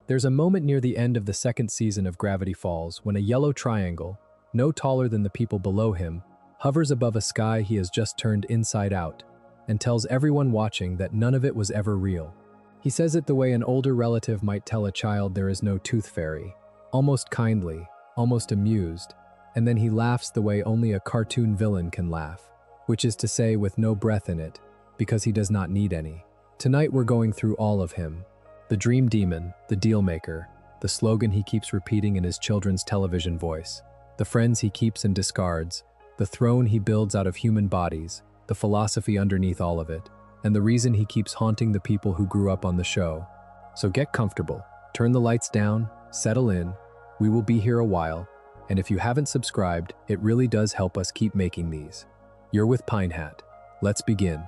There's a moment near the end of the second season of Gravity Falls when a yellow triangle, no taller than the people below him, hovers above a sky he has just turned inside out and tells everyone watching that none of it was ever real. He says it the way an older relative might tell a child there is no tooth fairy, almost kindly, almost amused, and then he laughs the way only a cartoon villain can laugh, which is to say with no breath in it, because he does not need any. Tonight we're going through all of him. The dream demon, the deal maker, the slogan he keeps repeating in his children's television voice, the friends he keeps and discards, the throne he builds out of human bodies, the philosophy underneath all of it, and the reason he keeps haunting the people who grew up on the show. So get comfortable, turn the lights down, settle in, we will be here a while, and if you haven't subscribed, it really does help us keep making these. You're with Pine Hat. Let's begin.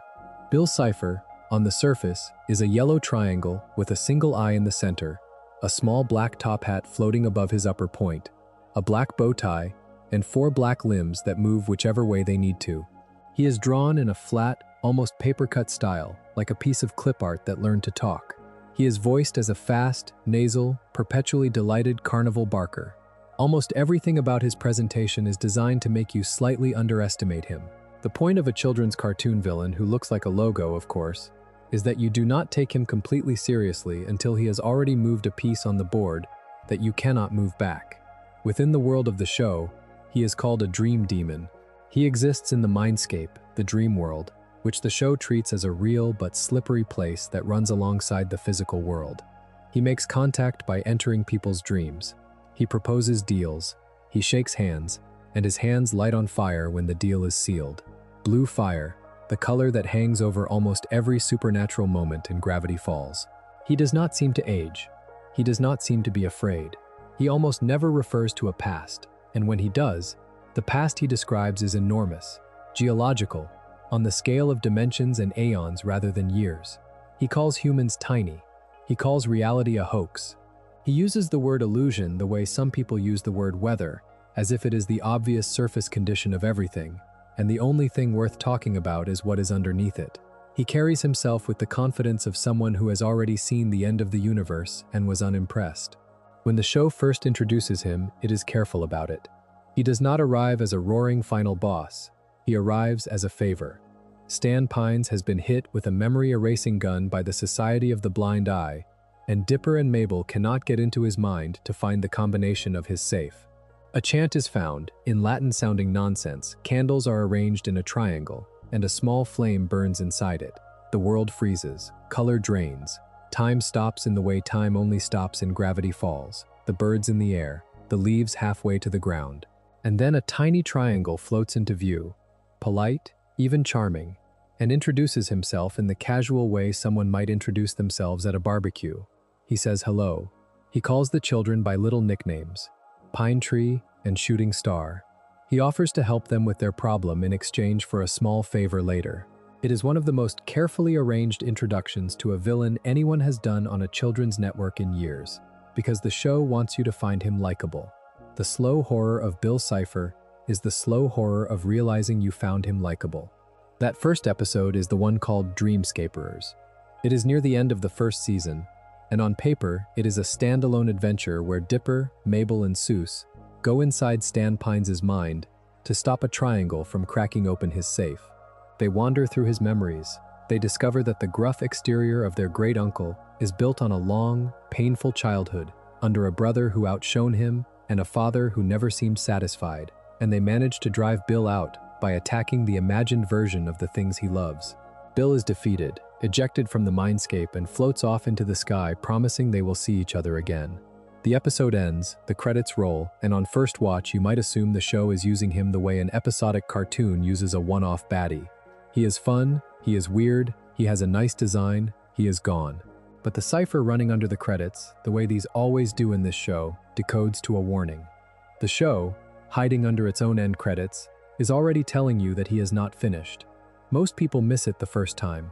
Bill Cipher, on the surface, is a yellow triangle with a single eye in the center, a small black top hat floating above his upper point, a black bow tie, and 4 black limbs that move whichever way they need to. He is drawn in a flat, almost paper-cut style, like a piece of clip art that learned to talk. He is voiced as a fast, nasal, perpetually delighted carnival barker. Almost everything about his presentation is designed to make you slightly underestimate him. The point of a children's cartoon villain who looks like a logo, of course, is that you do not take him completely seriously until he has already moved a piece on the board that you cannot move back. Within the world of the show, he is called a dream demon. He exists in the mindscape, the dream world, which the show treats as a real but slippery place that runs alongside the physical world. He makes contact by entering people's dreams. He proposes deals, he shakes hands, and his hands light on fire when the deal is sealed. Blue fire, the color that hangs over almost every supernatural moment in Gravity Falls. He does not seem to age. He does not seem to be afraid. He almost never refers to a past, and when he does, the past he describes is enormous, geological, on the scale of dimensions and aeons rather than years. He calls humans tiny. He calls reality a hoax. He uses the word illusion the way some people use the word weather, as if it is the obvious surface condition of everything, and the only thing worth talking about is what is underneath it. He carries himself with the confidence of someone who has already seen the end of the universe and was unimpressed. When the show first introduces him, it is careful about it. He does not arrive as a roaring final boss. He arrives as a favor. Stanford Pines has been hit with a memory-erasing gun by the Society of the Blind Eye, and Dipper and Mabel cannot get into his mind to find the combination of his safe. A chant is found, in Latin-sounding nonsense. Candles are arranged in a triangle, and a small flame burns inside it. The world freezes, color drains. Time stops in the way time only stops in Gravity Falls. The birds in the air, the leaves halfway to the ground. And then a tiny triangle floats into view, polite, even charming, and introduces himself in the casual way someone might introduce themselves at a barbecue. He says hello. He calls the children by little nicknames, Pine Tree and Shooting Star. He offers to help them with their problem in exchange for a small favor later. It is one of the most carefully arranged introductions to a villain anyone has done on a children's network in years, because the show wants you to find him likable. The slow horror of Bill Cipher is the slow horror of realizing you found him likable. That first episode is the one called Dreamscaperers. It is near the end of the first season, and on paper, it is a standalone adventure where Dipper, Mabel, and Soos go inside Stan Pines' mind to stop a triangle from cracking open his safe. They wander through his memories. They discover that the gruff exterior of their great-uncle is built on a long, painful childhood under a brother who outshone him and a father who never seemed satisfied, and they manage to drive Bill out by attacking the imagined version of the things he loves. Bill is defeated, ejected from the mindscape, and floats off into the sky, promising they will see each other again. The episode ends, the credits roll, and on first watch you might assume the show is using him the way an episodic cartoon uses a one-off baddie. He is fun, he is weird, he has a nice design, he is gone. But the cipher running under the credits, the way these always do in this show, decodes to a warning. The show, hiding under its own end credits, is already telling you that he is not finished. Most people miss it the first time.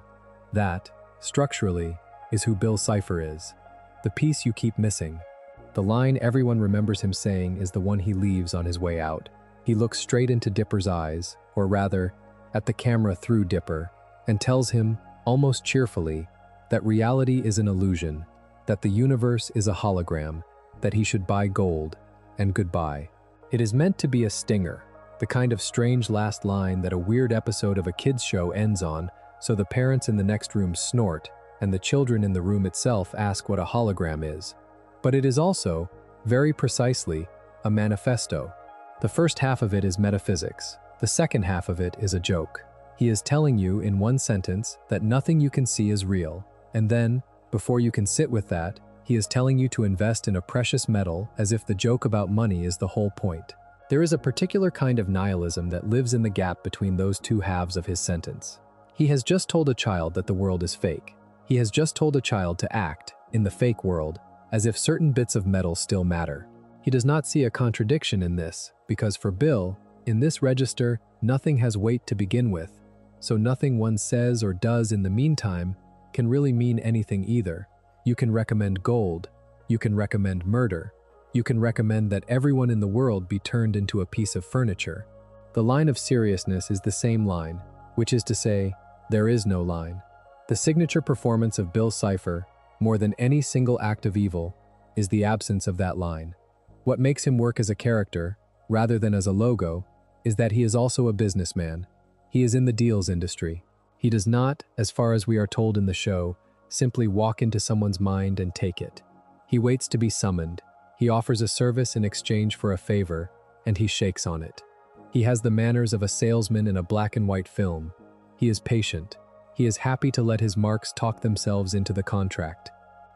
That, structurally, is who Bill Cipher is. The piece you keep missing. The line everyone remembers him saying is the one he leaves on his way out. He looks straight into Dipper's eyes, or rather, at the camera through Dipper, and tells him, almost cheerfully, that reality is an illusion, that the universe is a hologram, that he should buy gold, and goodbye. It is meant to be a stinger, the kind of strange last line that a weird episode of a kids' show ends on, so the parents in the next room snort, and the children in the room itself ask what a hologram is. But it is also, very precisely, a manifesto. The first half of it is metaphysics. The second half of it is a joke. He is telling you in one sentence that nothing you can see is real, and then, before you can sit with that, he is telling you to invest in a precious metal as if the joke about money is the whole point. There is a particular kind of nihilism that lives in the gap between those two halves of his sentence. He has just told a child that the world is fake. He has just told a child to act, in the fake world, as if certain bits of metal still matter. He does not see a contradiction in this, because for Bill, in this register, nothing has weight to begin with, so nothing one says or does in the meantime can really mean anything either. You can recommend gold, you can recommend murder, you can recommend that everyone in the world be turned into a piece of furniture. The line of seriousness is the same line, which is to say, there is no line. The signature performance of Bill Cipher, more than any single act of evil, is the absence of that line. What makes him work as a character, rather than as a logo, is that he is also a businessman. He is in the deals industry. He does not, as far as we are told in the show, simply walk into someone's mind and take it. He waits to be summoned. He offers a service in exchange for a favor, and he shakes on it. He has the manners of a salesman in a black and white film. He is patient. He is happy to let his marks talk themselves into the contract.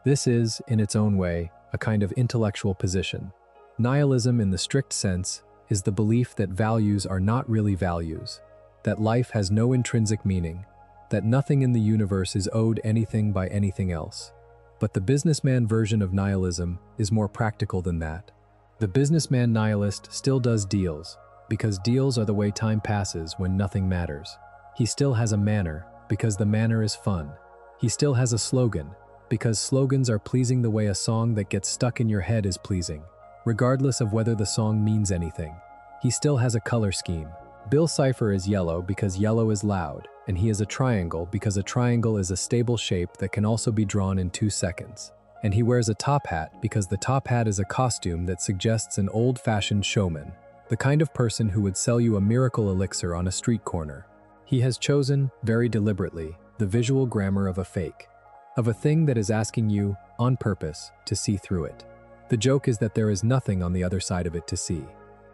This is, in its own way, a kind of intellectual position. Nihilism, in the strict sense, is the belief that values are not really values, that life has no intrinsic meaning, that nothing in the universe is owed anything by anything else. But the businessman version of nihilism is more practical than that. The businessman nihilist still does deals, because deals are the way time passes when nothing matters. He still has a manner, because the manner is fun. He still has a slogan, because slogans are pleasing the way a song that gets stuck in your head is pleasing, regardless of whether the song means anything. He still has a color scheme. Bill Cipher is yellow because yellow is loud, and he is a triangle because a triangle is a stable shape that can also be drawn in 2 seconds. And he wears a top hat because the top hat is a costume that suggests an old-fashioned showman, the kind of person who would sell you a miracle elixir on a street corner. He has chosen, very deliberately, the visual grammar of a fake, of a thing that is asking you, on purpose, to see through it. The joke is that there is nothing on the other side of it to see.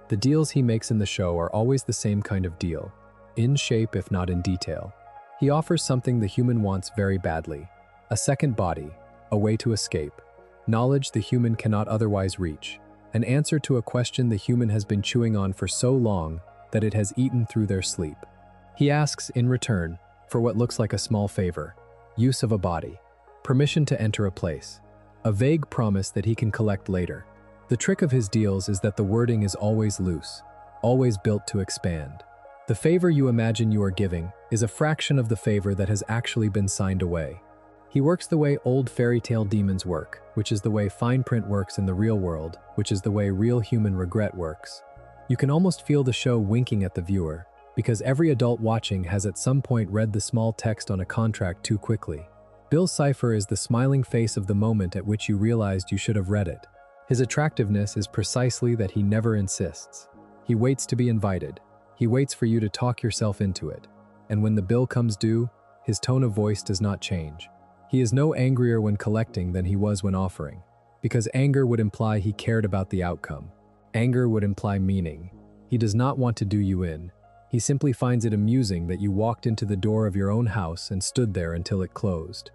The deals he makes in the show are always the same kind of deal, in shape if not in detail. He offers something the human wants very badly, a second body, a way to escape, knowledge the human cannot otherwise reach, an answer to a question the human has been chewing on for so long that it has eaten through their sleep. He asks, in return, for what looks like a small favor, use of a body, permission to enter a place, a vague promise that he can collect later. The trick of his deals is that the wording is always loose, always built to expand. The favor you imagine you are giving is a fraction of the favor that has actually been signed away. He works the way old fairy tale demons work, which is the way fine print works in the real world, which is the way real human regret works. You can almost feel the show winking at the viewer, because every adult watching has at some point read the small text on a contract too quickly. Bill Cipher is the smiling face of the moment at which you realized you should have read it. His attractiveness is precisely that he never insists. He waits to be invited. He waits for you to talk yourself into it. And when the bill comes due, his tone of voice does not change. He is no angrier when collecting than he was when offering, because anger would imply he cared about the outcome. Anger would imply meaning. He does not want to do you in. He simply finds it amusing that you walked into the door of your own house and stood there until it closed.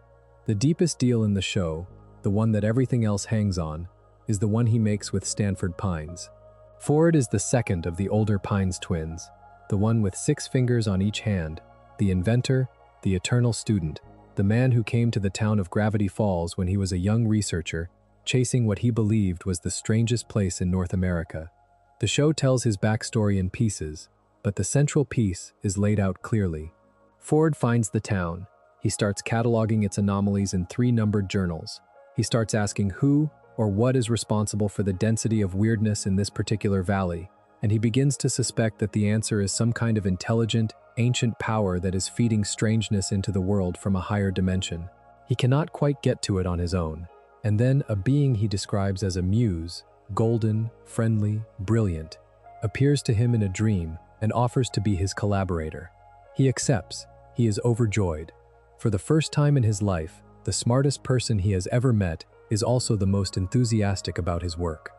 The deepest deal in the show, the one that everything else hangs on, is the one he makes with Stanford Pines. Ford is the second of the older Pines twins, the one with 6 fingers on each hand, the inventor, the eternal student, the man who came to the town of Gravity Falls when he was a young researcher, chasing what he believed was the strangest place in North America. The show tells his backstory in pieces, but the central piece is laid out clearly. Ford finds the town. He starts cataloging its anomalies in 3 numbered journals. He starts asking who or what is responsible for the density of weirdness in this particular valley, and he begins to suspect that the answer is some kind of intelligent, ancient power that is feeding strangeness into the world from a higher dimension. He cannot quite get to it on his own. And then a being he describes as a muse, golden, friendly, brilliant, appears to him in a dream and offers to be his collaborator. He accepts. He is overjoyed. For the first time in his life, the smartest person he has ever met is also the most enthusiastic about his work.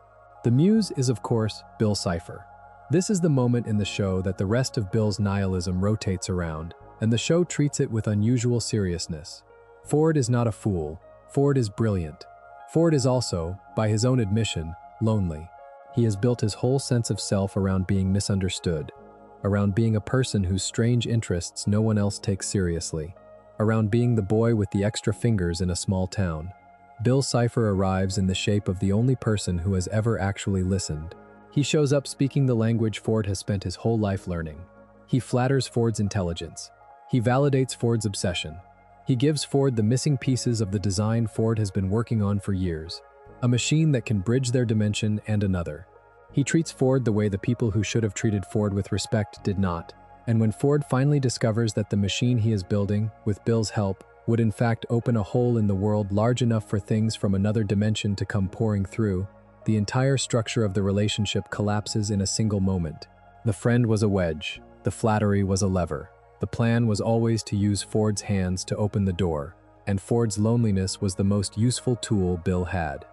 The muse is, of course, Bill Cipher. This is the moment in the show that the rest of Bill's nihilism rotates around, and the show treats it with unusual seriousness. Ford is not a fool. Ford is brilliant. Ford is also, by his own admission, lonely. He has built his whole sense of self around being misunderstood, around being a person whose strange interests no one else takes seriously, around being the boy with the extra fingers in a small town. Bill Cipher arrives in the shape of the only person who has ever actually listened. He shows up speaking the language Ford has spent his whole life learning. He flatters Ford's intelligence. He validates Ford's obsession. He gives Ford the missing pieces of the design Ford has been working on for years, a machine that can bridge their dimension and another. He treats Ford the way the people who should have treated Ford with respect did not, and when Ford finally discovers that the machine he is building, with Bill's help, would in fact open a hole in the world large enough for things from another dimension to come pouring through, the entire structure of the relationship collapses in a single moment. The friend was a wedge. The flattery was a lever. The plan was always to use Ford's hands to open the door, and Ford's loneliness was the most useful tool Bill had.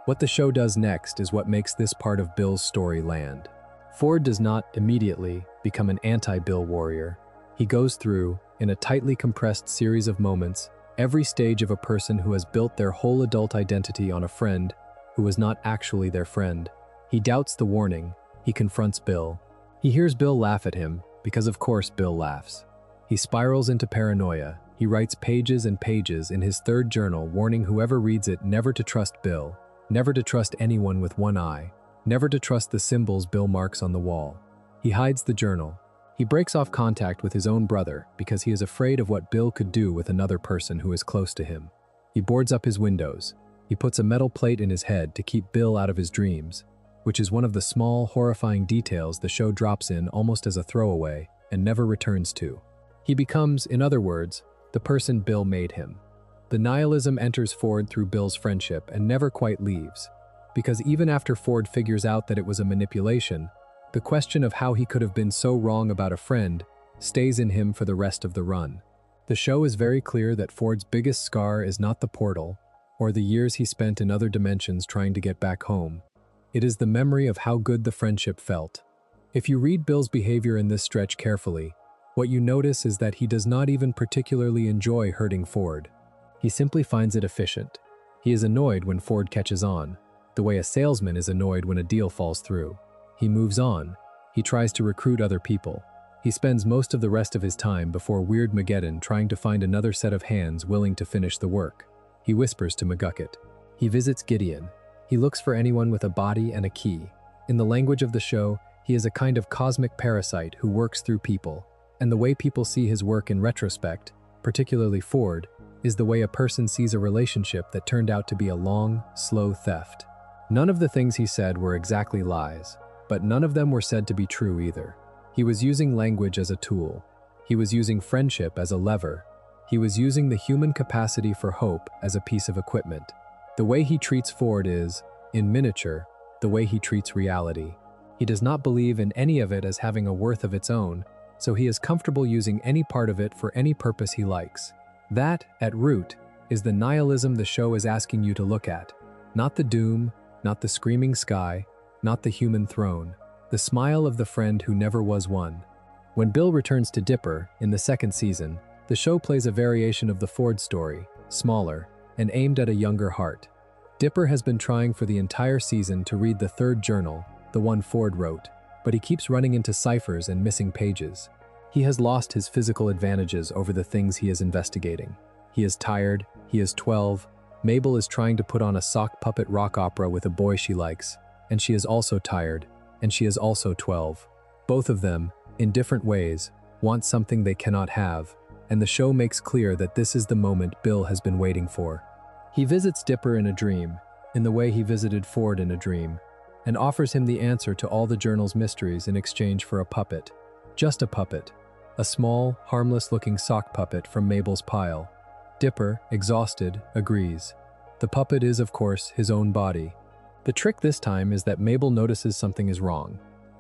What the show does next is what makes this part of Bill's story land. Ford does not immediately become an anti-Bill warrior. He goes through, in a tightly compressed series of moments, every stage of a person who has built their whole adult identity on a friend who was not actually their friend. He doubts the warning. He confronts Bill. He hears Bill laugh at him, because of course Bill laughs. He spirals into paranoia. He writes pages and pages in his third journal warning whoever reads it never to trust Bill, never to trust anyone with one eye, never to trust the symbols Bill marks on the wall. He hides the journal. He breaks off contact with his own brother because he is afraid of what Bill could do with another person who is close to him. He boards up his windows. He puts a metal plate in his head to keep Bill out of his dreams, which is one of the small, horrifying details the show drops in almost as a throwaway and never returns to. He becomes, in other words, the person Bill made him. The nihilism enters Ford through Bill's friendship and never quite leaves, because even after Ford figures out that it was a manipulation, the question of how he could have been so wrong about a friend stays in him for the rest of the run. The show is very clear that Ford's biggest scar is not the portal, or the years he spent in other dimensions trying to get back home. It is the memory of how good the friendship felt. If you read Bill's behavior in this stretch carefully, what you notice is that he does not even particularly enjoy hurting Ford. He simply finds it efficient. He is annoyed when Ford catches on, the way a salesman is annoyed when a deal falls through. He moves on. He tries to recruit other people. He spends most of the rest of his time before Weirdmageddon trying to find another set of hands willing to finish the work. He whispers to McGucket. He visits Gideon. He looks for anyone with a body and a key. In the language of the show, he is a kind of cosmic parasite who works through people. And the way people see his work in retrospect, particularly Ford, is the way a person sees a relationship that turned out to be a long, slow theft. None of the things he said were exactly lies, but none of them were said to be true either. He was using language as a tool. He was using friendship as a lever. He was using the human capacity for hope as a piece of equipment. The way he treats Ford is, in miniature, the way he treats reality. He does not believe in any of it as having a worth of its own, so he is comfortable using any part of it for any purpose he likes. That, at root, is the nihilism the show is asking you to look at. Not the doom, not the screaming sky, not the human throne. The smile of the friend who never was one. When Bill returns to Dipper, in the second season, the show plays a variation of the Ford story, smaller, and aimed at a younger heart. Dipper has been trying for the entire season to read the third journal, the one Ford wrote, but he keeps running into ciphers and missing pages. He has lost his physical advantages over the things he is investigating. He is tired, he is 12, Mabel is trying to put on a sock puppet rock opera with a boy she likes, and she is also tired, and she is also 12. Both of them, in different ways, want something they cannot have, and the show makes clear that this is the moment Bill has been waiting for. He visits Dipper in a dream, in the way he visited Ford in a dream, and offers him the answer to all the journal's mysteries in exchange for a puppet. Just a puppet. A small, harmless-looking sock puppet from Mabel's pile. Dipper, exhausted, agrees. The puppet is, of course, his own body. The trick this time is that Mabel notices something is wrong.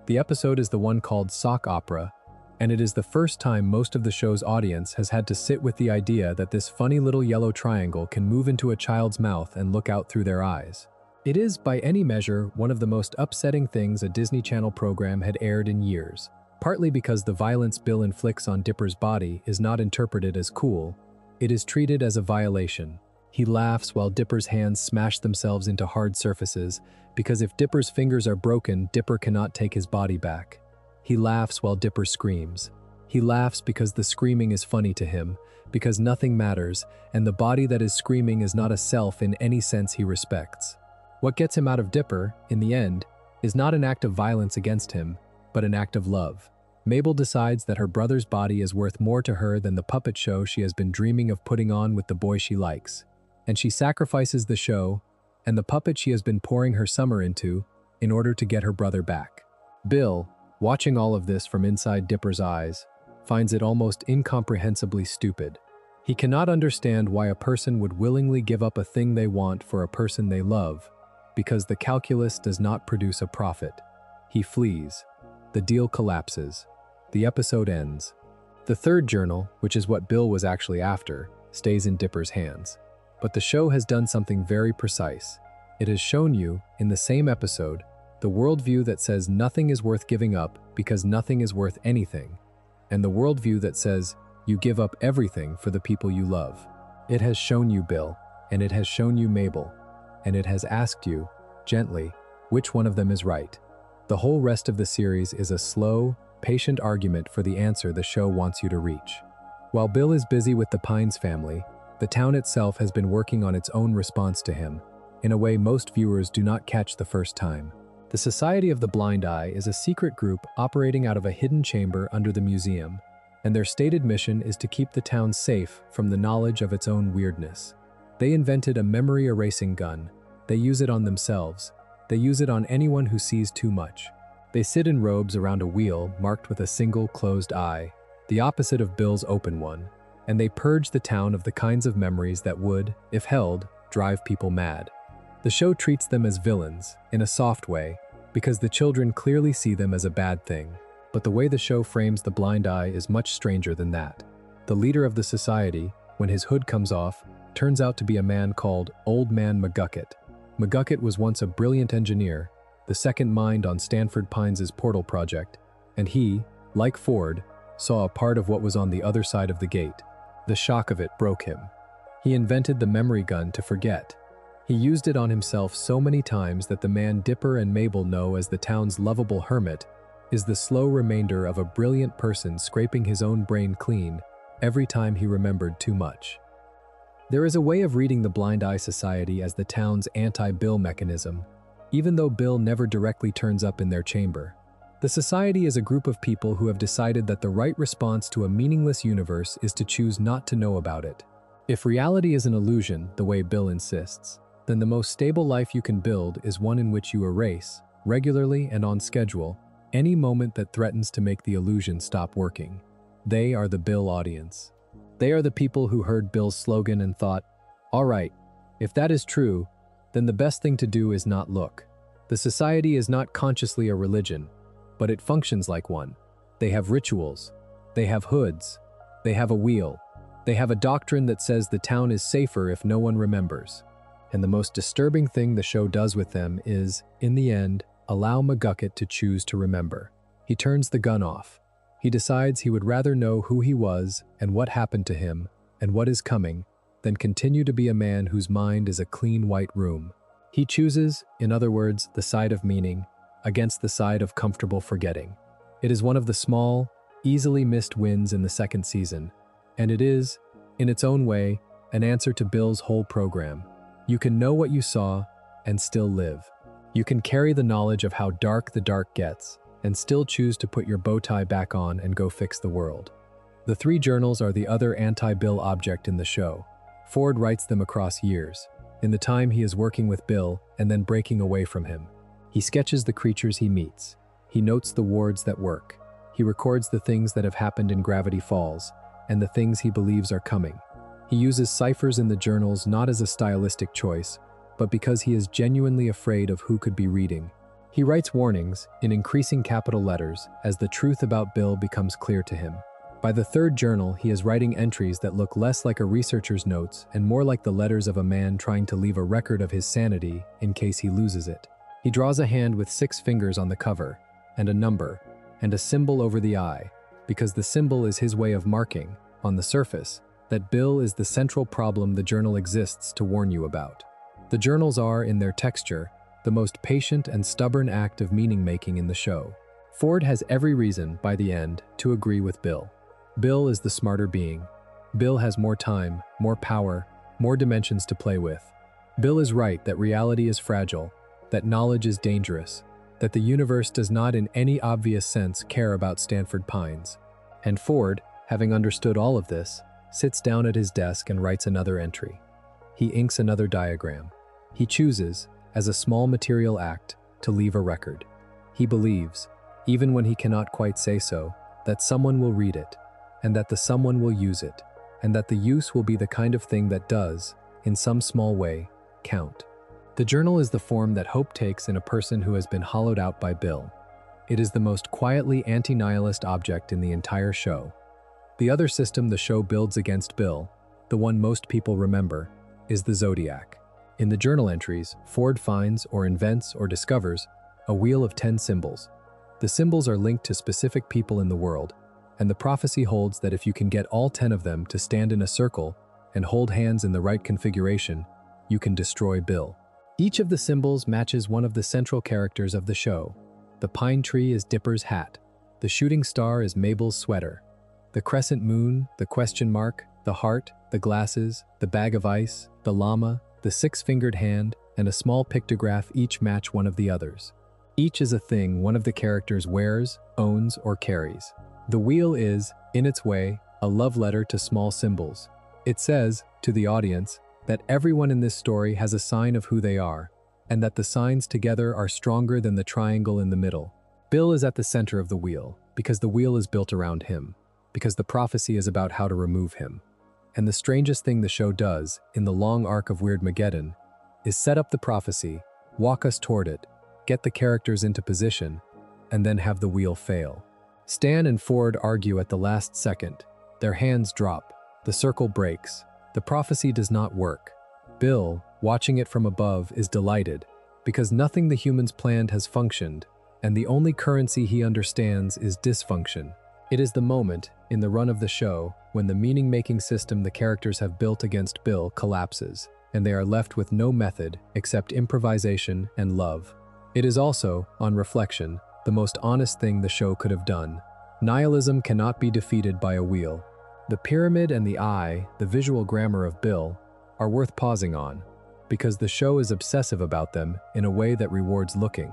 The episode is the one called Sock Opera, and it is the first time most of the show's audience has had to sit with the idea that this funny little yellow triangle can move into a child's mouth and look out through their eyes. It is, by any measure, one of the most upsetting things a Disney Channel program had aired in years, partly because the violence Bill inflicts on Dipper's body is not interpreted as cool. It is treated as a violation. He laughs while Dipper's hands smash themselves into hard surfaces, because if Dipper's fingers are broken, Dipper cannot take his body back. He laughs while Dipper screams. He laughs because the screaming is funny to him, because nothing matters, and the body that is screaming is not a self in any sense he respects. What gets him out of Dipper, in the end, is not an act of violence against him, but an act of love. Mabel decides that her brother's body is worth more to her than the puppet show she has been dreaming of putting on with the boy she likes. And she sacrifices the show and the puppet she has been pouring her summer into in order to get her brother back. Bill, watching all of this from inside Dipper's eyes, finds it almost incomprehensibly stupid. He cannot understand why a person would willingly give up a thing they want for a person they love, because the calculus does not produce a profit. He flees. The deal collapses. The episode ends. The third journal, which is what Bill was actually after, stays in Dipper's hands. But the show has done something very precise. It has shown you, in the same episode, the worldview that says nothing is worth giving up because nothing is worth anything, and the worldview that says you give up everything for the people you love. It has shown you Bill, and it has shown you Mabel, and it has asked you, gently, which one of them is right. The whole rest of the series is a slow, patient argument for the answer the show wants you to reach. While Bill is busy with the Pines family, the town itself has been working on its own response to him, in a way most viewers do not catch the first time. The Society of the Blind Eye is a secret group operating out of a hidden chamber under the museum, and their stated mission is to keep the town safe from the knowledge of its own weirdness. They invented a memory-erasing gun. They use it on themselves. They use it on anyone who sees too much. They sit in robes around a wheel marked with a single closed eye, the opposite of Bill's open one, and they purge the town of the kinds of memories that would, if held, drive people mad. The show treats them as villains, in a soft way, because the children clearly see them as a bad thing. But the way the show frames the blind eye is much stranger than that. The leader of the society, when his hood comes off, turns out to be a man called Old Man McGucket. McGucket was once a brilliant engineer, the second mind on Stanford Pines' portal project, and he, like Ford, saw a part of what was on the other side of the gate. The shock of it broke him. He invented the memory gun to forget. He used it on himself so many times that the man Dipper and Mabel know as the town's lovable hermit is the slow remainder of a brilliant person scraping his own brain clean every time he remembered too much. There is a way of reading the Blind Eye Society as the town's anti-Bill mechanism, even though Bill never directly turns up in their chamber. The society is a group of people who have decided that the right response to a meaningless universe is to choose not to know about it. If reality is an illusion, the way Bill insists, then the most stable life you can build is one in which you erase, regularly and on schedule, any moment that threatens to make the illusion stop working. They are the Bill audience. They are the people who heard Bill's slogan and thought, all right, if that is true, then the best thing to do is not look. The society is not consciously a religion, but it functions like one. They have rituals. They have hoods. They have a wheel. They have a doctrine that says the town is safer if no one remembers. And the most disturbing thing the show does with them is, in the end, allow McGucket to choose to remember. He turns the gun off. He decides he would rather know who he was and what happened to him and what is coming than continue to be a man whose mind is a clean white room. He chooses, in other words, the side of meaning against the side of comfortable forgetting. It is one of the small, easily missed wins in the second season, and it is, in its own way, an answer to Bill's whole program. You can know what you saw and still live. You can carry the knowledge of how dark the dark gets and still choose to put your bow tie back on and go fix the world. The three journals are the other anti-Bill object in the show. Ford writes them across years, in the time he is working with Bill and then breaking away from him. He sketches the creatures he meets. He notes the wards that work. He records the things that have happened in Gravity Falls and the things he believes are coming. He uses ciphers in the journals not as a stylistic choice, but because he is genuinely afraid of who could be reading. He writes warnings in increasing capital letters as the truth about Bill becomes clear to him. By the third journal, he is writing entries that look less like a researcher's notes and more like the letters of a man trying to leave a record of his sanity in case he loses it. He draws a hand with 6 fingers on the cover, and a number, and a symbol over the eye, because the symbol is his way of marking, on the surface, that Bill is the central problem the journal exists to warn you about. The journals are, in their texture, the most patient and stubborn act of meaning-making in the show. Ford has every reason, by the end, to agree with Bill. Bill is the smarter being. Bill has more time, more power, more dimensions to play with. Bill is right that reality is fragile, that knowledge is dangerous, that the universe does not in any obvious sense care about Stanford Pines. And Ford, having understood all of this, sits down at his desk and writes another entry. He inks another diagram. He chooses, as a small material act, to leave a record. He believes, even when he cannot quite say so, that someone will read it, and that the someone will use it, and that the use will be the kind of thing that does, in some small way, count. The journal is the form that hope takes in a person who has been hollowed out by Bill. It is the most quietly anti-nihilist object in the entire show. The other system the show builds against Bill, the one most people remember, is the Zodiac. In the journal entries, Ford finds or invents or discovers a wheel of 10 symbols. The symbols are linked to specific people in the world, and the prophecy holds that if you can get all 10 of them to stand in a circle and hold hands in the right configuration, you can destroy Bill. Each of the symbols matches one of the central characters of the show. The pine tree is Dipper's hat. The shooting star is Mabel's sweater. The crescent moon, the question mark, the heart, the glasses, the bag of ice, the llama, the 6-fingered hand, and a small pictograph each match one of the others. Each is a thing one of the characters wears, owns, or carries. The wheel is, in its way, a love letter to small symbols. It says, to the audience, that everyone in this story has a sign of who they are, and that the signs together are stronger than the triangle in the middle. Bill is at the center of the wheel, because the wheel is built around him, because the prophecy is about how to remove him. And the strangest thing the show does, in the long arc of Weirdmageddon, is set up the prophecy, walk us toward it, get the characters into position, and then have the wheel fail. Stan and Ford argue at the last second. Their hands drop. The circle breaks. The prophecy does not work. Bill, watching it from above, is delighted, because nothing the humans planned has functioned, and the only currency he understands is dysfunction. It is the moment, in the run of the show, when the meaning-making system the characters have built against Bill collapses, and they are left with no method except improvisation and love. It is also, on reflection, the most honest thing the show could have done. Nihilism cannot be defeated by a wheel. The pyramid and the eye, the visual grammar of Bill, are worth pausing on, because the show is obsessive about them in a way that rewards looking.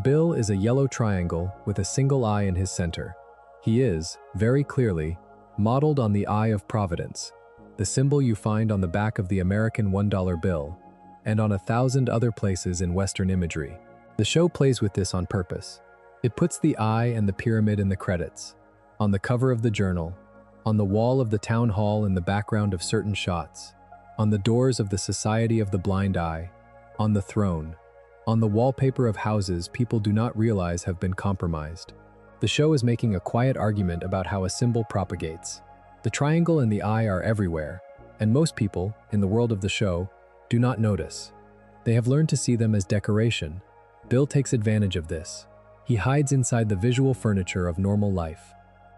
Bill is a yellow triangle with a single eye in his center. He is, very clearly, modeled on the Eye of Providence, the symbol you find on the back of the American $1 bill, and on 1,000 other places in Western imagery. The show plays with this on purpose. It puts the eye and the pyramid in the credits, on the cover of the journal, on the wall of the town hall in the background of certain shots, on the doors of the Society of the Blind Eye, on the throne, on the wallpaper of houses people do not realize have been compromised. The show is making a quiet argument about how a symbol propagates. The triangle and the eye are everywhere, and most people, in the world of the show, do not notice. They have learned to see them as decoration. Bill takes advantage of this. He hides inside the visual furniture of normal life.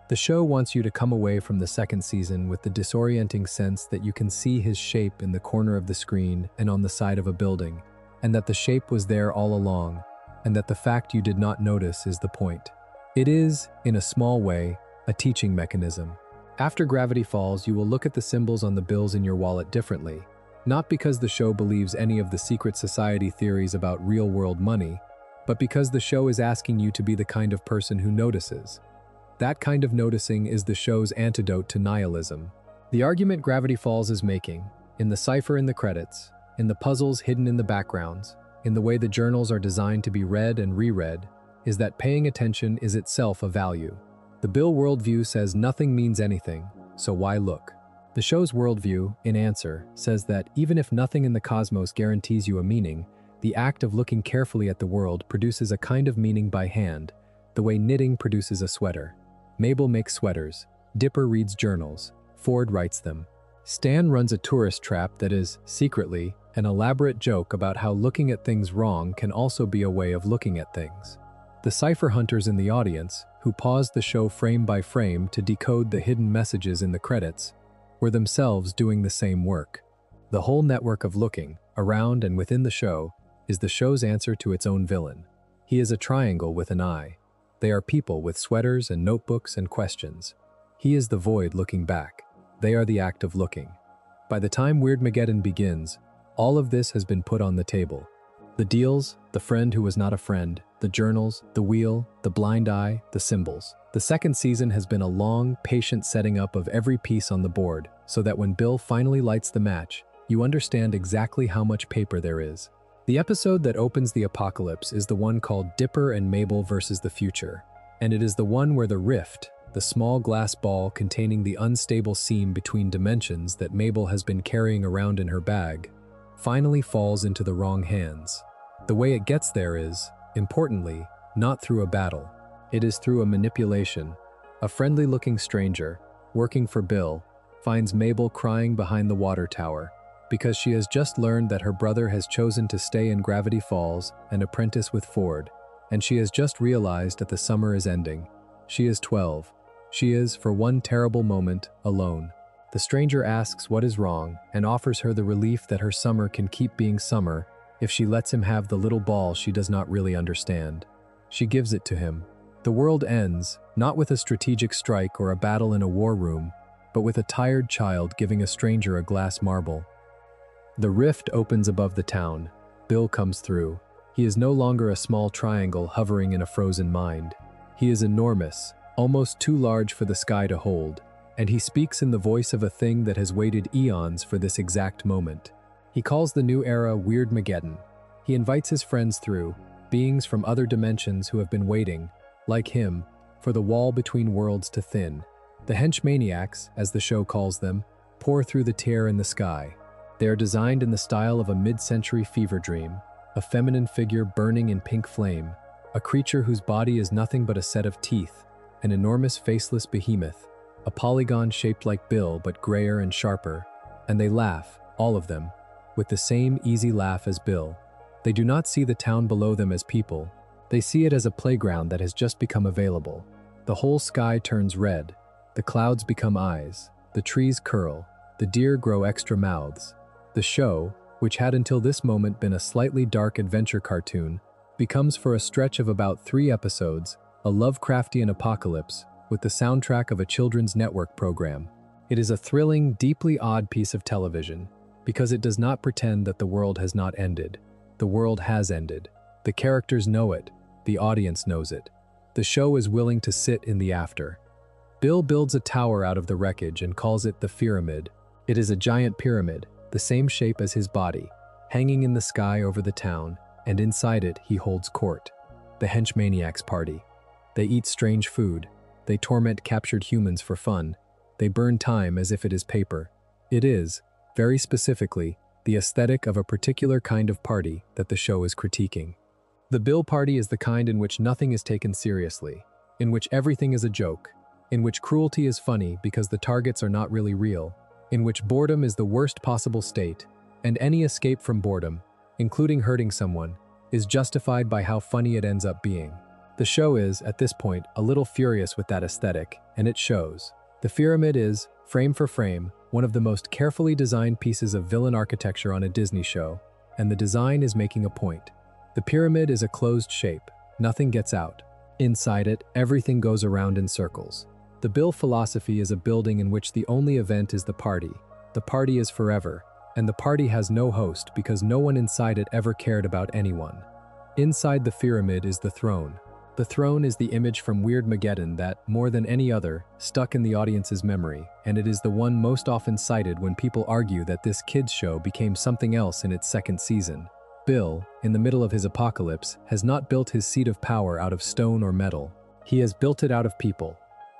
The show wants you to come away from the second season with the disorienting sense that you can see his shape in the corner of the screen and on the side of a building, and that the shape was there all along, and that the fact you did not notice is the point. It is, in a small way, a teaching mechanism. After Gravity Falls, you will look at the symbols on the bills in your wallet differently, not because the show believes any of the secret society theories about real-world money, but because the show is asking you to be the kind of person who notices. That kind of noticing is the show's antidote to nihilism. The argument Gravity Falls is making, in the cipher in the credits, in the puzzles hidden in the backgrounds, in the way the journals are designed to be read and reread, is that paying attention is itself a value. The Bill worldview says nothing means anything, so why look? The show's worldview, in answer, says that even if nothing in the cosmos guarantees you a meaning, the act of looking carefully at the world produces a kind of meaning by hand, the way knitting produces a sweater. Mabel makes sweaters, Dipper reads journals, Ford writes them. Stan runs a tourist trap that is, secretly, an elaborate joke about how looking at things wrong can also be a way of looking at things. The cipher hunters in the audience, who paused the show frame by frame to decode the hidden messages in the credits, were themselves doing the same work. The whole network of looking, around and within the show, is the show's answer to its own villain. He is a triangle with an eye. They are people with sweaters and notebooks and questions. He is the void looking back. They are the act of looking. By the time Weirdmageddon begins, all of this has been put on the table. The deals, the friend who was not a friend, the journals, the wheel, the blind eye, the symbols. The second season has been a long, patient setting up of every piece on the board, so that when Bill finally lights the match, you understand exactly how much paper there is. The episode that opens the apocalypse is the one called Dipper and Mabel versus the Future, and it is the one where the rift, the small glass ball containing the unstable seam between dimensions that Mabel has been carrying around in her bag, finally falls into the wrong hands. The way it gets there is, importantly, not through a battle. It is through a manipulation. A friendly-looking stranger, working for Bill, finds Mabel crying behind the water tower because she has just learned that her brother has chosen to stay in Gravity Falls and apprentice with Ford, and she has just realized that the summer is ending. She is 12. She is, for one terrible moment, alone. The stranger asks what is wrong and offers her the relief that her summer can keep being summer if she lets him have the little ball she does not really understand. She gives it to him. The world ends, not with a strategic strike or a battle in a war room, but with a tired child giving a stranger a glass marble. The rift opens above the town. Bill comes through. He is no longer a small triangle hovering in a frozen mind. He is enormous, almost too large for the sky to hold, and he speaks in the voice of a thing that has waited eons for this exact moment. He calls the new era Weirdmageddon. He invites his friends through, beings from other dimensions who have been waiting, like him, for the wall between worlds to thin. The henchmaniacs, as the show calls them, pour through the tear in the sky. They are designed in the style of a mid-century fever dream, a feminine figure burning in pink flame, a creature whose body is nothing but a set of teeth, an enormous faceless behemoth, a polygon shaped like Bill but grayer and sharper, and they laugh, all of them, with the same easy laugh as Bill. They do not see the town below them as people. They see it as a playground that has just become available. The whole sky turns red, the clouds become eyes, the trees curl, the deer grow extra mouths. The show, which had until this moment been a slightly dark adventure cartoon, becomes for a stretch of about 3 episodes, a Lovecraftian apocalypse with the soundtrack of a children's network program. It is a thrilling, deeply odd piece of television, because it does not pretend that the world has not ended. The world has ended. The characters know it. The audience knows it. The show is willing to sit in the after. Bill builds a tower out of the wreckage and calls it the Pyramid. It is a giant pyramid, the same shape as his body, hanging in the sky over the town, and inside it he holds court. The henchmaniacs party. They eat strange food. They torment captured humans for fun. They burn time as if it is paper. It is, very specifically, the aesthetic of a particular kind of party that the show is critiquing. The Bill party is the kind in which nothing is taken seriously, in which everything is a joke, in which cruelty is funny because the targets are not really real, in which boredom is the worst possible state, and any escape from boredom, including hurting someone, is justified by how funny it ends up being. The show is, at this point, a little furious with that aesthetic, and it shows. The Pyramid is, frame for frame, one of the most carefully designed pieces of villain architecture on a Disney show, and the design is making a point. The pyramid is a closed shape. Nothing gets out. Inside it, everything goes around in circles. The Bill philosophy is a building in which the only event is the party. The party is forever, and the party has no host because no one inside it ever cared about anyone. Inside the pyramid is the throne. The throne is the image from Weirdmageddon that, more than any other, stuck in the audience's memory, and it is the one most often cited when people argue that this kids' show became something else in its second season. Bill, in the middle of his apocalypse, has not built his seat of power out of stone or metal. He has built it out of people.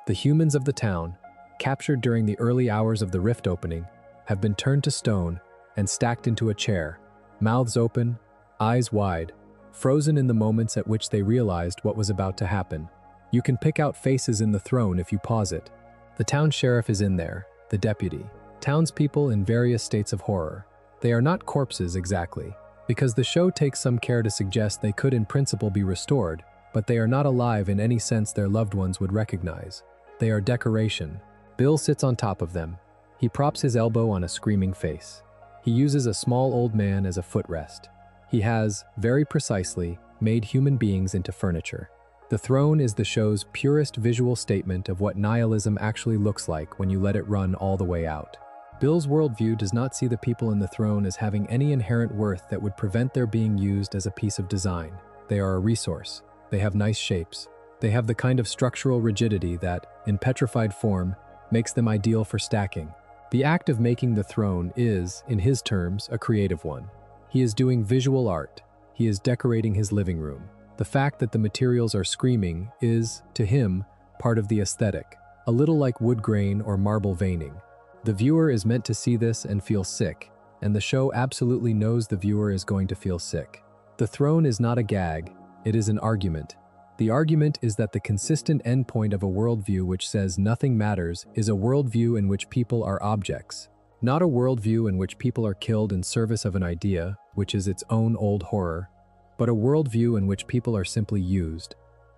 The humans of the town, captured during the early hours of the rift opening, have been turned to stone and stacked into a chair, mouths open, eyes wide, frozen in the moments at which they realized what was about to happen. You can pick out faces in the throne if you pause it. The town sheriff is in there, the deputy, townspeople in various states of horror. They are not corpses exactly, because the show takes some care to suggest they could in principle be restored, but they are not alive in any sense their loved ones would recognize. They are decoration. Bill sits on top of them. He props his elbow on a screaming face. He uses a small old man as a footrest. He has, very precisely, made human beings into furniture. The throne is the show's purest visual statement of what nihilism actually looks like when you let it run all the way out. Bill's worldview does not see the people in the throne as having any inherent worth that would prevent their being used as a piece of design. They are a resource. They have nice shapes. They have the kind of structural rigidity that, in petrified form, makes them ideal for stacking. The act of making the throne is, in his terms, a creative one. He is doing visual art. He is decorating his living room. The fact that the materials are screaming is, to him, part of the aesthetic, a little like wood grain or marble veining. The viewer is meant to see this and feel sick, and the show absolutely knows the viewer is going to feel sick. The throne is not a gag, it is an argument. The argument is that the consistent endpoint of a worldview which says nothing matters is a worldview in which people are objects, not a worldview in which people are killed in service of an idea, which is its own old horror, but a worldview in which people are simply used.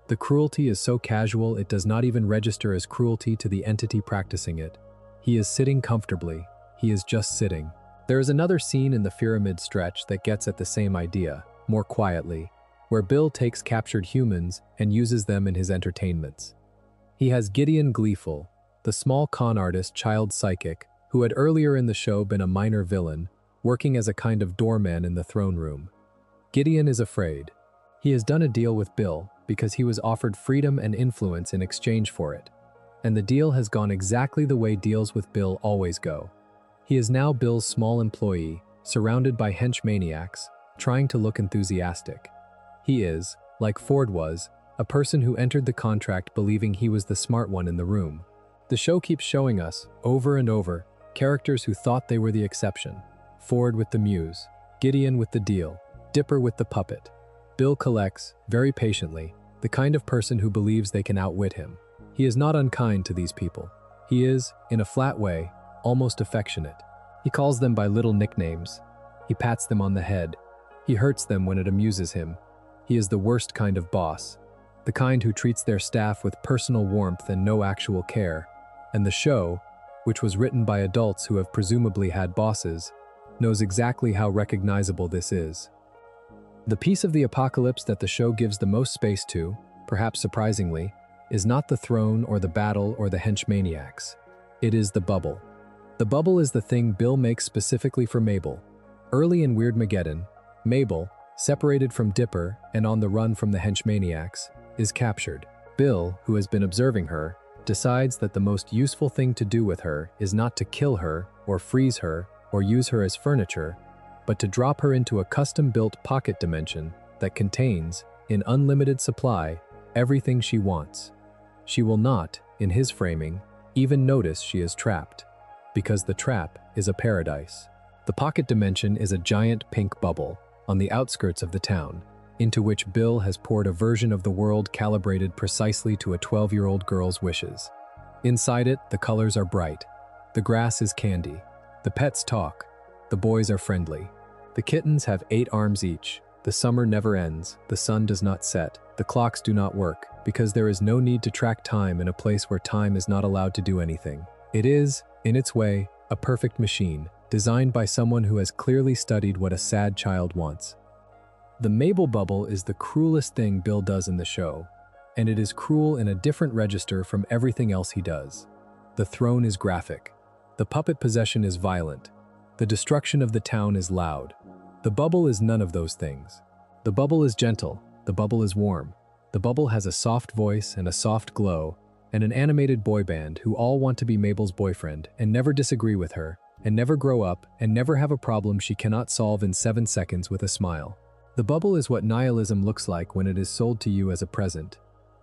The cruelty is so casual it does not even register as cruelty to the entity practicing it. He is sitting comfortably. He is just sitting. There is another scene in the pyramid stretch that gets at the same idea, more quietly, where Bill takes captured humans and uses them in his entertainments. He has Gideon Gleeful, the small con artist child psychic, who had earlier in the show been a minor villain, working as a kind of doorman in the throne room. Gideon is afraid. He has done a deal with Bill because he was offered freedom and influence in exchange for it. And the deal has gone exactly the way deals with Bill always go. He is now Bill's small employee, surrounded by hench maniacs, trying to look enthusiastic. He is, like Ford was, a person who entered the contract believing he was the smart one in the room. The show keeps showing us, over and over, characters who thought they were the exception. Ford with the Muse, Gideon with the deal, Dipper with the puppet. Bill collects, very patiently, the kind of person who believes they can outwit him. He is not unkind to these people. He is, in a flat way, almost affectionate. He calls them by little nicknames. He pats them on the head. He hurts them when it amuses him. He is the worst kind of boss, the kind who treats their staff with personal warmth and no actual care. And the show, which was written by adults who have presumably had bosses, knows exactly how recognizable this is. The piece of the apocalypse that the show gives the most space to, perhaps surprisingly, is not the throne or the battle or the hench maniacs. It is the bubble. The bubble is the thing Bill makes specifically for Mabel. Early in Weirdmageddon, Mabel, separated from Dipper and on the run from the hench maniacs, is captured. Bill, who has been observing her, decides that the most useful thing to do with her is not to kill her or freeze her or use her as furniture, but to drop her into a custom-built pocket dimension that contains, in unlimited supply, everything she wants. She will not, in his framing, even notice she is trapped, because the trap is a paradise. The pocket dimension is a giant pink bubble on the outskirts of the town, into which Bill has poured a version of the world calibrated precisely to a 12-year-old girl's wishes. Inside it, the colors are bright. The grass is candy. The pets talk. The boys are friendly. The kittens have 8 arms each. The summer never ends. The sun does not set. The clocks do not work, because there is no need to track time in a place where time is not allowed to do anything. It is, in its way, a perfect machine, designed by someone who has clearly studied what a sad child wants. The Mabel bubble is the cruelest thing Bill does in the show, and it is cruel in a different register from everything else he does. The throne is graphic. The puppet possession is violent. The destruction of the town is loud. The bubble is none of those things. The bubble is gentle. The bubble is warm. The bubble has a soft voice and a soft glow, and an animated boy band who all want to be Mabel's boyfriend and never disagree with her, and never grow up, and never have a problem she cannot solve in 7 seconds with a smile. The bubble is what nihilism looks like when it is sold to you as a present.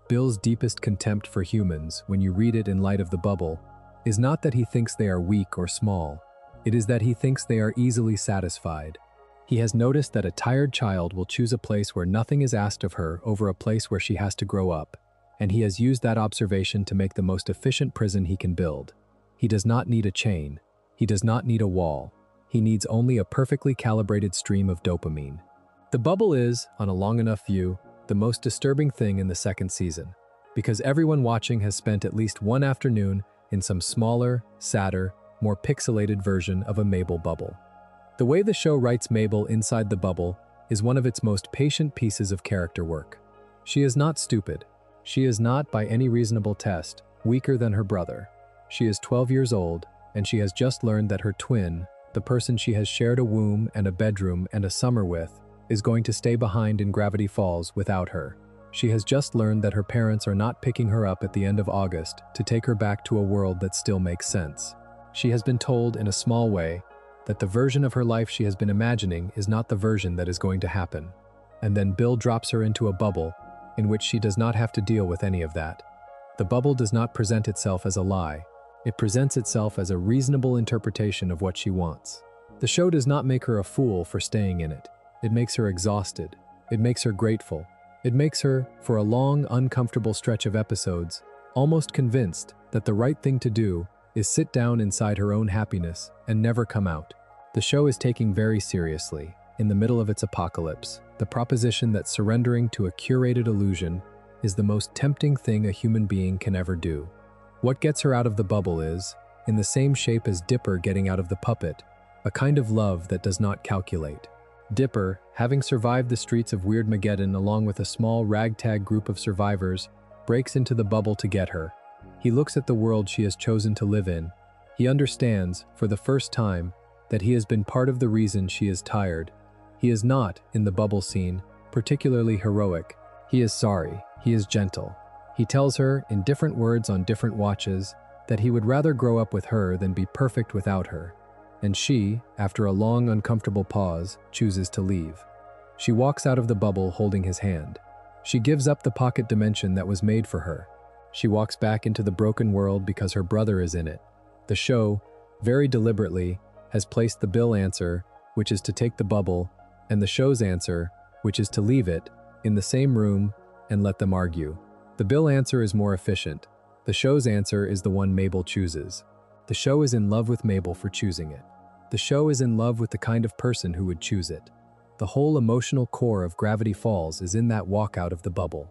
Bill's deepest contempt for humans, when you read it in light of the bubble, is not that he thinks they are weak or small. It is that he thinks they are easily satisfied. He has noticed that a tired child will choose a place where nothing is asked of her over a place where she has to grow up, and he has used that observation to make the most efficient prison he can build. He does not need a chain. He does not need a wall. He needs only a perfectly calibrated stream of dopamine. The bubble is, on a long enough view, the most disturbing thing in the second season, because everyone watching has spent at least one afternoon in some smaller, sadder, more pixelated version of a Mabel bubble. The way the show writes Mabel inside the bubble is one of its most patient pieces of character work. She is not stupid. She is not, by any reasonable test, weaker than her brother. She is 12 years old, and she has just learned that her twin, the person she has shared a womb and a bedroom and a summer with, is going to stay behind in Gravity Falls without her. She has just learned that her parents are not picking her up at the end of August to take her back to a world that still makes sense. She has been told in a small way that the version of her life she has been imagining is not the version that is going to happen. And then Bill drops her into a bubble in which she does not have to deal with any of that. The bubble does not present itself as a lie. It presents itself as a reasonable interpretation of what she wants. The show does not make her a fool for staying in it. It makes her exhausted. It makes her grateful. It makes her, for a long, uncomfortable stretch of episodes, almost convinced that the right thing to do is sit down inside her own happiness and never come out. The show is taking very seriously, in the middle of its apocalypse, the proposition that surrendering to a curated illusion is the most tempting thing a human being can ever do. What gets her out of the bubble is, in the same shape as Dipper getting out of the puppet, a kind of love that does not calculate. Dipper, having survived the streets of Weirdmageddon along with a small ragtag group of survivors, breaks into the bubble to get her. He looks at the world she has chosen to live in. He understands, for the first time, that he has been part of the reason she is tired. He is not, in the bubble scene, particularly heroic. He is sorry. He is gentle. He tells her, in different words on different watches, that he would rather grow up with her than be perfect without her. And she, after a long, uncomfortable pause, chooses to leave. She walks out of the bubble holding his hand. She gives up the pocket dimension that was made for her. She walks back into the broken world because her brother is in it. The show, very deliberately, has placed the Bill answer, which is to take the bubble, and the show's answer, which is to leave it, in the same room and let them argue. The Bill answer is more efficient. The show's answer is the one Mabel chooses. The show is in love with Mabel for choosing it. The show is in love with the kind of person who would choose it. The whole emotional core of Gravity Falls is in that walk out of the bubble.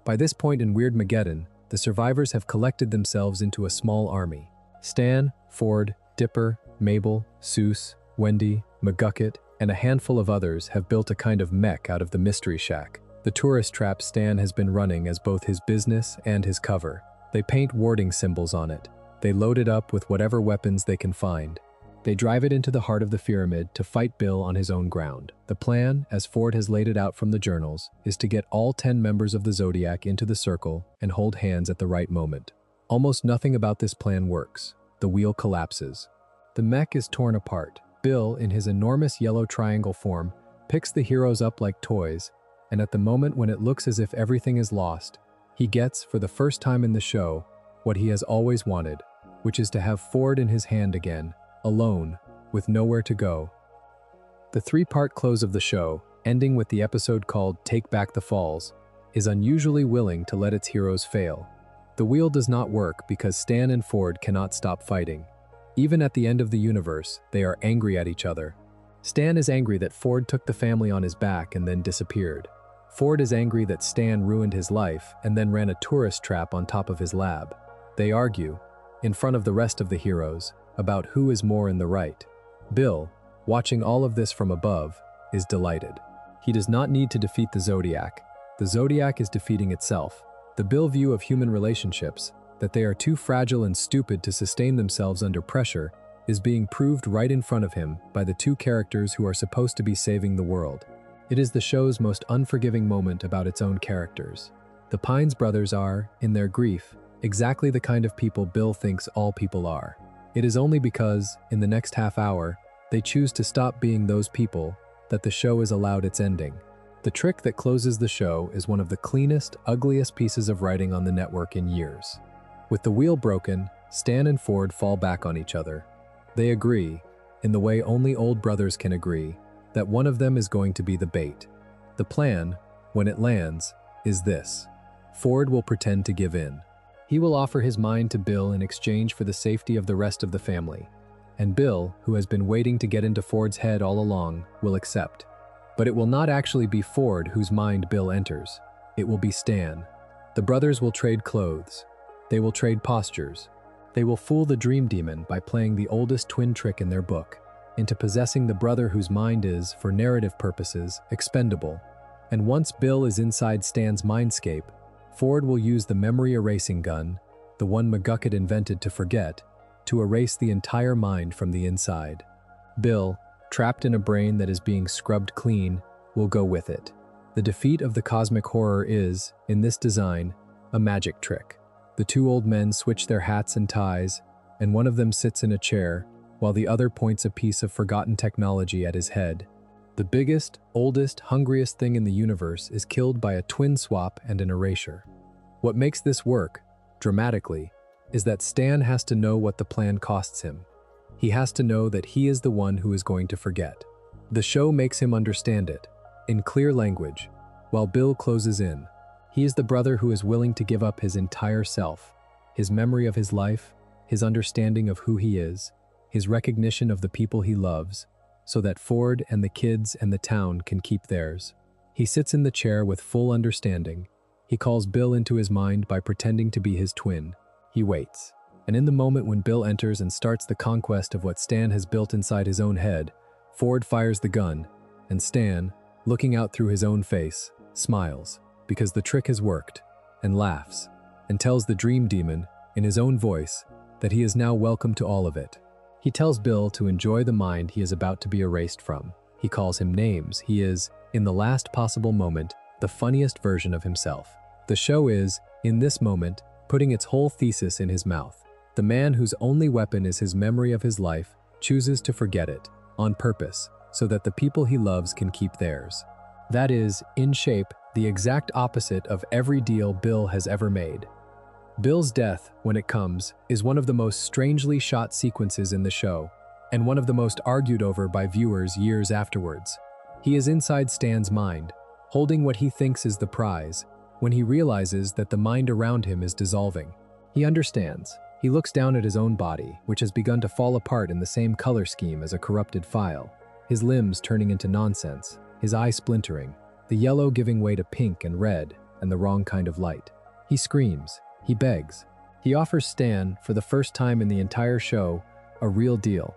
By this point in Weirdmageddon, the survivors have collected themselves into a small army. Stan, Ford, Dipper, Mabel, Soos, Wendy, McGucket, and a handful of others have built a kind of mech out of the Mystery Shack. The tourist trap Stan has been running as both his business and his cover. They paint warding symbols on it. They load it up with whatever weapons they can find. They drive it into the heart of the pyramid to fight Bill on his own ground. The plan, as Ford has laid it out from the journals, is to get all 10 members of the Zodiac into the circle and hold hands at the right moment. Almost nothing about this plan works. The wheel collapses. The mech is torn apart. Bill, in his enormous yellow triangle form, picks the heroes up like toys, and at the moment when it looks as if everything is lost, he gets, for the first time in the show, what he has always wanted, which is to have Ford in his hand again, alone, with nowhere to go. The three-part close of the show, ending with the episode called Take Back the Falls, is unusually willing to let its heroes fail. The wheel does not work because Stan and Ford cannot stop fighting. Even at the end of the universe, they are angry at each other. Stan is angry that Ford took the family on his back and then disappeared. Ford is angry that Stan ruined his life and then ran a tourist trap on top of his lab. They argue, in front of the rest of the heroes, about who is more in the right. Bill, watching all of this from above, is delighted. He does not need to defeat the Zodiac. The Zodiac is defeating itself. The Bill view of human relationships, that they are too fragile and stupid to sustain themselves under pressure, is being proved right in front of him by the two characters who are supposed to be saving the world. It is the show's most unforgiving moment about its own characters. The Pines brothers are, in their grief, exactly the kind of people Bill thinks all people are. It is only because, in the next half hour, they choose to stop being those people that the show is allowed its ending. The trick that closes the show is one of the cleanest, ugliest pieces of writing on the network in years. With the wheel broken, Stan and Ford fall back on each other. They agree, in the way only old brothers can agree, that one of them is going to be the bait. The plan, when it lands, is this. Ford will pretend to give in. He will offer his mind to Bill in exchange for the safety of the rest of the family. And Bill, who has been waiting to get into Ford's head all along, will accept. But it will not actually be Ford whose mind Bill enters. It will be Stan. The brothers will trade clothes. They will trade postures. They will fool the dream demon by playing the oldest twin trick in their book, into possessing the brother whose mind is, for narrative purposes, expendable. And once Bill is inside Stan's mindscape, Ford will use the memory erasing gun, the one McGucket invented to forget, to erase the entire mind from the inside. Bill, trapped in a brain that is being scrubbed clean, will go with it. The defeat of the cosmic horror is, in this design, a magic trick. The two old men switch their hats and ties, and one of them sits in a chair, while the other points a piece of forgotten technology at his head. The biggest, oldest, hungriest thing in the universe is killed by a twin swap and an erasure. What makes this work, dramatically, is that Stan has to know what the plan costs him. He has to know that he is the one who is going to forget. The show makes him understand it, in clear language, while Bill closes in. He is the brother who is willing to give up his entire self, his memory of his life, his understanding of who he is, his recognition of the people he loves, so that Ford and the kids and the town can keep theirs. He sits in the chair with full understanding. He calls Bill into his mind by pretending to be his twin. He waits. And in the moment when Bill enters and starts the conquest of what Stan has built inside his own head, Ford fires the gun, and Stan, looking out through his own face, smiles, because the trick has worked, and laughs, and tells the dream demon, in his own voice, that he is now welcome to all of it. He tells Bill to enjoy the mind he is about to be erased from. He calls him names. He is, in the last possible moment, the funniest version of himself. The show is, in this moment, putting its whole thesis in his mouth. The man whose only weapon is his memory of his life chooses to forget it, on purpose, so that the people he loves can keep theirs. That is, in shape, the exact opposite of every deal Bill has ever made. Bill's death, when it comes, is one of the most strangely shot sequences in the show, and one of the most argued over by viewers years afterwards. He is inside Stan's mind, holding what he thinks is the prize, when he realizes that the mind around him is dissolving. He understands. He looks down at his own body, which has begun to fall apart in the same color scheme as a corrupted file, his limbs turning into nonsense, his eye splintering, the yellow giving way to pink and red and the wrong kind of light. He screams. He begs. He offers Stan, for the first time in the entire show, a real deal.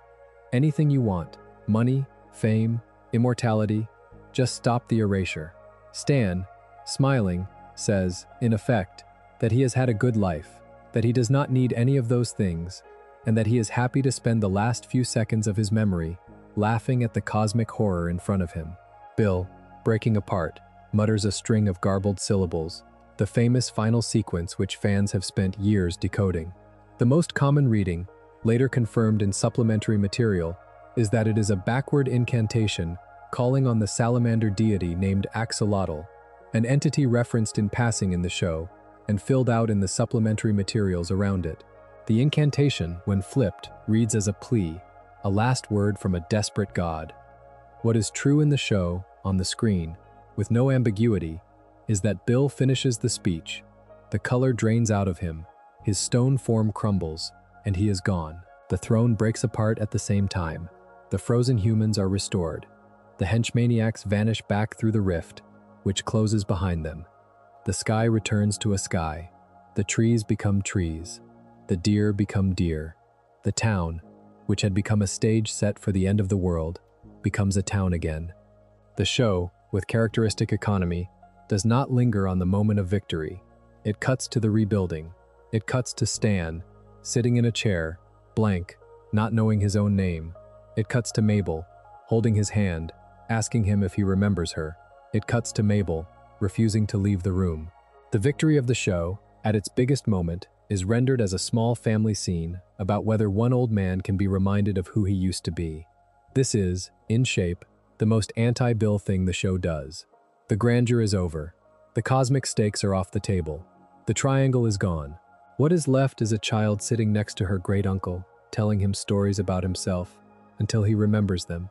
Anything you want. Money, fame, immortality. Just stop the erasure. Stan, smiling, says, in effect, that he has had a good life, that he does not need any of those things, and that he is happy to spend the last few seconds of his memory laughing at the cosmic horror in front of him. Bill, breaking apart, mutters a string of garbled syllables, the famous final sequence which fans have spent years decoding. The most common reading, later confirmed in supplementary material, is that it is a backward incantation calling on the salamander deity named Axolotl, an entity referenced in passing in the show and filled out in the supplementary materials around it. The incantation, when flipped, reads as a plea, a last word from a desperate god. What is true in the show, on the screen, with no ambiguity, is that Bill finishes the speech, the color drains out of him, his stone form crumbles, and he is gone. The throne breaks apart at the same time. The frozen humans are restored. The henchmaniacs vanish back through the rift, which closes behind them. The sky returns to a sky. The trees become trees. The deer become deer. The town, which had become a stage set for the end of the world, becomes a town again. The show, with characteristic economy, does not linger on the moment of victory. It cuts to the rebuilding. It cuts to Stan, sitting in a chair, blank, not knowing his own name. It cuts to Mabel, holding his hand, asking him if he remembers her. It cuts to Mabel, refusing to leave the room. The victory of the show, at its biggest moment, is rendered as a small family scene about whether one old man can be reminded of who he used to be. This is, in shape, the most anti-Bill thing the show does. The grandeur is over. The cosmic stakes are off the table. The triangle is gone. What is left is a child sitting next to her great-uncle, telling him stories about himself, until he remembers them.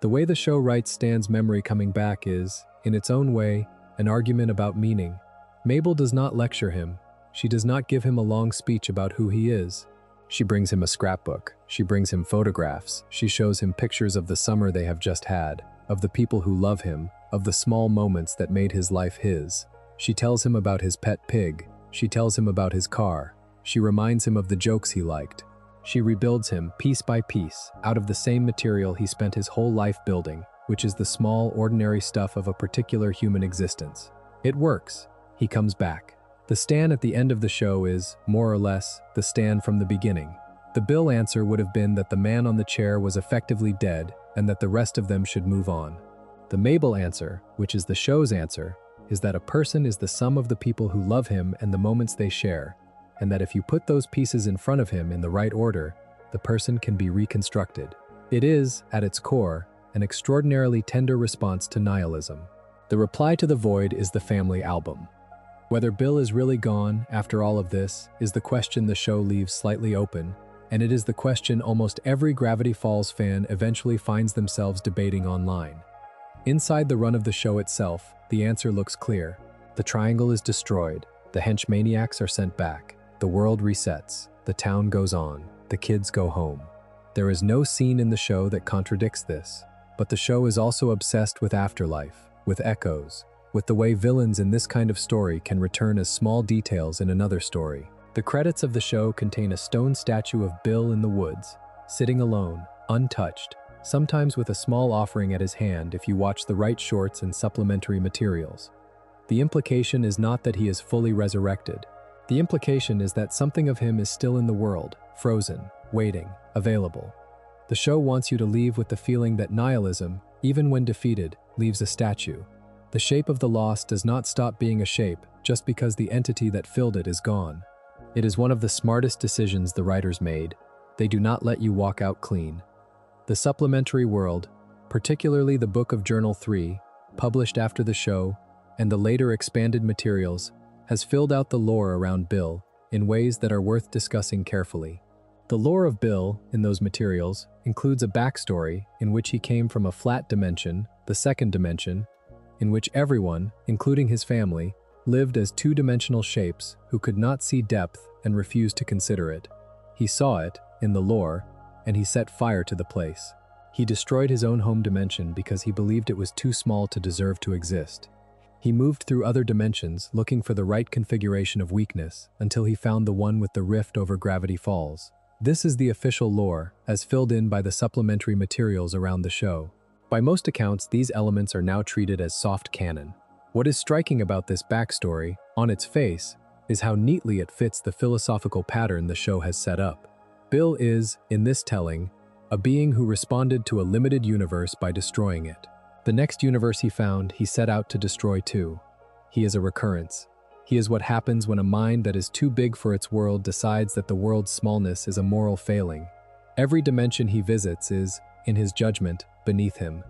The way the show writes Stan's memory coming back is, in its own way, an argument about meaning. Mabel does not lecture him. She does not give him a long speech about who he is. She brings him a scrapbook. She brings him photographs. She shows him pictures of the summer they have just had, of the people who love him, of the small moments that made his life his. She tells him about his pet pig. She tells him about his car. She reminds him of the jokes he liked. She rebuilds him, piece by piece, out of the same material he spent his whole life building, which is the small, ordinary stuff of a particular human existence. It works. He comes back. The Stan at the end of the show is, more or less, the Stan from the beginning. The Bill answer would have been that the man on the chair was effectively dead and that the rest of them should move on. The Mabel answer, which is the show's answer, is that a person is the sum of the people who love him and the moments they share, and that if you put those pieces in front of him in the right order, the person can be reconstructed. It is, at its core, an extraordinarily tender response to nihilism. The reply to the void is the family album. Whether Bill is really gone after all of this is the question the show leaves slightly open, and it is the question almost every Gravity Falls fan eventually finds themselves debating online. Inside the run of the show itself, the answer looks clear. The triangle is destroyed, the henchmaniacs are sent back, the world resets, the town goes on, the kids go home. There is no scene in the show that contradicts this, but the show is also obsessed with afterlife, with echoes, with the way villains in this kind of story can return as small details in another story. The credits of the show contain a stone statue of Bill in the woods, sitting alone, untouched, sometimes with a small offering at his hand if you watch the right shorts and supplementary materials. The implication is not that he is fully resurrected. The implication is that something of him is still in the world, frozen, waiting, available. The show wants you to leave with the feeling that nihilism, even when defeated, leaves a statue. The shape of the lost does not stop being a shape just because the entity that filled it is gone. It is one of the smartest decisions the writers made. They do not let you walk out clean. The supplementary world, particularly the Book of Journal 3, published after the show, and the later expanded materials, has filled out the lore around Bill in ways that are worth discussing carefully. The lore of Bill, in those materials, includes a backstory in which he came from a flat dimension, the second dimension, in which everyone, including his family, lived as two-dimensional shapes who could not see depth and refused to consider it. He saw it, in the lore, and he set fire to the place. He destroyed his own home dimension because he believed it was too small to deserve to exist. He moved through other dimensions looking for the right configuration of weakness until he found the one with the rift over Gravity Falls. This is the official lore, as filled in by the supplementary materials around the show. By most accounts, these elements are now treated as soft canon. What is striking about this backstory, on its face, is how neatly it fits the philosophical pattern the show has set up. Bill is, in this telling, a being who responded to a limited universe by destroying it. The next universe he found, he set out to destroy too. He is a recurrence. He is what happens when a mind that is too big for its world decides that the world's smallness is a moral failing. Every dimension he visits is, in his judgment, beneath him.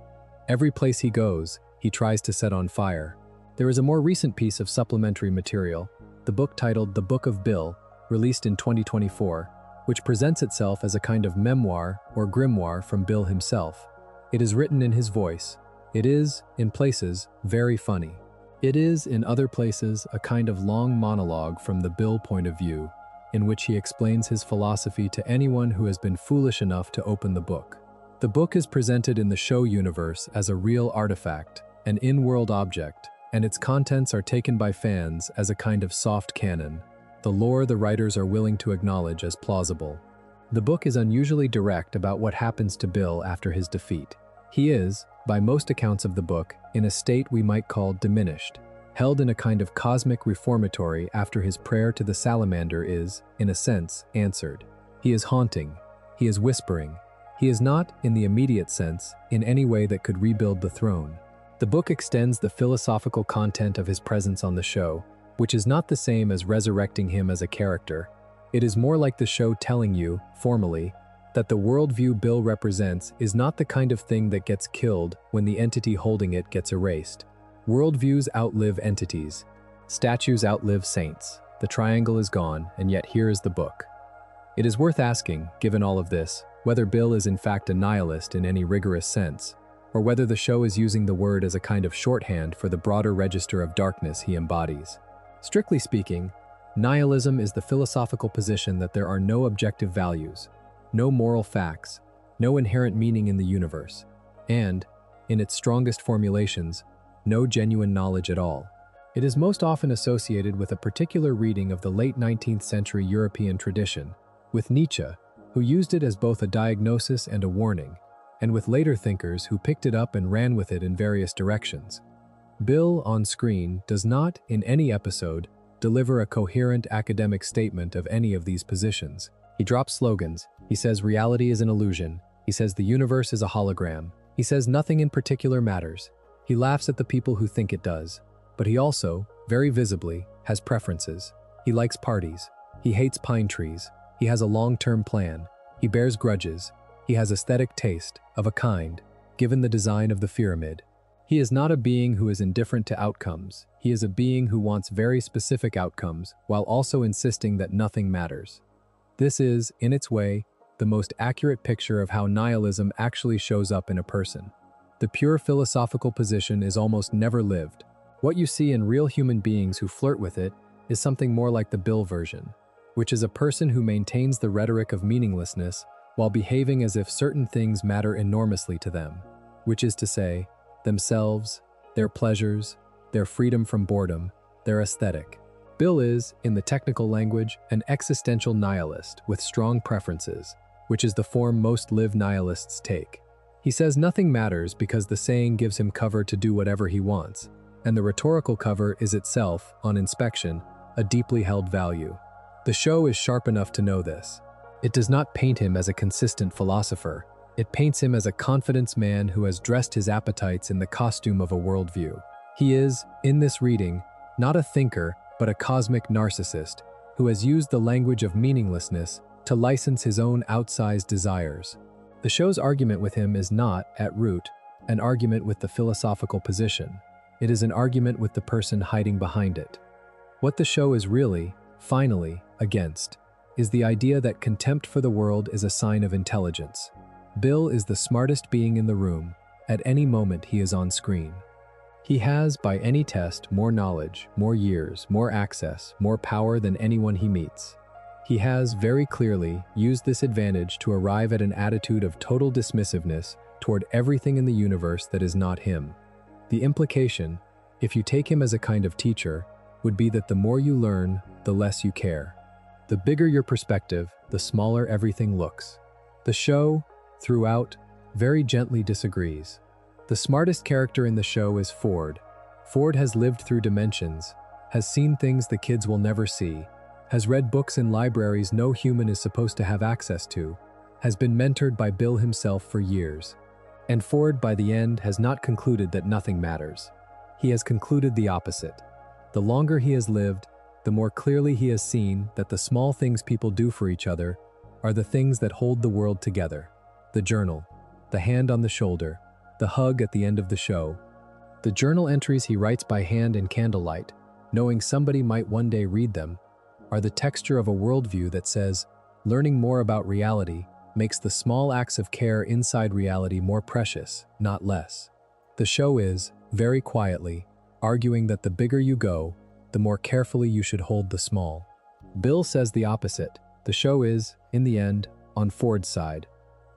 Every place he goes, he tries to set on fire. There is a more recent piece of supplementary material, the book titled The Book of Bill, released in 2024, which presents itself as a kind of memoir or grimoire from Bill himself. It is written in his voice. It is, in places, very funny. It is, in other places, a kind of long monologue from the Bill point of view, in which he explains his philosophy to anyone who has been foolish enough to open the book. The book is presented in the show universe as a real artifact, an in-world object, and its contents are taken by fans as a kind of soft canon, the lore the writers are willing to acknowledge as plausible. The book is unusually direct about what happens to Bill after his defeat. He is, by most accounts of the book, in a state we might call diminished, held in a kind of cosmic reformatory after his prayer to the salamander is, in a sense, answered. He is haunting. He is whispering. He is not, in the immediate sense, in any way that could rebuild the throne. The book extends the philosophical content of his presence on the show, which is not the same as resurrecting him as a character. It is more like the show telling you, formally, that the worldview Bill represents is not the kind of thing that gets killed when the entity holding it gets erased. Worldviews outlive entities. Statues outlive saints. the triangle is gone, and yet here is the book. It is worth asking, given all of this, whether Bill is in fact a nihilist in any rigorous sense, or whether the show is using the word as a kind of shorthand for the broader register of darkness he embodies. Strictly speaking, nihilism is the philosophical position that there are no objective values, no moral facts, no inherent meaning in the universe, and, in its strongest formulations, no genuine knowledge at all. It is most often associated with a particular reading of the late 19th century European tradition, with Nietzsche, who used it as both a diagnosis and a warning, and with later thinkers who picked it up and ran with it in various directions. Bill, on screen, does not, in any episode, deliver a coherent academic statement of any of these positions. He drops slogans. He says reality is an illusion. He says the universe is a hologram. He says nothing in particular matters. He laughs at the people who think it does. But he also, very visibly, has preferences. He likes parties. He hates pine trees. He has a long-term plan. He bears grudges. He has aesthetic taste, of a kind, given the design of the pyramid. He is not a being who is indifferent to outcomes. He is a being who wants very specific outcomes, while also insisting that nothing matters. This is, in its way, the most accurate picture of how nihilism actually shows up in a person. The pure philosophical position is almost never lived. What you see in real human beings who flirt with it is something more like the Bill version, which is a person who maintains the rhetoric of meaninglessness while behaving as if certain things matter enormously to them, which is to say, themselves, their pleasures, their freedom from boredom, their aesthetic. Bill is, in the technical language, an existential nihilist with strong preferences, which is the form most live nihilists take. He says nothing matters because the saying gives him cover to do whatever he wants, and the rhetorical cover is itself, on inspection, a deeply held value. The show is sharp enough to know this. It does not paint him as a consistent philosopher. It paints him as a confidence man who has dressed his appetites in the costume of a worldview. He is, in this reading, not a thinker, but a cosmic narcissist who has used the language of meaninglessness to license his own outsized desires. The show's argument with him is not, at root, an argument with the philosophical position. It is an argument with the person hiding behind it. What the show is really, finally, against, is the idea that contempt for the world is a sign of intelligence. Bill is the smartest being in the room. At any moment he is on screen. He has, by any test, more knowledge, more years, more access, more power than anyone he meets. He has, very clearly, used this advantage to arrive at an attitude of total dismissiveness toward everything in the universe that is not him. The implication, if you take him as a kind of teacher, would be that the more you learn, the less you care. The bigger your perspective, the smaller everything looks. The show, throughout, very gently disagrees. The smartest character in the show is Ford. Ford has lived through dimensions, has seen things the kids will never see, has read books in libraries no human is supposed to have access to, has been mentored by Bill himself for years. And Ford, by the end, has not concluded that nothing matters. He has concluded the opposite. The longer he has lived, the more clearly he has seen that the small things people do for each other are the things that hold the world together. The journal, the hand on the shoulder, the hug at the end of the show. The journal entries he writes by hand in candlelight, knowing somebody might one day read them, are the texture of a worldview that says, learning more about reality makes the small acts of care inside reality more precious, not less. The show is, very quietly, arguing that the bigger you go, the more carefully you should hold the small. Bill says the opposite. The show is, in the end, on Ford's side.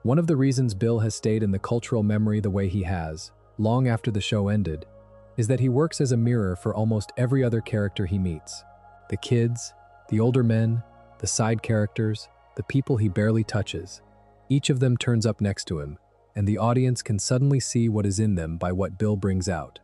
One of the reasons Bill has stayed in the cultural memory the way he has, long after the show ended, is that he works as a mirror for almost every other character he meets. The kids, the older men, the side characters, the people he barely touches. Each of them turns up next to him, and the audience can suddenly see what is in them by what Bill brings out.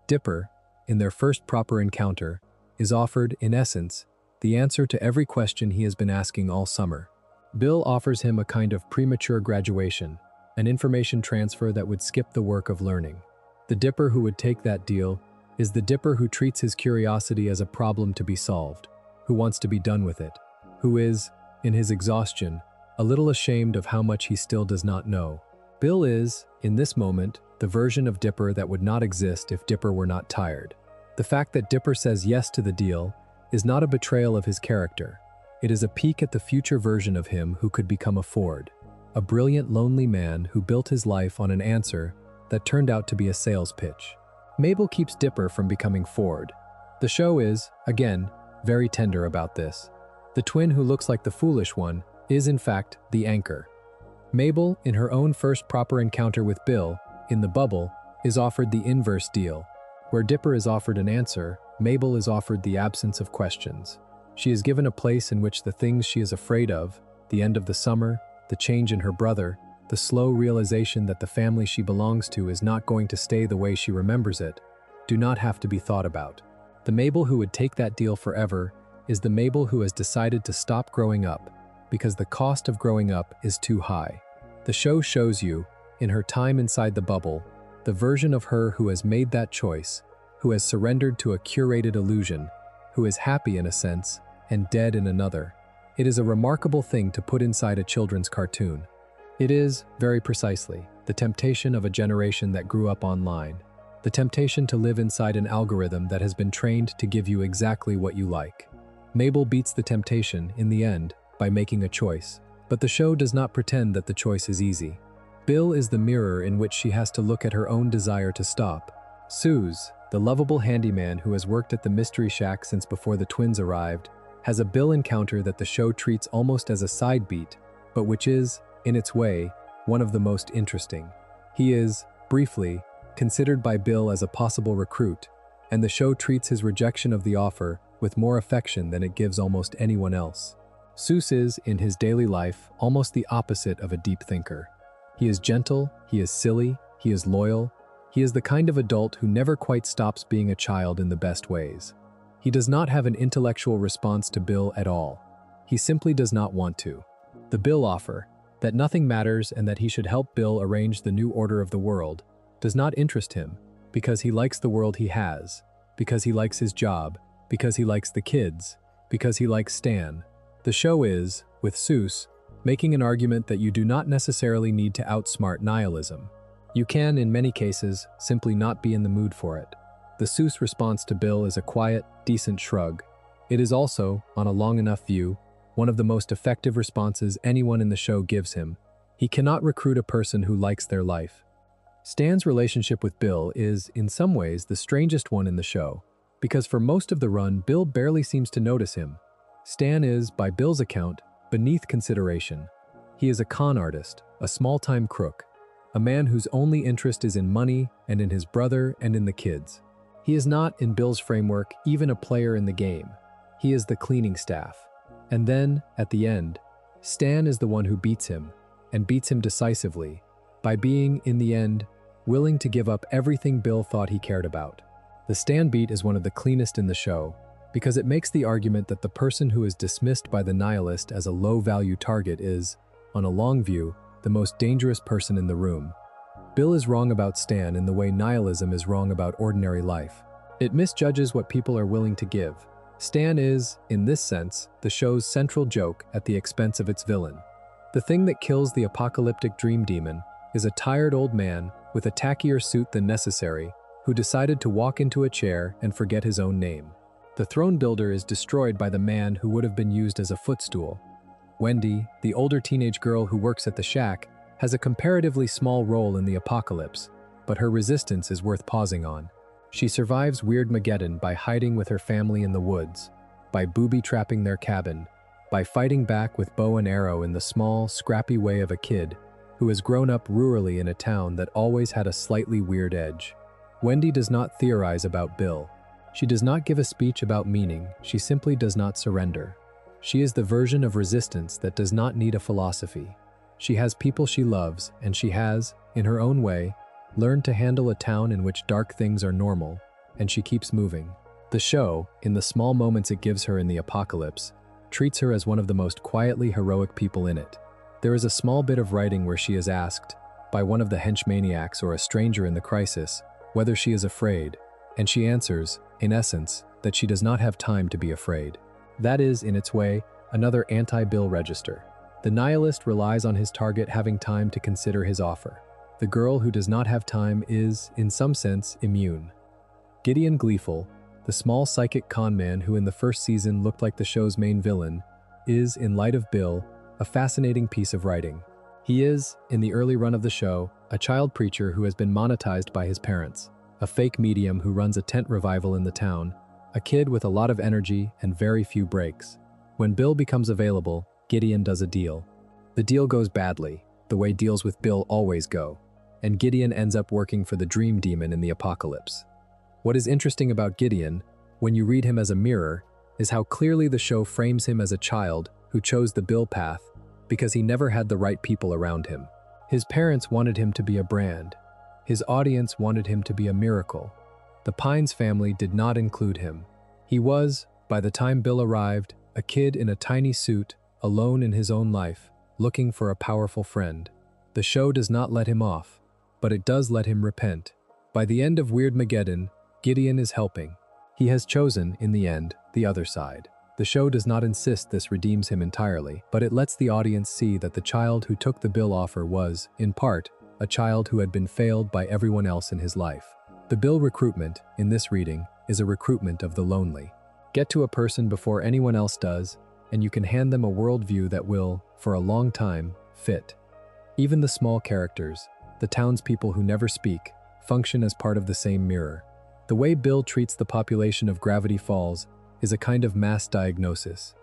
Dipper, in their first proper encounter, is offered, in essence, the answer to every question he has been asking all summer. Bill offers him a kind of premature graduation, an information transfer that would skip the work of learning. The Dipper who would take that deal is the Dipper who treats his curiosity as a problem to be solved, who wants to be done with it, who is, in his exhaustion, a little ashamed of how much he still does not know. Bill is, in this moment, the version of Dipper that would not exist if Dipper were not tired. The fact that Dipper says yes to the deal is not a betrayal of his character. It is a peek at the future version of him who could become a Ford, a brilliant, lonely man who built his life on an answer that turned out to be a sales pitch. Mabel keeps Dipper from becoming Ford. The show is, again, very tender about this. The twin who looks like the foolish one is, in fact, the anchor. Mabel, in her own first proper encounter with Bill, in the bubble, is offered the inverse deal. Where Dipper is offered an answer, Mabel is offered the absence of questions. She is given a place in which the things she is afraid of, the end of the summer, the change in her brother, the slow realization that the family she belongs to is not going to stay the way she remembers it, do not have to be thought about. The Mabel who would take that deal forever is the Mabel who has decided to stop growing up because the cost of growing up is too high. The show shows you, in her time inside the bubble, the version of her who has made that choice, who has surrendered to a curated illusion, who is happy in a sense and dead in another. It is a remarkable thing to put inside a children's cartoon. It is, very precisely, the temptation of a generation that grew up online, the temptation to live inside an algorithm that has been trained to give you exactly what you like. Mabel beats the temptation, in the end, by making a choice, but the show does not pretend that the choice is easy. Bill is the mirror in which she has to look at her own desire to stop. Soos, the lovable handyman who has worked at the Mystery Shack since before the twins arrived, has a Bill encounter that the show treats almost as a side beat, but which is, in its way, one of the most interesting. He is, briefly, considered by Bill as a possible recruit, and the show treats his rejection of the offer with more affection than it gives almost anyone else. Soos is, in his daily life, almost the opposite of a deep thinker. He is gentle, he is silly, he is loyal, he is the kind of adult who never quite stops being a child in the best ways. He does not have an intellectual response to Bill at all. He simply does not want to. The Bill offer, that nothing matters and that he should help Bill arrange the new order of the world, does not interest him because he likes the world he has, because he likes his job, because he likes the kids, because he likes Stan. The show is, with Soos, making an argument that you do not necessarily need to outsmart nihilism. You can, in many cases, simply not be in the mood for it. The Soos response to Bill is a quiet, decent shrug. It is also, on a long enough view, one of the most effective responses anyone in the show gives him. He cannot recruit a person who likes their life. Stan's relationship with Bill is, in some ways, the strangest one in the show, because for most of the run, Bill barely seems to notice him. Stan is, by Bill's account, beneath consideration. He is a con artist, a small-time crook, a man whose only interest is in money and in his brother and in the kids. He is not, in Bill's framework, even a player in the game. He is the cleaning staff. And then, at the end, Stan is the one who beats him, and beats him decisively, by being, in the end, willing to give up everything Bill thought he cared about. The Stan beat is one of the cleanest in the show, because it makes the argument that the person who is dismissed by the nihilist as a low-value target is, on a long view, the most dangerous person in the room. Bill is wrong about Stan in the way nihilism is wrong about ordinary life. It misjudges what people are willing to give. Stan is, in this sense, the show's central joke at the expense of its villain. The thing that kills the apocalyptic dream demon is a tired old man with a tackier suit than necessary who decided to walk into a chair and forget his own name. The throne builder is destroyed by the man who would have been used as a footstool. Wendy, the older teenage girl who works at the shack, has a comparatively small role in the apocalypse, but her resistance is worth pausing on. She survives Weirdmageddon by hiding with her family in the woods, by booby-trapping their cabin, by fighting back with bow and arrow in the small, scrappy way of a kid who has grown up rurally in a town that always had a slightly weird edge. Wendy does not theorize about Bill. She does not give a speech about meaning, she simply does not surrender. She is the version of resistance that does not need a philosophy. She has people she loves, and she has, in her own way, learned to handle a town in which dark things are normal, and she keeps moving. The show, in the small moments it gives her in the apocalypse, treats her as one of the most quietly heroic people in it. There is a small bit of writing where she is asked, by one of the henchmaniacs or a stranger in the crisis, whether she is afraid, and she answers, in essence, that she does not have time to be afraid. That is, in its way, another anti-Bill register. The nihilist relies on his target having time to consider his offer. The girl who does not have time is, in some sense, immune. Gideon Gleeful, the small psychic con man who in the first season looked like the show's main villain, is, in light of Bill, a fascinating piece of writing. He is, in the early run of the show, a child preacher who has been monetized by his parents, a fake medium who runs a tent revival in the town, a kid with a lot of energy and very few breaks. When Bill becomes available, Gideon does a deal. The deal goes badly, the way deals with Bill always go, and Gideon ends up working for the Dream Demon in the apocalypse. What is interesting about Gideon, when you read him as a mirror, is how clearly the show frames him as a child who chose the Bill path because he never had the right people around him. His parents wanted him to be a brand. His audience wanted him to be a miracle. The Pines family did not include him. He was, by the time Bill arrived, a kid in a tiny suit, alone in his own life, looking for a powerful friend. The show does not let him off, but it does let him repent. By the end of Weirdmageddon, Gideon is helping. He has chosen, in the end, the other side. The show does not insist this redeems him entirely, but it lets the audience see that the child who took the Bill offer was, in part, a child who had been failed by everyone else in his life. The Bill recruitment, in this reading, is a recruitment of the lonely. Get to a person before anyone else does, and you can hand them a worldview that will, for a long time, fit. Even the small characters, the townspeople who never speak, function as part of the same mirror. The way Bill treats the population of Gravity Falls is a kind of mass diagnosis.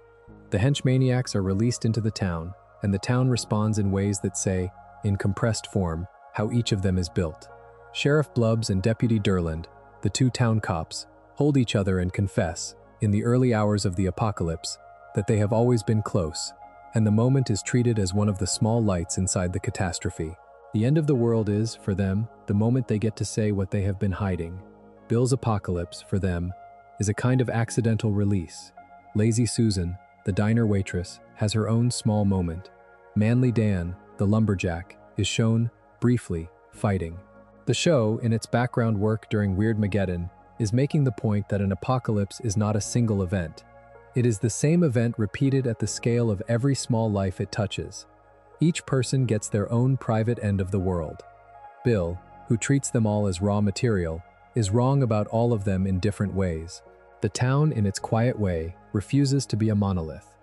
The henchmaniacs are released into the town, and the town responds in ways that say, in compressed form, how each of them is built. Sheriff Blubbs and Deputy Durland, the two town cops, hold each other and confess, in the early hours of the apocalypse, that they have always been close, and the moment is treated as one of the small lights inside the catastrophe. The end of the world is, for them, the moment they get to say what they have been hiding. Bill's apocalypse, for them, is a kind of accidental release. Lazy Susan, the diner waitress, has her own small moment. Manly Dan, the lumberjack, is shown, briefly, fighting. The show, in its background work during Weirdmageddon, is making the point that an apocalypse is not a single event. It is the same event repeated at the scale of every small life it touches. Each person gets their own private end of the world. Bill, who treats them all as raw material, is wrong about all of them in different ways. The town, in its quiet way, refuses to be a monolith.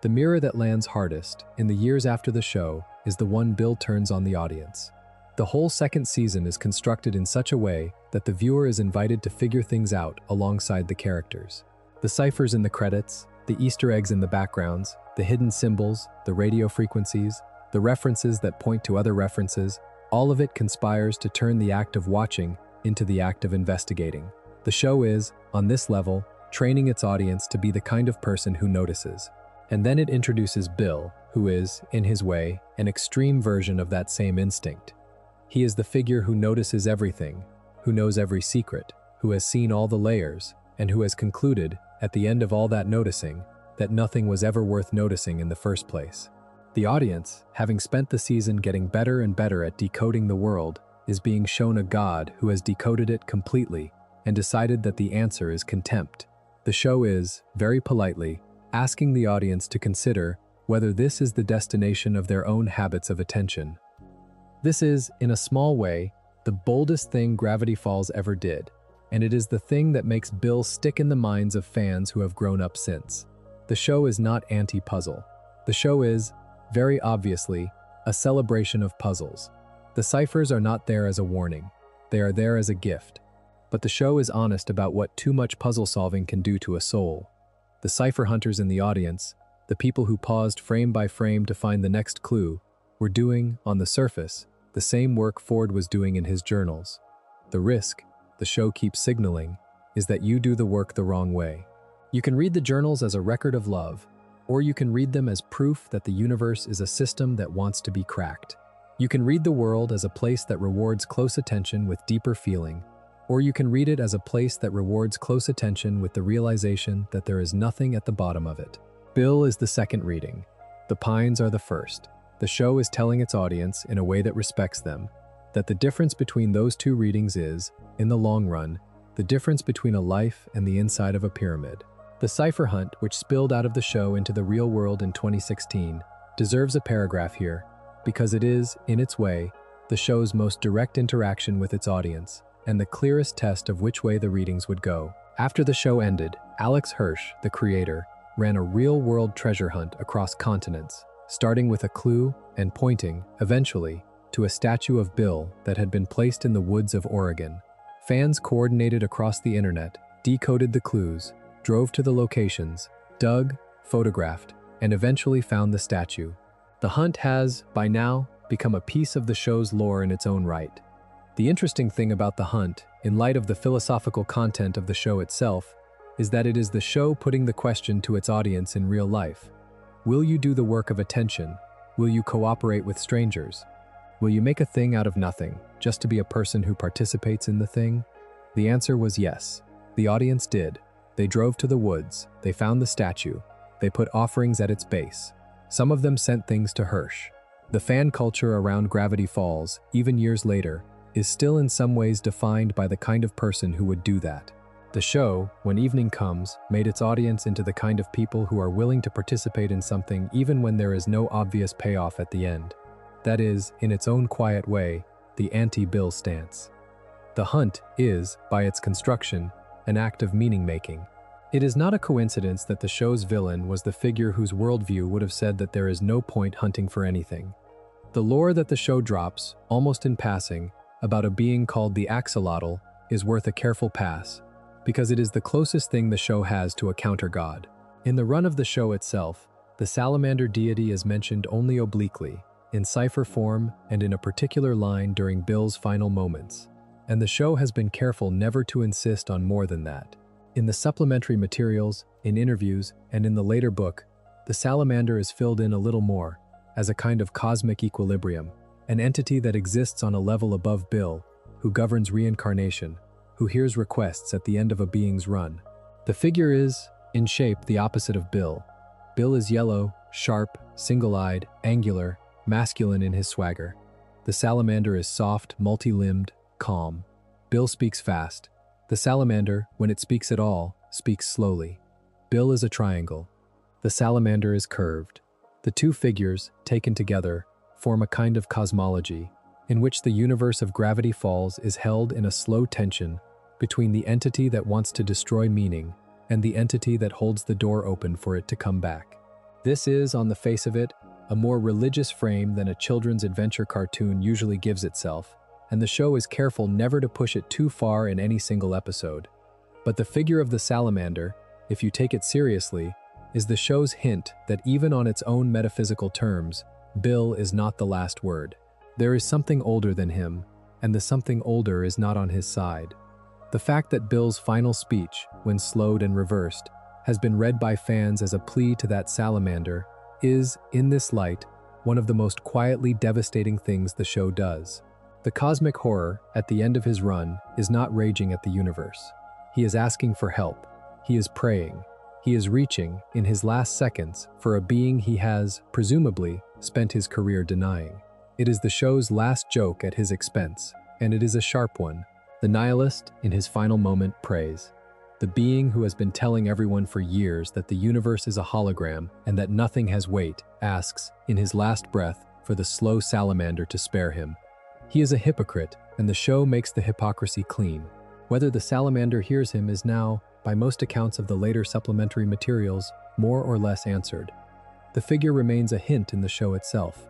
The mirror that lands hardest, in the years after the show, is the one Bill turns on the audience. The whole second season is constructed in such a way that the viewer is invited to figure things out alongside the characters. The ciphers in the credits, the Easter eggs in the backgrounds, the hidden symbols, the radio frequencies, the references that point to other references, all of it conspires to turn the act of watching into the act of investigating. The show is, on this level, training its audience to be the kind of person who notices. And then it introduces Bill, who is, in his way, an extreme version of that same instinct. He is the figure who notices everything, who knows every secret, who has seen all the layers, and who has concluded, at the end of all that noticing, that nothing was ever worth noticing in the first place. The audience, having spent the season getting better and better at decoding the world, is being shown a God who has decoded it completely and decided that the answer is contempt. The show is, very politely, asking the audience to consider whether this is the destination of their own habits of attention. This is, in a small way, the boldest thing Gravity Falls ever did, and it is the thing that makes Bill stick in the minds of fans who have grown up since. The show is not anti-puzzle. The show is, very obviously, a celebration of puzzles. The ciphers are not there as a warning. They are there as a gift. But the show is honest about what too much puzzle solving can do to a soul. The cipher hunters in the audience, the people who paused frame by frame to find the next clue, were doing, on the surface, the same work Ford was doing in his journals. The risk, the show keeps signaling, is that you do the work the wrong way. You can read the journals as a record of love, or you can read them as proof that the universe is a system that wants to be cracked. You can read the world as a place that rewards close attention with deeper feeling, or you can read it as a place that rewards close attention with the realization that there is nothing at the bottom of it. Bill is the second reading. The Pines are the first. The show is telling its audience, in a way that respects them, that the difference between those two readings is, in the long run, the difference between a life and the inside of a pyramid. The cipher hunt, which spilled out of the show into the real world in 2016, deserves a paragraph here, because it is, in its way, the show's most direct interaction with its audience, and the clearest test of which way the readings would go. After the show ended, Alex Hirsch, the creator, ran a real-world treasure hunt across continents, starting with a clue and pointing, eventually, to a statue of Bill that had been placed in the woods of Oregon. Fans coordinated across the internet, decoded the clues, drove to the locations, dug, photographed, and eventually found the statue. The hunt has, by now, become a piece of the show's lore in its own right. The interesting thing about the hunt, in light of the philosophical content of the show itself, is that it is the show putting the question to its audience in real life. Will you do the work of attention? Will you cooperate with strangers? Will you make a thing out of nothing, just to be a person who participates in the thing? The answer was yes. The audience did. They drove to the woods, they found the statue, they put offerings at its base. Some of them sent things to Hirsch. The fan culture around Gravity Falls, even years later, is still in some ways defined by the kind of person who would do that. The show, when evening comes, made its audience into the kind of people who are willing to participate in something even when there is no obvious payoff at the end. That is, in its own quiet way, the anti-Bill stance. The hunt is, by its construction, an act of meaning-making. It is not a coincidence that the show's villain was the figure whose worldview would have said that there is no point hunting for anything. The lore that the show drops, almost in passing, about a being called the Axolotl is worth a careful pass, because it is the closest thing the show has to a counter-god. In the run of the show itself, the salamander deity is mentioned only obliquely, in cipher form and in a particular line during Bill's final moments, and the show has been careful never to insist on more than that. In the supplementary materials, in interviews, and in the later book, the salamander is filled in a little more, as a kind of cosmic equilibrium, an entity that exists on a level above Bill, who governs reincarnation, who hears requests at the end of a being's run. The figure is, in shape, the opposite of Bill. Bill is yellow, sharp, single-eyed, angular, masculine in his swagger. The salamander is soft, multi-limbed, calm. Bill speaks fast. The salamander, when it speaks at all, speaks slowly. Bill is a triangle. The salamander is curved. The two figures, taken together, form a kind of cosmology, in which the universe of Gravity Falls is held in a slow tension between the entity that wants to destroy meaning and the entity that holds the door open for it to come back. This is, on the face of it, a more religious frame than a children's adventure cartoon usually gives itself, and the show is careful never to push it too far in any single episode. But the figure of the salamander, if you take it seriously, is the show's hint that even on its own metaphysical terms, Bill is not the last word. There is something older than him, and the something older is not on his side. The fact that Bill's final speech, when slowed and reversed, has been read by fans as a plea to that salamander is, in this light, one of the most quietly devastating things the show does. The cosmic horror, at the end of his run, is not raging at the universe. He is asking for help. He is praying. He is reaching, in his last seconds, for a being he has, presumably, spent his career denying. It is the show's last joke at his expense, and it is a sharp one. The nihilist, in his final moment, prays. The being who has been telling everyone for years that the universe is a hologram and that nothing has weight, asks, in his last breath, for the slow salamander to spare him. He is a hypocrite, and the show makes the hypocrisy clean. Whether the salamander hears him is now, by most accounts of the later supplementary materials, more or less answered. The figure remains a hint in the show itself.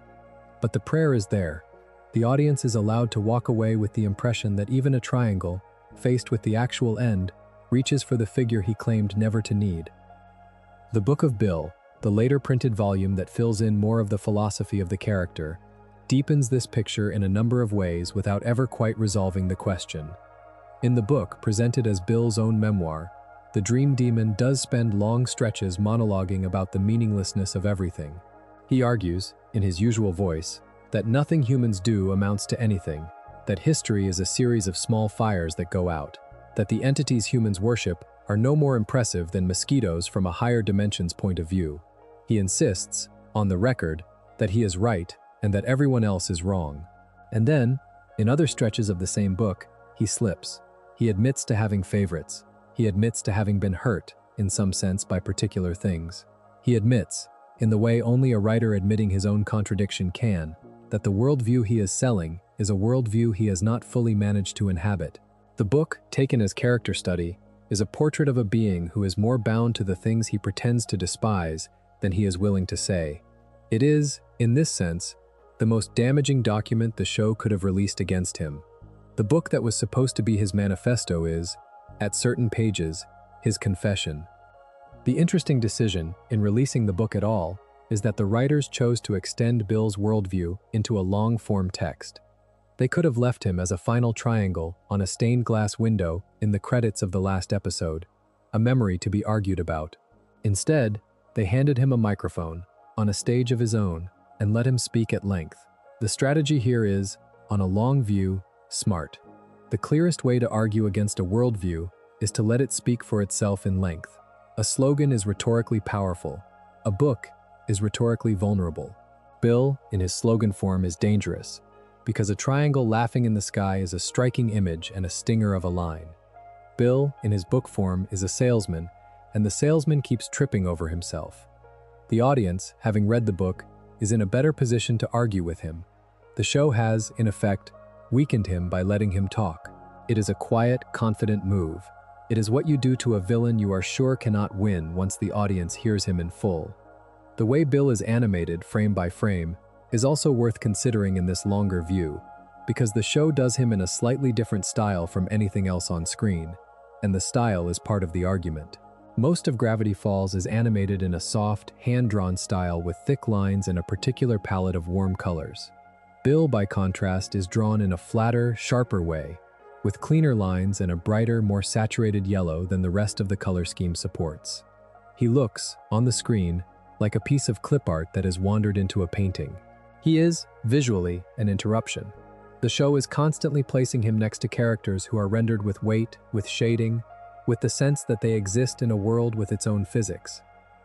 But the prayer is there. The audience is allowed to walk away with the impression that even a triangle, faced with the actual end, reaches for the figure he claimed never to need. The Book of Bill, the later printed volume that fills in more of the philosophy of the character, deepens this picture in a number of ways without ever quite resolving the question. In the book, presented as Bill's own memoir, the dream demon does spend long stretches monologuing about the meaninglessness of everything. He argues, in his usual voice, that nothing humans do amounts to anything, that history is a series of small fires that go out, that the entities humans worship are no more impressive than mosquitoes from a higher dimension's point of view. He insists, on the record, that he is right and that everyone else is wrong. And then, in other stretches of the same book, he slips. He admits to having favorites. He admits to having been hurt, in some sense, by particular things. He admits, in the way only a writer admitting his own contradiction can, that the worldview he is selling is a worldview he has not fully managed to inhabit. The book, taken as character study, is a portrait of a being who is more bound to the things he pretends to despise than he is willing to say. It is, in this sense, the most damaging document the show could have released against him. The book that was supposed to be his manifesto is, at certain pages, his confession. The interesting decision in releasing the book at all is that the writers chose to extend Bill's worldview into a long-form text. They could have left him as a final triangle on a stained glass window in the credits of the last episode, a memory to be argued about. Instead, they handed him a microphone on a stage of his own and let him speak at length. The strategy here is, on a long view, smart. The clearest way to argue against a worldview is to let it speak for itself in length. A slogan is rhetorically powerful. A book is rhetorically vulnerable. Bill, in his slogan form, is dangerous, because a triangle laughing in the sky is a striking image and a stinger of a line. Bill, in his book form, is a salesman, and the salesman keeps tripping over himself. The audience, having read the book, is in a better position to argue with him. The show has, in effect, weakened him by letting him talk. It is a quiet, confident move. It is what you do to a villain you are sure cannot win once the audience hears him in full. The way Bill is animated, frame by frame, is also worth considering in this longer view, because the show does him in a slightly different style from anything else on screen, and the style is part of the argument. Most of Gravity Falls is animated in a soft, hand-drawn style with thick lines and a particular palette of warm colors. Bill, by contrast, is drawn in a flatter, sharper way, with cleaner lines and a brighter, more saturated yellow than the rest of the color scheme supports. He looks, on the screen, like a piece of clip art that has wandered into a painting. He is, visually, an interruption. The show is constantly placing him next to characters who are rendered with weight, with shading, with the sense that they exist in a world with its own physics.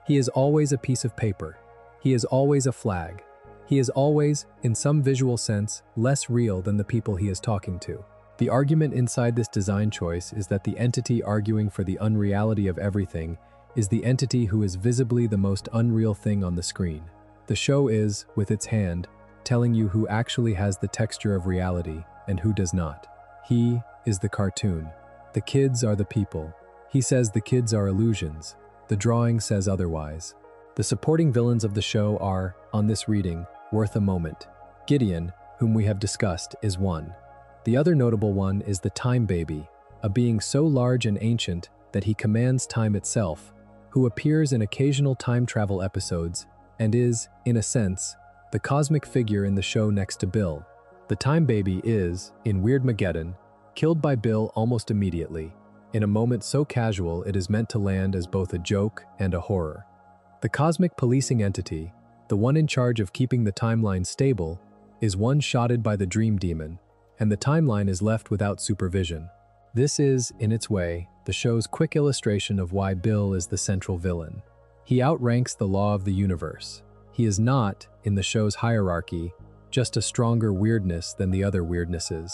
He is always a piece of paper. He is always a flag. He is always, in some visual sense, less real than the people he is talking to. The argument inside this design choice is that the entity arguing for the unreality of everything is the entity who is visibly the most unreal thing on the screen. The show is, with its hand, telling you who actually has the texture of reality and who does not. He is the cartoon. The kids are the people. He says the kids are illusions. The drawing says otherwise. The supporting villains of the show are, on this reading, worth a moment. Gideon, whom we have discussed, is one. The other notable one is the Time Baby, a being so large and ancient that he commands time itself, who appears in occasional time travel episodes and is, in a sense, the cosmic figure in the show next to Bill. The Time Baby is, in Weirdmageddon, killed by Bill almost immediately, in a moment so casual it is meant to land as both a joke and a horror. The cosmic policing entity, the one in charge of keeping the timeline stable, is one-shotted by the Dream Demon, and the timeline is left without supervision. This is, in its way, the show's quick illustration of why Bill is the central villain. He outranks the law of the universe. He is not, in the show's hierarchy, just a stronger weirdness than the other weirdnesses.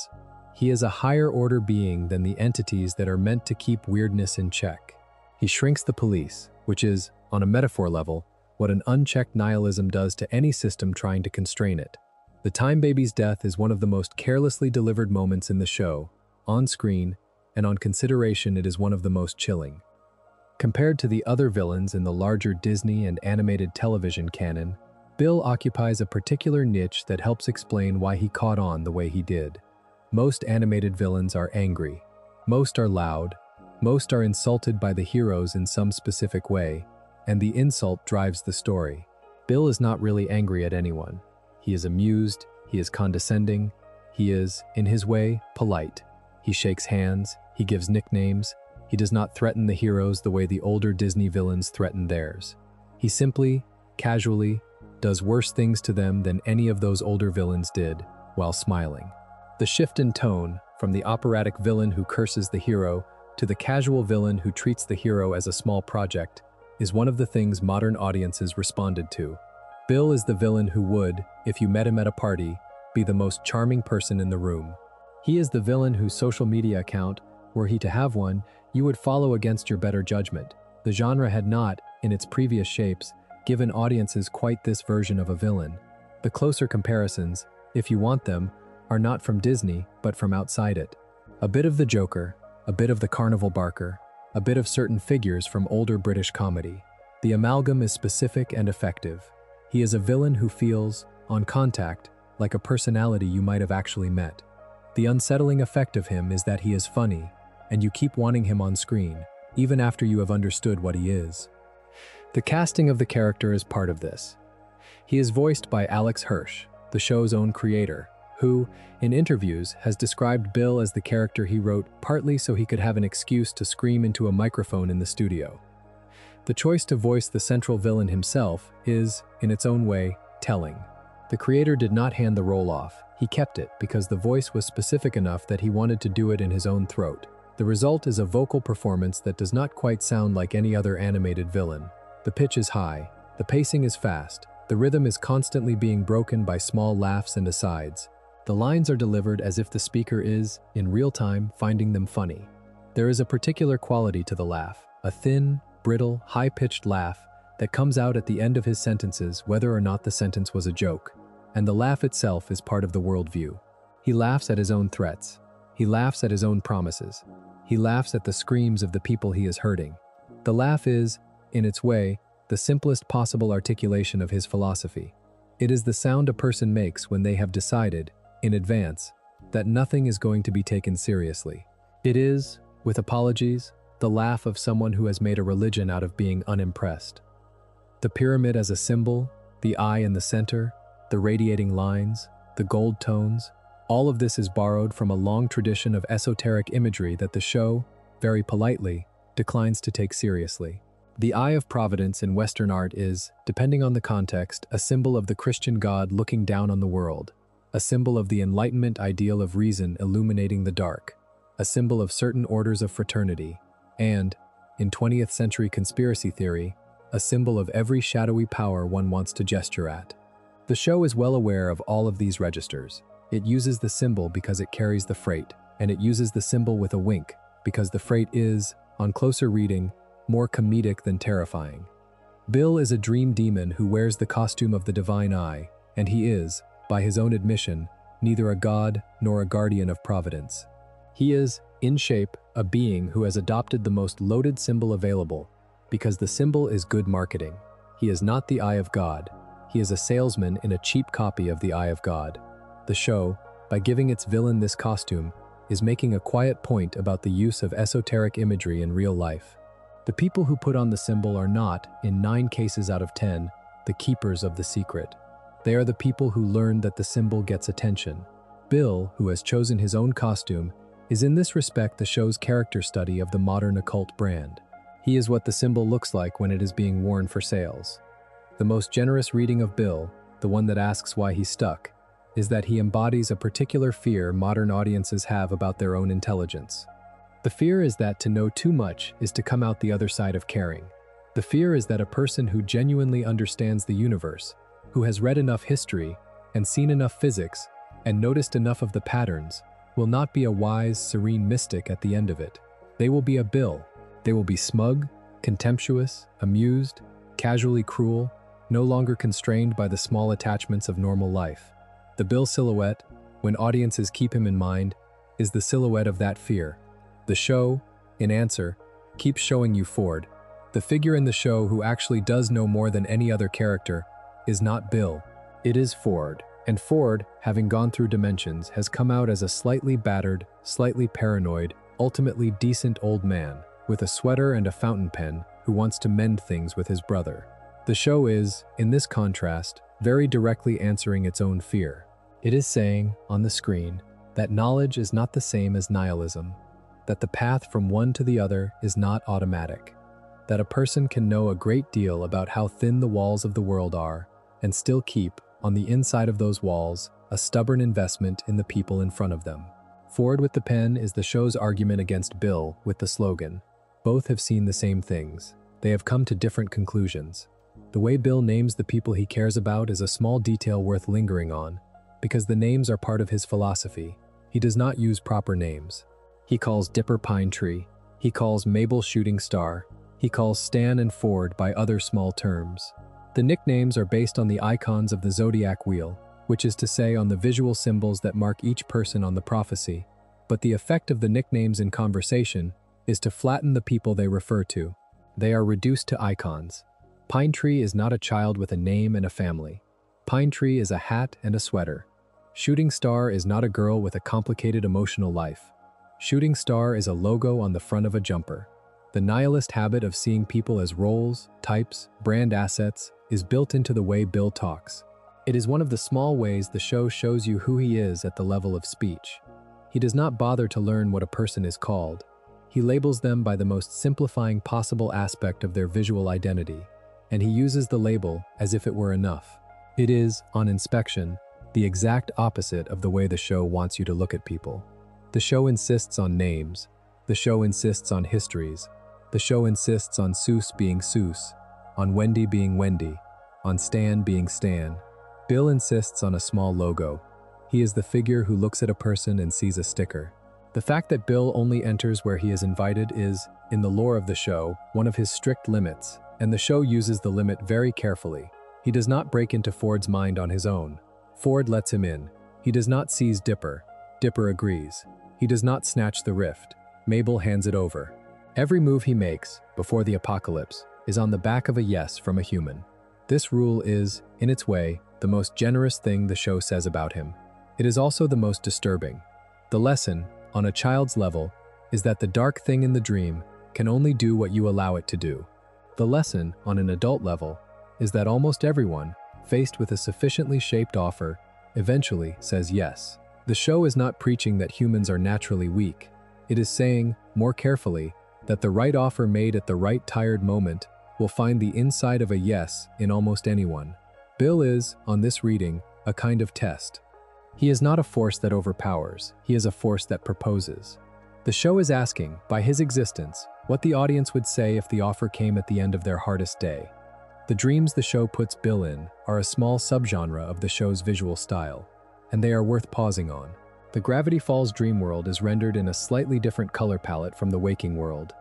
He is a higher-order being than the entities that are meant to keep weirdness in check. He shrinks the police, which is, on a metaphor level, what an unchecked nihilism does to any system trying to constrain it. The Time Baby's death is one of the most carelessly delivered moments in the show, on screen, and on consideration it is one of the most chilling. Compared to the other villains in the larger Disney and animated television canon, Bill occupies a particular niche that helps explain why he caught on the way he did. Most animated villains are angry. Most are loud. Most are insulted by the heroes in some specific way, and the insult drives the story. Bill is not really angry at anyone. He is amused, he is condescending, he is, in his way, polite. He shakes hands, he gives nicknames, he does not threaten the heroes the way the older Disney villains threaten theirs. He simply, casually, does worse things to them than any of those older villains did, while smiling. The shift in tone, from the operatic villain who curses the hero to the casual villain who treats the hero as a small project, is one of the things modern audiences responded to. Bill is the villain who would, if you met him at a party, be the most charming person in the room. He is the villain whose social media account, were he to have one, you would follow against your better judgment. The genre had not, in its previous shapes, given audiences quite this version of a villain. The closer comparisons, if you want them, are not from Disney, but from outside it. A bit of the Joker, a bit of the carnival barker, a bit of certain figures from older British comedy. The amalgam is specific and effective. He is a villain who feels, on contact, like a personality you might have actually met. The unsettling effect of him is that he is funny, and you keep wanting him on screen, even after you have understood what he is. The casting of the character is part of this. He is voiced by Alex Hirsch, the show's own creator, who, in interviews, has described Bill as the character he wrote partly so he could have an excuse to scream into a microphone in the studio. The choice to voice the central villain himself is, in its own way, telling. The creator did not hand the role off. He kept it because the voice was specific enough that he wanted to do it in his own throat. The result is a vocal performance that does not quite sound like any other animated villain. The pitch is high, the pacing is fast, the rhythm is constantly being broken by small laughs and asides. The lines are delivered as if the speaker is, in real time, finding them funny. There is a particular quality to the laugh, a thin, brittle, high-pitched laugh that comes out at the end of his sentences whether or not the sentence was a joke, and the laugh itself is part of the worldview. He laughs at his own threats. He laughs at his own promises. He laughs at the screams of the people he is hurting. The laugh is, in its way, the simplest possible articulation of his philosophy. It is the sound a person makes when they have decided, in advance, that nothing is going to be taken seriously. It is, with apologies, the laugh of someone who has made a religion out of being unimpressed. The pyramid as a symbol, the eye in the center, the radiating lines, the gold tones, all of this is borrowed from a long tradition of esoteric imagery that the show, very politely, declines to take seriously. The Eye of Providence in Western art is, depending on the context, a symbol of the Christian God looking down on the world, a symbol of the Enlightenment ideal of reason illuminating the dark, a symbol of certain orders of fraternity, and, in 20th century conspiracy theory, a symbol of every shadowy power one wants to gesture at. The show is well aware of all of these registers. It uses the symbol because it carries the freight, and it uses the symbol with a wink because the freight is, on closer reading, more comedic than terrifying. Bill is a dream demon who wears the costume of the divine eye, and he is, by his own admission, neither a god nor a guardian of providence. He is, in shape, a being who has adopted the most loaded symbol available, because the symbol is good marketing. He is not the Eye of God. He is a salesman in a cheap copy of the Eye of God. The show, by giving its villain this costume, is making a quiet point about the use of esoteric imagery in real life. The people who put on the symbol are not, in 9 cases out of 10, the keepers of the secret. They are the people who learn that the symbol gets attention. Bill, who has chosen his own costume, is in this respect the show's character study of the modern occult brand. He is what the symbol looks like when it is being worn for sales. The most generous reading of Bill, the one that asks why he's stuck, is that he embodies a particular fear modern audiences have about their own intelligence. The fear is that to know too much is to come out the other side of caring. The fear is that a person who genuinely understands the universe, who has read enough history and seen enough physics and noticed enough of the patterns, will not be a wise, serene mystic at the end of it. They will be a Bill. They will be smug, contemptuous, amused, casually cruel, no longer constrained by the small attachments of normal life. The Bill silhouette, when audiences keep him in mind, is the silhouette of that fear. The show, in answer, keeps showing you Ford. The figure in the show who actually does know more than any other character is not Bill. It is Ford. And Ford, having gone through dimensions, has come out as a slightly battered, slightly paranoid, ultimately decent old man, with a sweater and a fountain pen, who wants to mend things with his brother. The show is, in this contrast, very directly answering its own fear. It is saying, on the screen, that knowledge is not the same as nihilism, that the path from one to the other is not automatic, that a person can know a great deal about how thin the walls of the world are, and still keep, on the inside of those walls, a stubborn investment in the people in front of them. Ford with the pen is the show's argument against Bill with the slogan. Both have seen the same things. They have come to different conclusions. The way Bill names the people he cares about is a small detail worth lingering on, because the names are part of his philosophy. He does not use proper names. He calls Dipper Pine Tree. He calls Mabel Shooting Star. He calls Stan and Ford by other small terms. The nicknames are based on the icons of the Zodiac wheel, which is to say on the visual symbols that mark each person on the prophecy, but the effect of the nicknames in conversation is to flatten the people they refer to. They are reduced to icons. Pine Tree is not a child with a name and a family. Pine Tree is a hat and a sweater. Shooting Star is not a girl with a complicated emotional life. Shooting Star is a logo on the front of a jumper. The nihilist habit of seeing people as roles, types, brand assets is built into the way Bill talks. It is one of the small ways the show shows you who he is at the level of speech. He does not bother to learn what a person is called. He labels them by the most simplifying possible aspect of their visual identity, and he uses the label as if it were enough. It is, on inspection, the exact opposite of the way the show wants you to look at people. The show insists on names. The show insists on histories. The show insists on Soos being Soos, on Wendy being Wendy, on Stan being Stan. Bill insists on a small logo. He is the figure who looks at a person and sees a sticker. The fact that Bill only enters where he is invited is, in the lore of the show, one of his strict limits, and the show uses the limit very carefully. He does not break into Ford's mind on his own. Ford lets him in. He does not seize Dipper. Dipper agrees. He does not snatch the rift. Mabel hands it over. Every move he makes, before the apocalypse, is on the back of a yes from a human. This rule is, in its way, the most generous thing the show says about him. It is also the most disturbing. The lesson, on a child's level, is that the dark thing in the dream can only do what you allow it to do. The lesson, on an adult level, is that almost everyone, faced with a sufficiently shaped offer, eventually says yes. The show is not preaching that humans are naturally weak. It is saying, more carefully, that the right offer made at the right tired moment will find the inside of a yes in almost anyone. Bill is, on this reading, a kind of test. He is not a force that overpowers, he is a force that proposes. The show is asking, by his existence, what the audience would say if the offer came at the end of their hardest day. The dreams the show puts Bill in are a small subgenre of the show's visual style, and they are worth pausing on. The Gravity Falls dream world is rendered in a slightly different color palette from the waking world.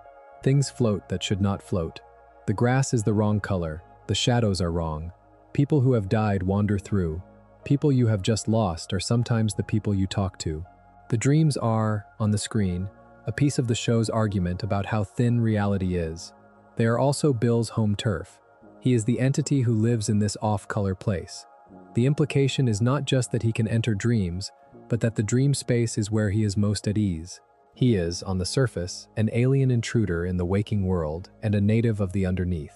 Things float that should not float. The grass is the wrong color, the shadows are wrong. People who have died wander through. People you have just lost are sometimes the people you talk to. The dreams are, on the screen, a piece of the show's argument about how thin reality is. They are also Bill's home turf. He is the entity who lives in this off-color place. The implication is not just that he can enter dreams, but that the dream space is where he is most at ease. He is, on the surface, an alien intruder in the waking world and a native of the underneath.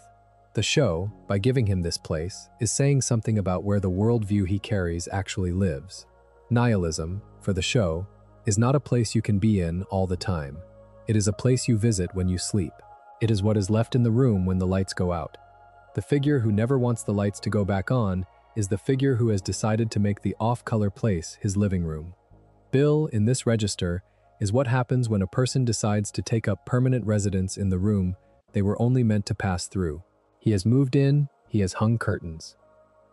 The show, by giving him this place, is saying something about where the worldview he carries actually lives. Nihilism, for the show, is not a place you can be in all the time. It is a place you visit when you sleep. It is what is left in the room when the lights go out. The figure who never wants the lights to go back on is the figure who has decided to make the off-color place his living room. Bill, in this register, is what happens when a person decides to take up permanent residence in the room they were only meant to pass through. He has moved in, he has hung curtains.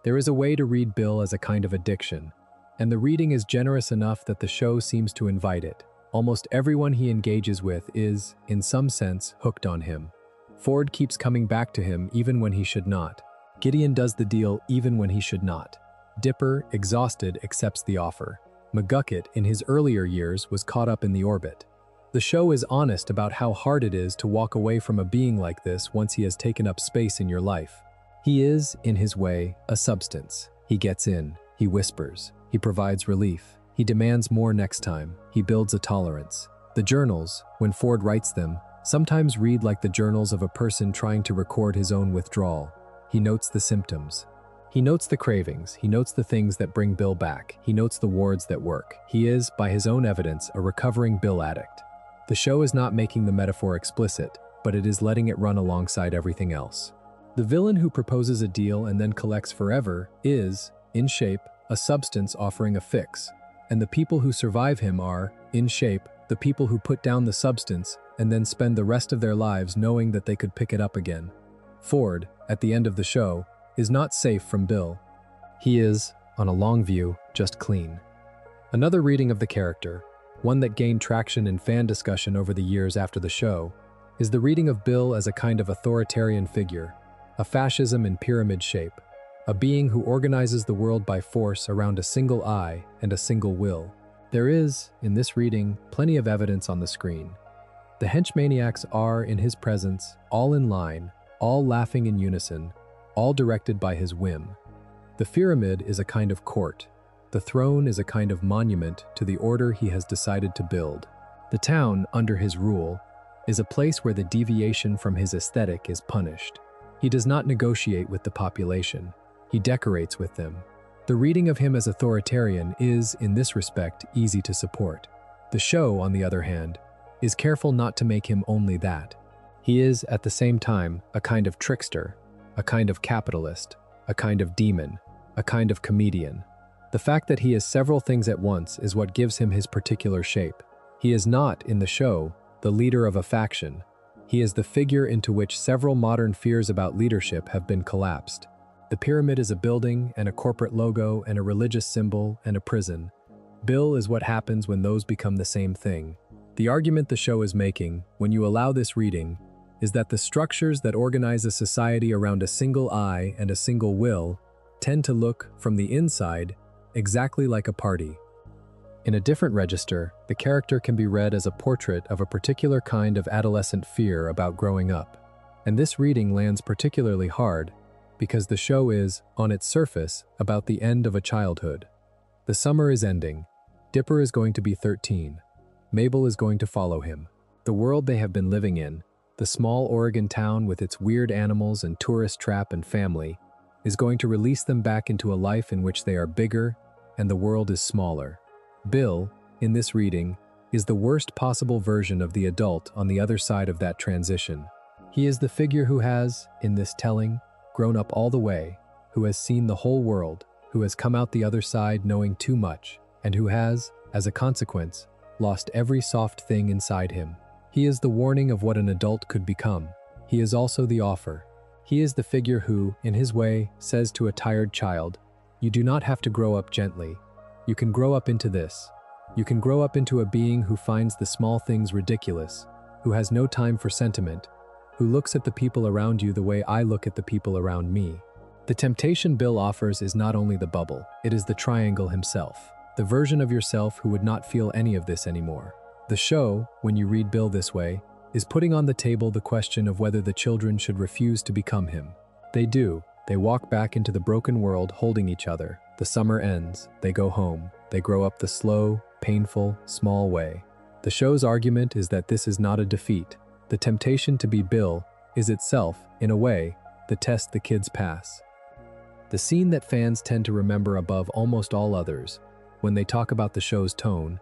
There is a way to read Bill as a kind of addiction, and the reading is generous enough that the show seems to invite it. Almost everyone he engages with is, in some sense, hooked on him. Ford keeps coming back to him even when he should not. Gideon does the deal even when he should not. Dipper, exhausted, accepts the offer. McGucket, in his earlier years, was caught up in the orbit. The show is honest about how hard it is to walk away from a being like this once he has taken up space in your life. He is, in his way, a substance. He gets in, he whispers, he provides relief, he demands more next time, he builds a tolerance. The journals, when Ford writes them, sometimes read like the journals of a person trying to record his own withdrawal. He notes the symptoms. He notes the cravings, he notes the things that bring Bill back, he notes the wards that work. He is, by his own evidence, a recovering Bill addict. The show is not making the metaphor explicit, but it is letting it run alongside everything else. The villain who proposes a deal and then collects forever is, in shape, a substance offering a fix, and the people who survive him are, in shape, the people who put down the substance and then spend the rest of their lives knowing that they could pick it up again. Ford, at the end of the show, is not safe from Bill. He is, on a long view, just clean. Another reading of the character, one that gained traction in fan discussion over the years after the show, is the reading of Bill as a kind of authoritarian figure, a fascism in pyramid shape, a being who organizes the world by force around a single eye and a single will. There is, in this reading, plenty of evidence on the screen. The henchmaniacs are, in his presence, all in line, all laughing in unison, all directed by his whim. The pyramid is a kind of court. The throne is a kind of monument to the order he has decided to build. The town, under his rule, is a place where the deviation from his aesthetic is punished. He does not negotiate with the population. He decorates with them. The reading of him as authoritarian is, in this respect, easy to support. The show, on the other hand, is careful not to make him only that. He is, at the same time, a kind of trickster, a kind of capitalist, a kind of demon, a kind of comedian. The fact that he is several things at once is what gives him his particular shape. He is not, in the show, the leader of a faction. He is the figure into which several modern fears about leadership have been collapsed. The pyramid is a building and a corporate logo and a religious symbol and a prison. Bill is what happens when those become the same thing. The argument the show is making, when you allow this reading, is that the structures that organize a society around a single I and a single will tend to look, from the inside, exactly like a party. In a different register, the character can be read as a portrait of a particular kind of adolescent fear about growing up. And this reading lands particularly hard because the show is, on its surface, about the end of a childhood. The summer is ending. Dipper is going to be 13. Mabel is going to follow him. The world they have been living in, the small Oregon town with its weird animals and tourist trap and family, is going to release them back into a life in which they are bigger and the world is smaller. Bill, in this reading, is the worst possible version of the adult on the other side of that transition. He is the figure who has, in this telling, grown up all the way, who has seen the whole world, who has come out the other side knowing too much, and who has, as a consequence, lost every soft thing inside him. He is the warning of what an adult could become. He is also the offer. He is the figure who, in his way, says to a tired child, "You do not have to grow up gently. You can grow up into this. You can grow up into a being who finds the small things ridiculous, who has no time for sentiment, who looks at the people around you the way I look at the people around me." The temptation Bill offers is not only the bubble, it is the triangle himself, the version of yourself who would not feel any of this anymore. The show, when you read Bill this way, is putting on the table the question of whether the children should refuse to become him. They do. They walk back into the broken world holding each other. The summer ends. They go home. They grow up the slow, painful, small way. The show's argument is that this is not a defeat. The temptation to be Bill is itself, in a way, the test the kids pass. The scene that fans tend to remember above almost all others, when they talk about the show's tone,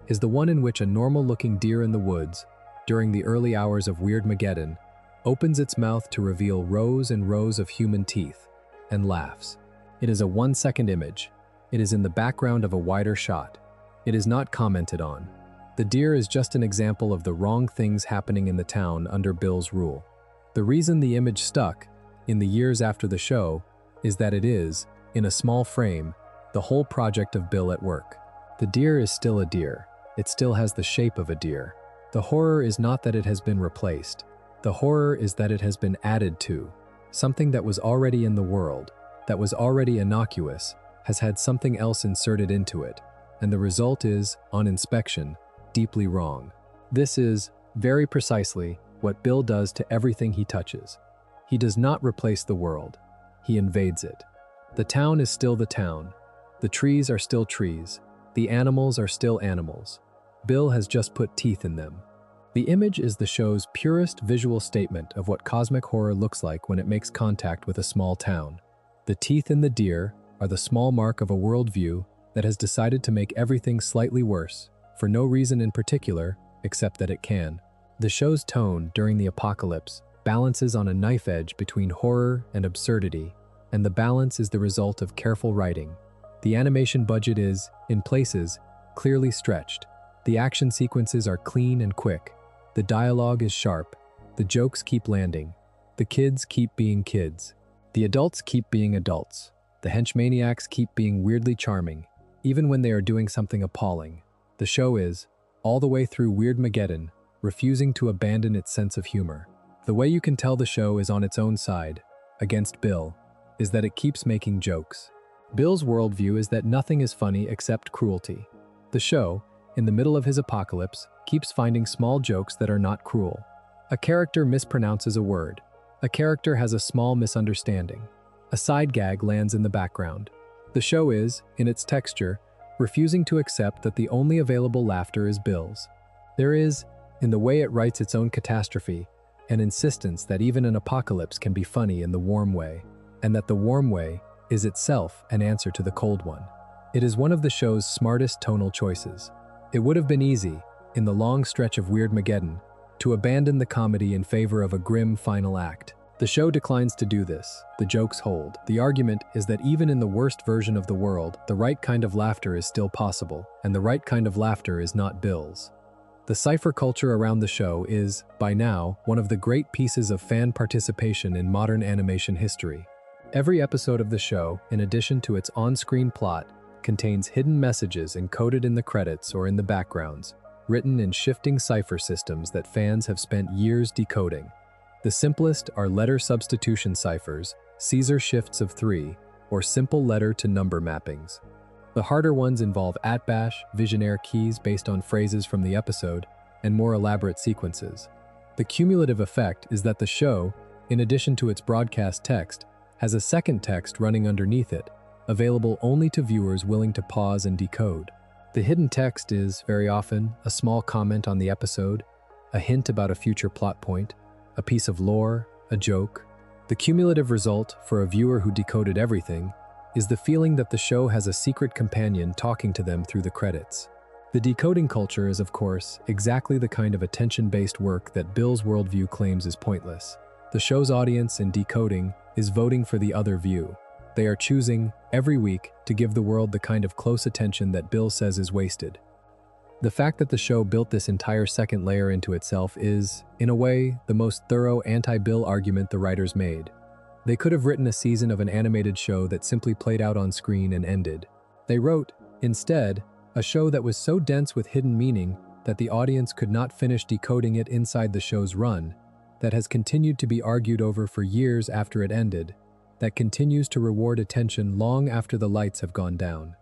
is the one in which a normal-looking deer in the woods, during the early hours of Weirdmageddon, opens its mouth to reveal rows and rows of human teeth, and laughs. It is a 1-second image. It is in the background of a wider shot. It is not commented on. The deer is just an example of the wrong things happening in the town under Bill's rule. The reason the image stuck, in the years after the show, is that it is, in a small frame, the whole project of Bill at work. The deer is still a deer. It still has the shape of a deer. The horror is not that it has been replaced. The horror is that it has been added to. Something that was already in the world, that was already innocuous, has had something else inserted into it, and the result is, on inspection, deeply wrong. This is, very precisely, what Bill does to everything he touches. He does not replace the world. He invades it. The town is still the town. The trees are still trees. The animals are still animals. Bill has just put teeth in them. The image is the show's purest visual statement of what cosmic horror looks like when it makes contact with a small town. The teeth in the deer are the small mark of a worldview that has decided to make everything slightly worse, for no reason in particular, except that it can. The show's tone during the apocalypse balances on a knife edge between horror and absurdity, and the balance is the result of careful writing. The animation budget is, in places, clearly stretched. The action sequences are clean and quick. The dialogue is sharp. The jokes keep landing. The kids keep being kids. The adults keep being adults. The henchmaniacs keep being weirdly charming, even when they are doing something appalling. The show is, all the way through Weirdmageddon, refusing to abandon its sense of humor. The way you can tell the show is on its own side, against Bill, is that it keeps making jokes. Bill's worldview is that nothing is funny except cruelty. The show, in the middle of his apocalypse, keeps finding small jokes that are not cruel. A character mispronounces a word. A character has a small misunderstanding. A side gag lands in the background. The show is, in its texture, refusing to accept that the only available laughter is Bill's. There is, in the way it writes its own catastrophe, an insistence that even an apocalypse can be funny in the warm way, and that the warm way is itself an answer to the cold one. It is one of the show's smartest tonal choices. It would have been easy, in the long stretch of Weirdmageddon, to abandon the comedy in favor of a grim final act. The show declines to do this. The jokes hold. The argument is that even in the worst version of the world, the right kind of laughter is still possible, and the right kind of laughter is not Bill's. The cipher culture around the show is, by now, one of the great pieces of fan participation in modern animation history. Every episode of the show, in addition to its on-screen plot, contains hidden messages encoded in the credits or in the backgrounds, written in shifting cipher systems that fans have spent years decoding. The simplest are letter substitution ciphers, Caesar shifts of 3, or simple letter-to-number mappings. The harder ones involve @, visionaire keys based on phrases from the episode, and more elaborate sequences. The cumulative effect is that the show, in addition to its broadcast text, has a second text running underneath it, available only to viewers willing to pause and decode. The hidden text is, very often, a small comment on the episode, a hint about a future plot point, a piece of lore, a joke. The cumulative result, for a viewer who decoded everything, is the feeling that the show has a secret companion talking to them through the credits. The decoding culture is, of course, exactly the kind of attention-based work that Bill's worldview claims is pointless. The show's audience in decoding is voting for the other view. They are choosing, every week, to give the world the kind of close attention that Bill says is wasted. The fact that the show built this entire second layer into itself is, in a way, the most thorough anti-Bill argument the writers made. They could have written a season of an animated show that simply played out on screen and ended. They wrote, instead, a show that was so dense with hidden meaning that the audience could not finish decoding it inside the show's run, that has continued to be argued over for years after it ended, that continues to reward attention long after the lights have gone down.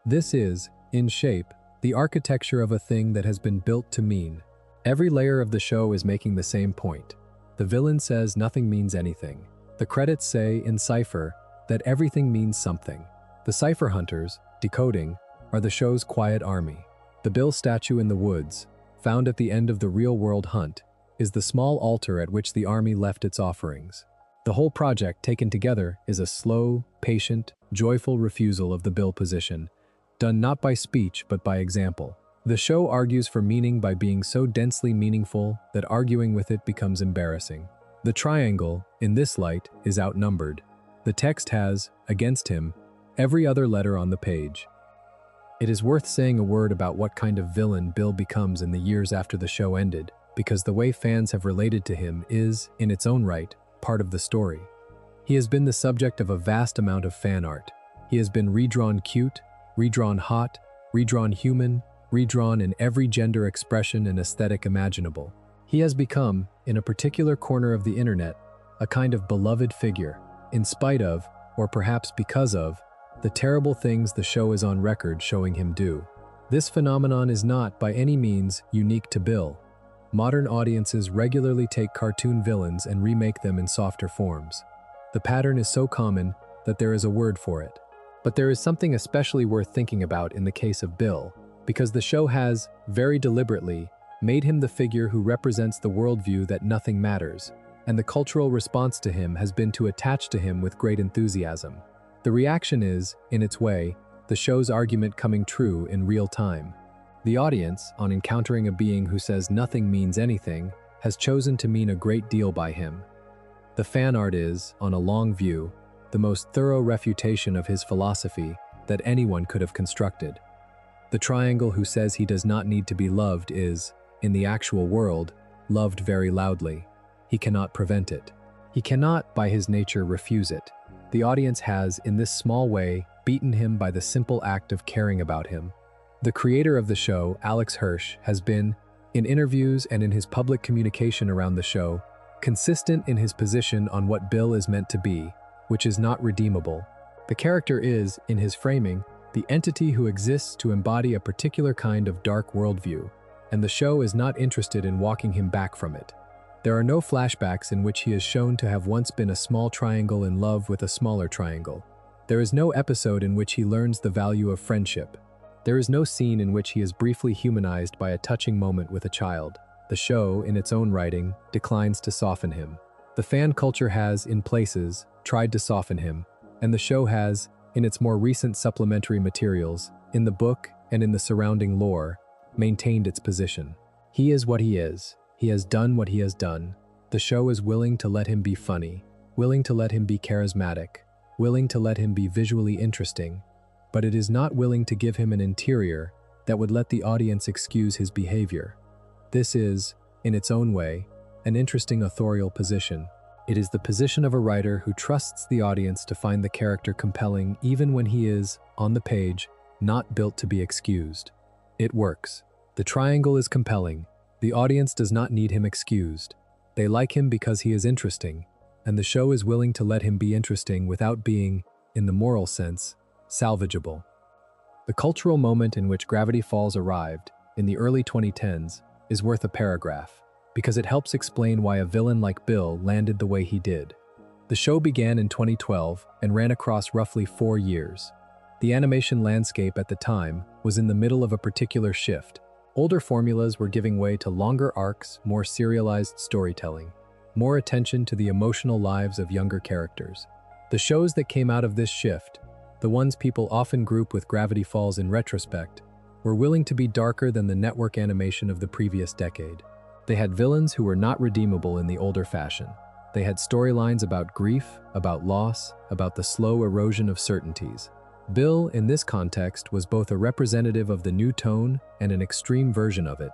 This is, in shape, the architecture of a thing that has been built to mean. Every layer of the show is making the same point. The villain says nothing means anything. The credits say, in cipher, that everything means something. The cipher hunters, decoding, are the show's quiet army. The Bill statue in the woods, found at the end of the real-world hunt, is the small altar at which the army left its offerings. The whole project, taken together, is a slow, patient, joyful refusal of the Bill position, done not by speech but by example. The show argues for meaning by being so densely meaningful that arguing with it becomes embarrassing. The triangle, in this light, is outnumbered. The text has, against him, every other letter on the page. It is worth saying a word about what kind of villain Bill becomes in the years after the show ended, because the way fans have related to him is, in its own right, part of the story. He has been the subject of a vast amount of fan art. He has been redrawn cute, redrawn hot, redrawn human, redrawn in every gender expression and aesthetic imaginable. He has become, in a particular corner of the internet, a kind of beloved figure, in spite of, or perhaps because of, the terrible things the show is on record showing him do. This phenomenon is not, by any means, unique to Bill. Modern audiences regularly take cartoon villains and remake them in softer forms. The pattern is so common that there is a word for it. But there is something especially worth thinking about in the case of Bill, because the show has, very deliberately, made him the figure who represents the worldview that nothing matters, and the cultural response to him has been to attach to him with great enthusiasm. The reaction is, in its way, the show's argument coming true in real time. The audience, on encountering a being who says nothing means anything, has chosen to mean a great deal by him. The fan art is, on a long view, the most thorough refutation of his philosophy that anyone could have constructed. The triangle who says he does not need to be loved is, in the actual world, loved very loudly. He cannot prevent it. He cannot, by his nature, refuse it. The audience has, in this small way, beaten him by the simple act of caring about him. The creator of the show, Alex Hirsch, has been, in interviews and in his public communication around the show, consistent in his position on what Bill is meant to be, which is not redeemable. The character is, in his framing, the entity who exists to embody a particular kind of dark worldview, and the show is not interested in walking him back from it. There are no flashbacks in which he is shown to have once been a small triangle in love with a smaller triangle. There is no episode in which he learns the value of friendship. There is no scene in which he is briefly humanized by a touching moment with a child. The show, in its own writing, declines to soften him. The fan culture has, in places, tried to soften him, and the show has, in its more recent supplementary materials, in the book and in the surrounding lore, maintained its position. He is what he is. He has done what he has done. The show is willing to let him be funny, willing to let him be charismatic, willing to let him be visually interesting, but it is not willing to give him an interior that would let the audience excuse his behavior. This is, in its own way, an interesting authorial position. It is the position of a writer who trusts the audience to find the character compelling even when he is, on the page, not built to be excused. It works. The triangle is compelling. The audience does not need him excused. They like him because he is interesting, and the show is willing to let him be interesting without being, in the moral sense, salvageable. The cultural moment in which Gravity Falls arrived, in the early 2010s, is worth a paragraph, because it helps explain why a villain like Bill landed the way he did. The show began in 2012 and ran across roughly 4 years. The animation landscape at the time was in the middle of a particular shift. Older formulas were giving way to longer arcs, more serialized storytelling, more attention to the emotional lives of younger characters. The shows that came out of this shift, the ones people often group with Gravity Falls in retrospect, were willing to be darker than the network animation of the previous decade. They had villains who were not redeemable in the older fashion. They had storylines about grief, about loss, about the slow erosion of certainties. Bill, in this context, was both a representative of the new tone and an extreme version of it.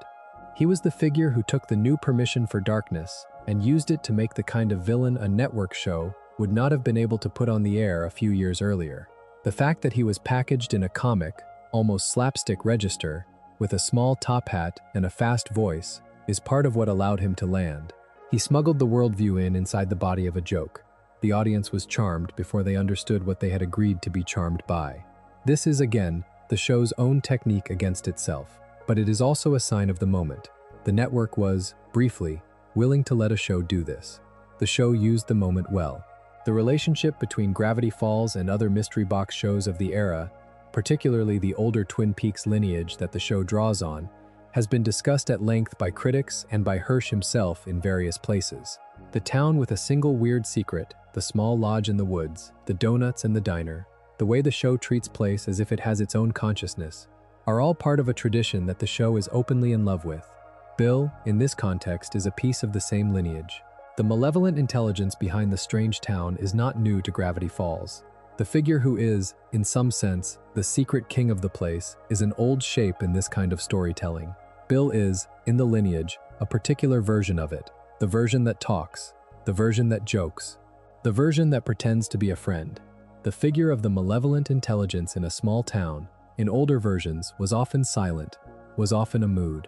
He was the figure who took the new permission for darkness and used it to make the kind of villain a network show would not have been able to put on the air a few years earlier. The fact that he was packaged in a comic, almost slapstick register, with a small top hat and a fast voice, is part of what allowed him to land. He smuggled the worldview inside the body of a joke. The audience was charmed before they understood what they had agreed to be charmed by. This is, again, the show's own technique against itself, but it is also a sign of the moment. The network was, briefly, willing to let a show do this. The show used the moment well. The relationship between Gravity Falls and other mystery box shows of the era, particularly the older Twin Peaks lineage that the show draws on, has been discussed at length by critics and by Hirsch himself in various places. The town with a single weird secret, the small lodge in the woods, the donuts and the diner, the way the show treats place as if it has its own consciousness, are all part of a tradition that the show is openly in love with. Bill, in this context, is a piece of the same lineage. The malevolent intelligence behind the strange town is not new to Gravity Falls. The figure who is, in some sense, the secret king of the place is an old shape in this kind of storytelling. Bill is, in the lineage, a particular version of it, the version that talks, the version that jokes, the version that pretends to be a friend. The figure of the malevolent intelligence in a small town, in older versions, was often silent, was often a mood.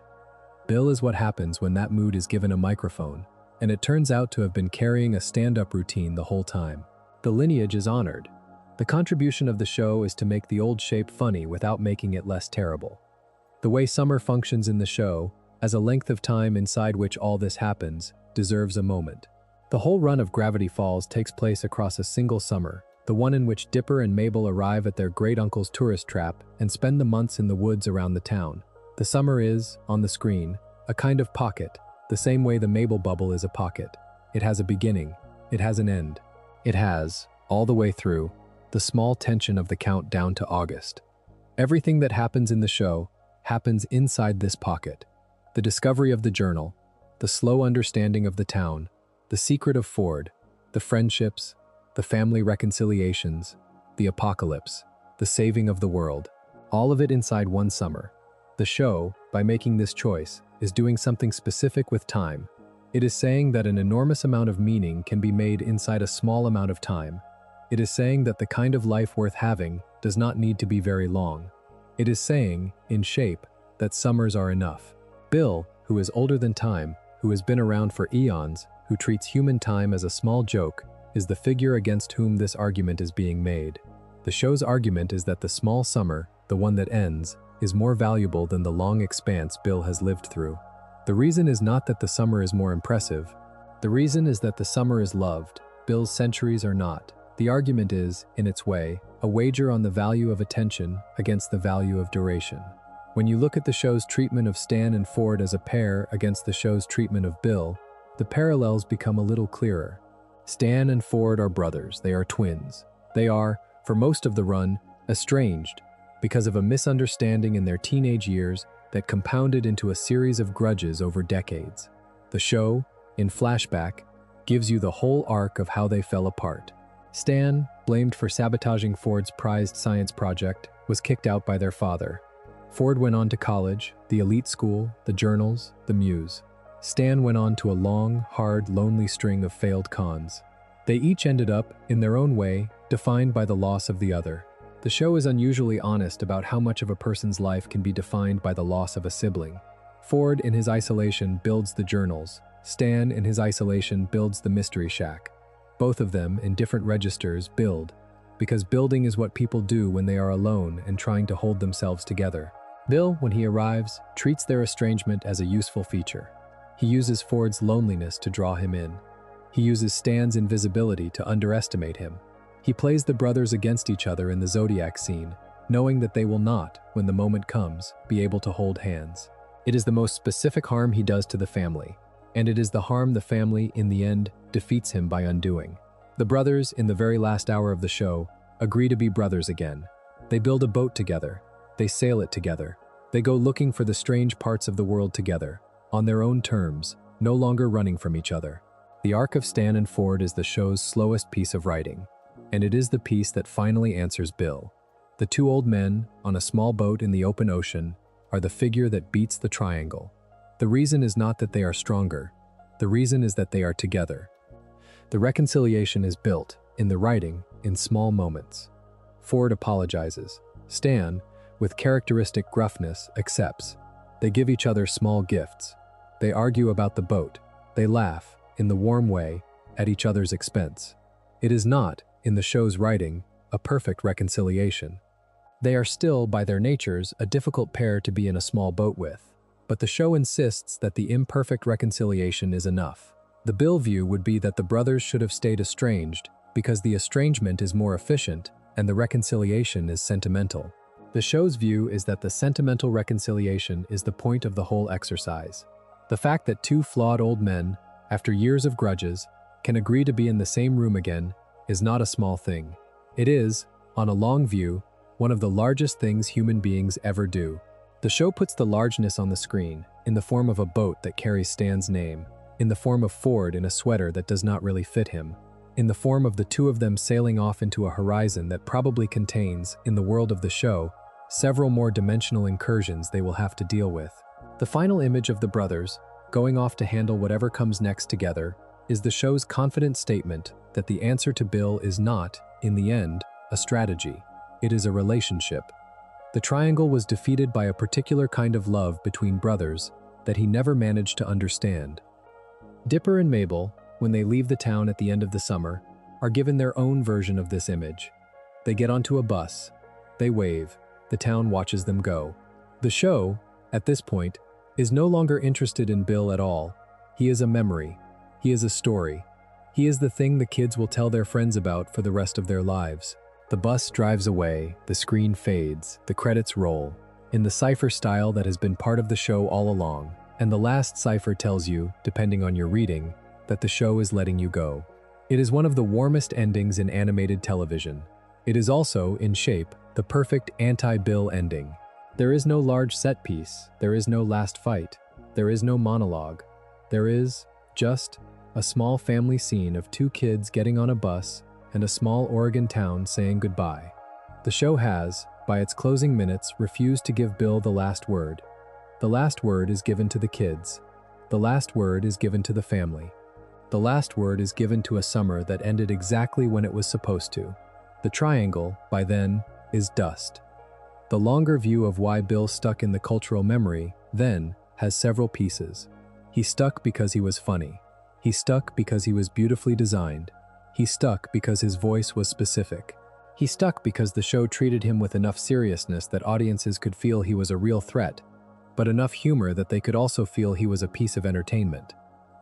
Bill is what happens when that mood is given a microphone, and it turns out to have been carrying a stand-up routine the whole time. The lineage is honored. The contribution of the show is to make the old shape funny without making it less terrible. The way summer functions in the show, as a length of time inside which all this happens, deserves a moment. The whole run of Gravity Falls takes place across a single summer, the one in which Dipper and Mabel arrive at their great-uncle's tourist trap and spend the months in the woods around the town. The summer is, on the screen, a kind of pocket, the same way the Mabel bubble is a pocket. It has a beginning, it has an end. It has, all the way through, the small tension of the countdown to August. Everything that happens in the show happens inside this pocket. The discovery of the journal, the slow understanding of the town, the secret of Ford, the friendships, the family reconciliations, the apocalypse, the saving of the world, all of it inside one summer. The show, by making this choice, is doing something specific with time. It is saying that an enormous amount of meaning can be made inside a small amount of time. It is saying that the kind of life worth having does not need to be very long. It is saying, in shape, that summers are enough. Bill, who is older than time, who has been around for eons, who treats human time as a small joke, is the figure against whom this argument is being made. The show's argument is that the small summer, the one that ends, is more valuable than the long expanse Bill has lived through. The reason is not that the summer is more impressive. The reason is that the summer is loved. Bill's centuries are not. The argument is, in its way, a wager on the value of attention against the value of duration. When you look at the show's treatment of Stan and Ford as a pair against the show's treatment of Bill, the parallels become a little clearer. Stan and Ford are brothers. They are twins. They are, for most of the run, estranged because of a misunderstanding in their teenage years that compounded into a series of grudges over decades. The show, in flashback, gives you the whole arc of how they fell apart. Stan, blamed for sabotaging Ford's prized science project, was kicked out by their father. Ford went on to college, the elite school, the journals, the Muse. Stan went on to a long, hard, lonely string of failed cons. They each ended up, in their own way, defined by the loss of the other. The show is unusually honest about how much of a person's life can be defined by the loss of a sibling. Ford, in his isolation, builds the journals. Stan, in his isolation, builds the mystery shack. Both of them, in different registers, build, because building is what people do when they are alone and trying to hold themselves together. Bill, when he arrives, treats their estrangement as a useful feature. He uses Ford's loneliness to draw him in. He uses Stan's invisibility to underestimate him. He plays the brothers against each other in the Zodiac scene, knowing that they will not, when the moment comes, be able to hold hands. It is the most specific harm he does to the family, and it is the harm the family, in the end, defeats him by undoing. The brothers, in the very last hour of the show, agree to be brothers again. They build a boat together. They sail it together. They go looking for the strange parts of the world together, on their own terms, no longer running from each other. The arc of Stan and Ford is the show's slowest piece of writing, and it is the piece that finally answers Bill. The two old men, on a small boat in the open ocean, are the figure that beats the triangle. The reason is not that they are stronger. The reason is that they are together. The reconciliation is built, in the writing, in small moments. Ford apologizes. Stan, with characteristic gruffness, accepts. They give each other small gifts. They argue about the boat. They laugh, in the warm way, at each other's expense. It is not, in the show's writing, a perfect reconciliation. They are still, by their natures, a difficult pair to be in a small boat with. But the show insists that the imperfect reconciliation is enough. The Bill view would be that the brothers should have stayed estranged because the estrangement is more efficient and the reconciliation is sentimental. The show's view is that the sentimental reconciliation is the point of the whole exercise. The fact that two flawed old men, after years of grudges, can agree to be in the same room again is not a small thing. It is, on a long view, one of the largest things human beings ever do. The show puts the largeness on the screen, in the form of a boat that carries Stan's name, in the form of Ford in a sweater that does not really fit him, in the form of the two of them sailing off into a horizon that probably contains, in the world of the show, several more dimensional incursions they will have to deal with. The final image of the brothers, going off to handle whatever comes next together, is the show's confident statement that the answer to Bill is not, in the end, a strategy. It is a relationship. The triangle was defeated by a particular kind of love between brothers that he never managed to understand. Dipper and Mabel, when they leave the town at the end of the summer, are given their own version of this image. They get onto a bus. They wave. The town watches them go. The show, at this point, is no longer interested in Bill at all. He is a memory. He is a story. He is the thing the kids will tell their friends about for the rest of their lives. The bus drives away, the screen fades, the credits roll, in the cipher style that has been part of the show all along, and the last cipher tells you, depending on your reading, that the show is letting you go. It is one of the warmest endings in animated television. It is also, in shape, the perfect anti-Bill ending. There is no large set piece, there is no last fight, there is no monologue. There is, just, a small family scene of two kids getting on a bus and a small Oregon town saying goodbye. The show has, by its closing minutes, refused to give Bill the last word. The last word is given to the kids. The last word is given to the family. The last word is given to a summer that ended exactly when it was supposed to. The triangle, by then, is dust. The longer view of why Bill stuck in the cultural memory, then, has several pieces. He stuck because he was funny. He stuck because he was beautifully designed. He stuck because his voice was specific. He stuck because the show treated him with enough seriousness that audiences could feel he was a real threat, but enough humor that they could also feel he was a piece of entertainment.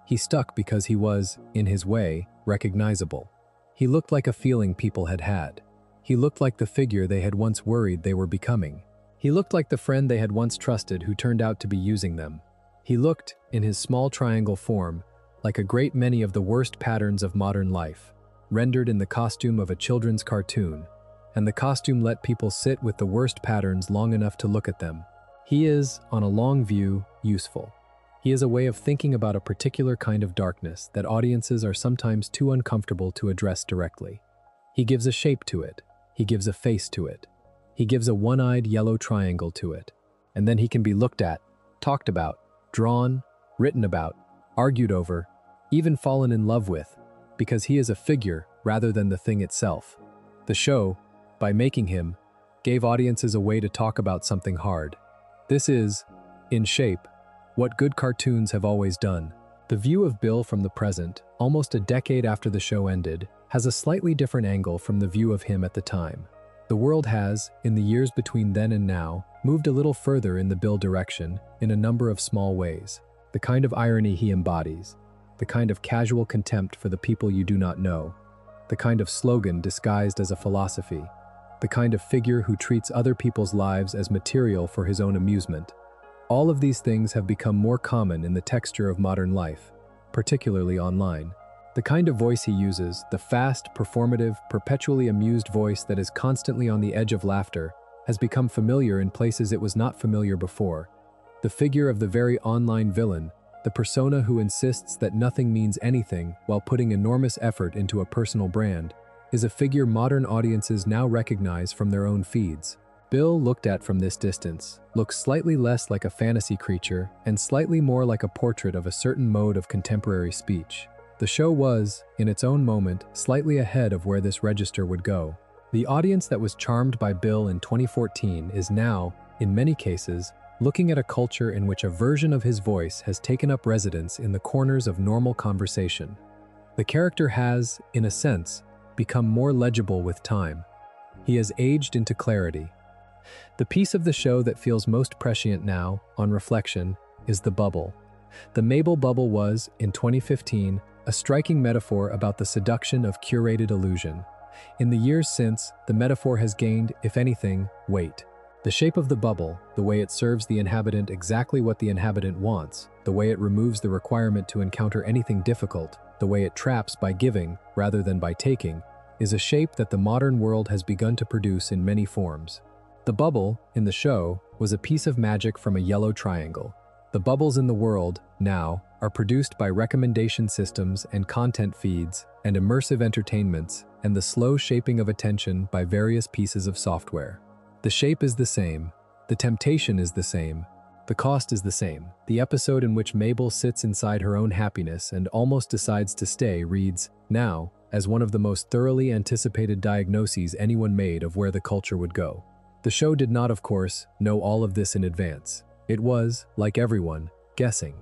He stuck because he was, in his way, recognizable. He looked like a feeling people had had. He looked like the figure they had once worried they were becoming. He looked like the friend they had once trusted who turned out to be using them. He looked, in his small triangle form, like a great many of the worst patterns of modern life, rendered in the costume of a children's cartoon, and the costume let people sit with the worst patterns long enough to look at them. He is, on a long view, useful. He is a way of thinking about a particular kind of darkness that audiences are sometimes too uncomfortable to address directly. He gives a shape to it. He gives a face to it. He gives a one-eyed yellow triangle to it. And then he can be looked at, talked about, drawn, written about, argued over, even fallen in love with, because he is a figure rather than the thing itself. The show, by making him, gave audiences a way to talk about something hard. This is, in shape, what good cartoons have always done. The view of Bill from the present, almost a decade after the show ended, has a slightly different angle from the view of him at the time. The world has, in the years between then and now, moved a little further in the Bill direction in a number of small ways. The kind of irony he embodies, the kind of casual contempt for the people you do not know, the kind of slogan disguised as a philosophy, the kind of figure who treats other people's lives as material for his own amusement. All of these things have become more common in the texture of modern life, particularly online. The kind of voice he uses, the fast, performative, perpetually amused voice that is constantly on the edge of laughter, has become familiar in places it was not familiar before. The figure of the very online villain, the persona who insists that nothing means anything while putting enormous effort into a personal brand, is a figure modern audiences now recognize from their own feeds. Bill, looked at from this distance, looks slightly less like a fantasy creature and slightly more like a portrait of a certain mode of contemporary speech. The show was, in its own moment, slightly ahead of where this register would go. The audience that was charmed by Bill in 2014 is now, in many cases, looking at a culture in which a version of his voice has taken up residence in the corners of normal conversation. The character has, in a sense, become more legible with time. He has aged into clarity. The piece of the show that feels most prescient now, on reflection, is the bubble. The Mabel bubble was, in 2015, a striking metaphor about the seduction of curated illusion. In the years since, the metaphor has gained, if anything, weight. The shape of the bubble, the way it serves the inhabitant exactly what the inhabitant wants, the way it removes the requirement to encounter anything difficult, the way it traps by giving rather than by taking, is a shape that the modern world has begun to produce in many forms. The bubble, in the show, was a piece of magic from a yellow triangle. The bubbles in the world, now, are produced by recommendation systems and content feeds and immersive entertainments and the slow shaping of attention by various pieces of software. The shape is the same, the temptation is the same, the cost is the same. The episode in which Mabel sits inside her own happiness and almost decides to stay reads, now, as one of the most thoroughly anticipated diagnoses anyone made of where the culture would go. The show did not, of course, know all of this in advance. It was, like everyone, guessing.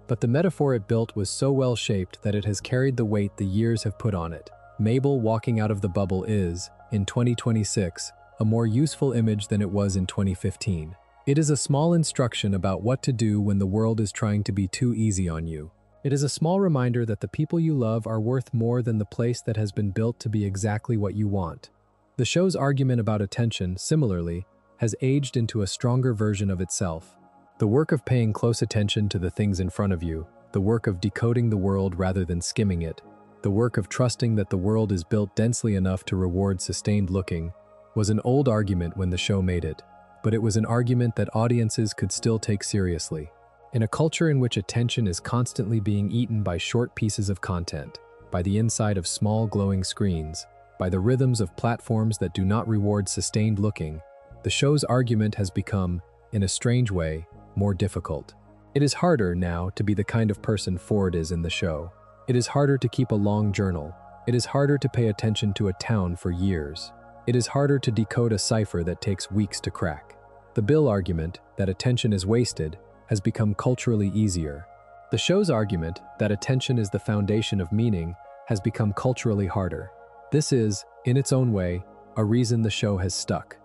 But the metaphor it built was so well shaped that it has carried the weight the years have put on it. Mabel walking out of the bubble is, in 2026, a more useful image than it was in 2015. It is a small instruction about what to do when the world is trying to be too easy on you. It is a small reminder that the people you love are worth more than the place that has been built to be exactly what you want. The show's argument about attention, similarly, has aged into a stronger version of itself. The work of paying close attention to the things in front of you, the work of decoding the world rather than skimming it, the work of trusting that the world is built densely enough to reward sustained looking, was an old argument when the show made it, but it was an argument that audiences could still take seriously. In a culture in which attention is constantly being eaten by short pieces of content, by the inside of small glowing screens, by the rhythms of platforms that do not reward sustained looking, the show's argument has become, in a strange way, more difficult. It is harder now to be the kind of person Ford is in the show. It is harder to keep a long journal. It is harder to pay attention to a town for years. It is harder to decode a cipher that takes weeks to crack. The Bill argument, that attention is wasted, has become culturally easier. The show's argument, that attention is the foundation of meaning, has become culturally harder. This is, in its own way, a reason the show has stuck.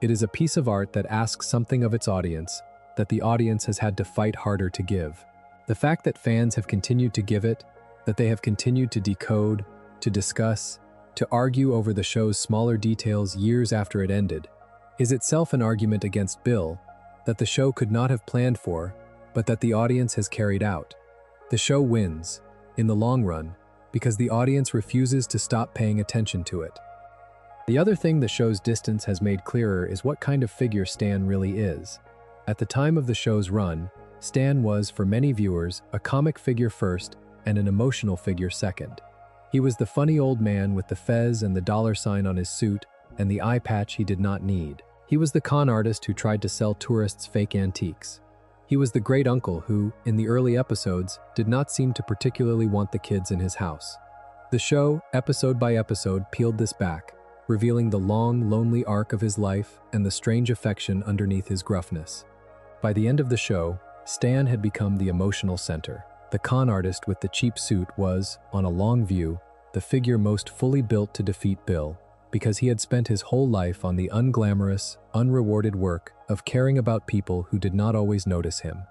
It is a piece of art that asks something of its audience that the audience has had to fight harder to give. The fact that fans have continued to give it, that they have continued to decode, to discuss, to argue over the show's smaller details years after it ended, is itself an argument against Bill that the show could not have planned for, but that the audience has carried out. The show wins, in the long run, because the audience refuses to stop paying attention to it. The other thing the show's distance has made clearer is what kind of figure Stan really is. At the time of the show's run, Stan was, for many viewers, a comic figure first and an emotional figure second. He was the funny old man with the fez and the dollar sign on his suit and the eye patch he did not need. He was the con artist who tried to sell tourists fake antiques. He was the great uncle who, in the early episodes, did not seem to particularly want the kids in his house. The show, episode by episode, peeled this back, revealing the long, lonely arc of his life and the strange affection underneath his gruffness. By the end of the show, Stan had become the emotional center. The con artist with the cheap suit was, on a long view, the figure most fully built to defeat Bill, because he had spent his whole life on the unglamorous, unrewarded work of caring about people who did not always notice him.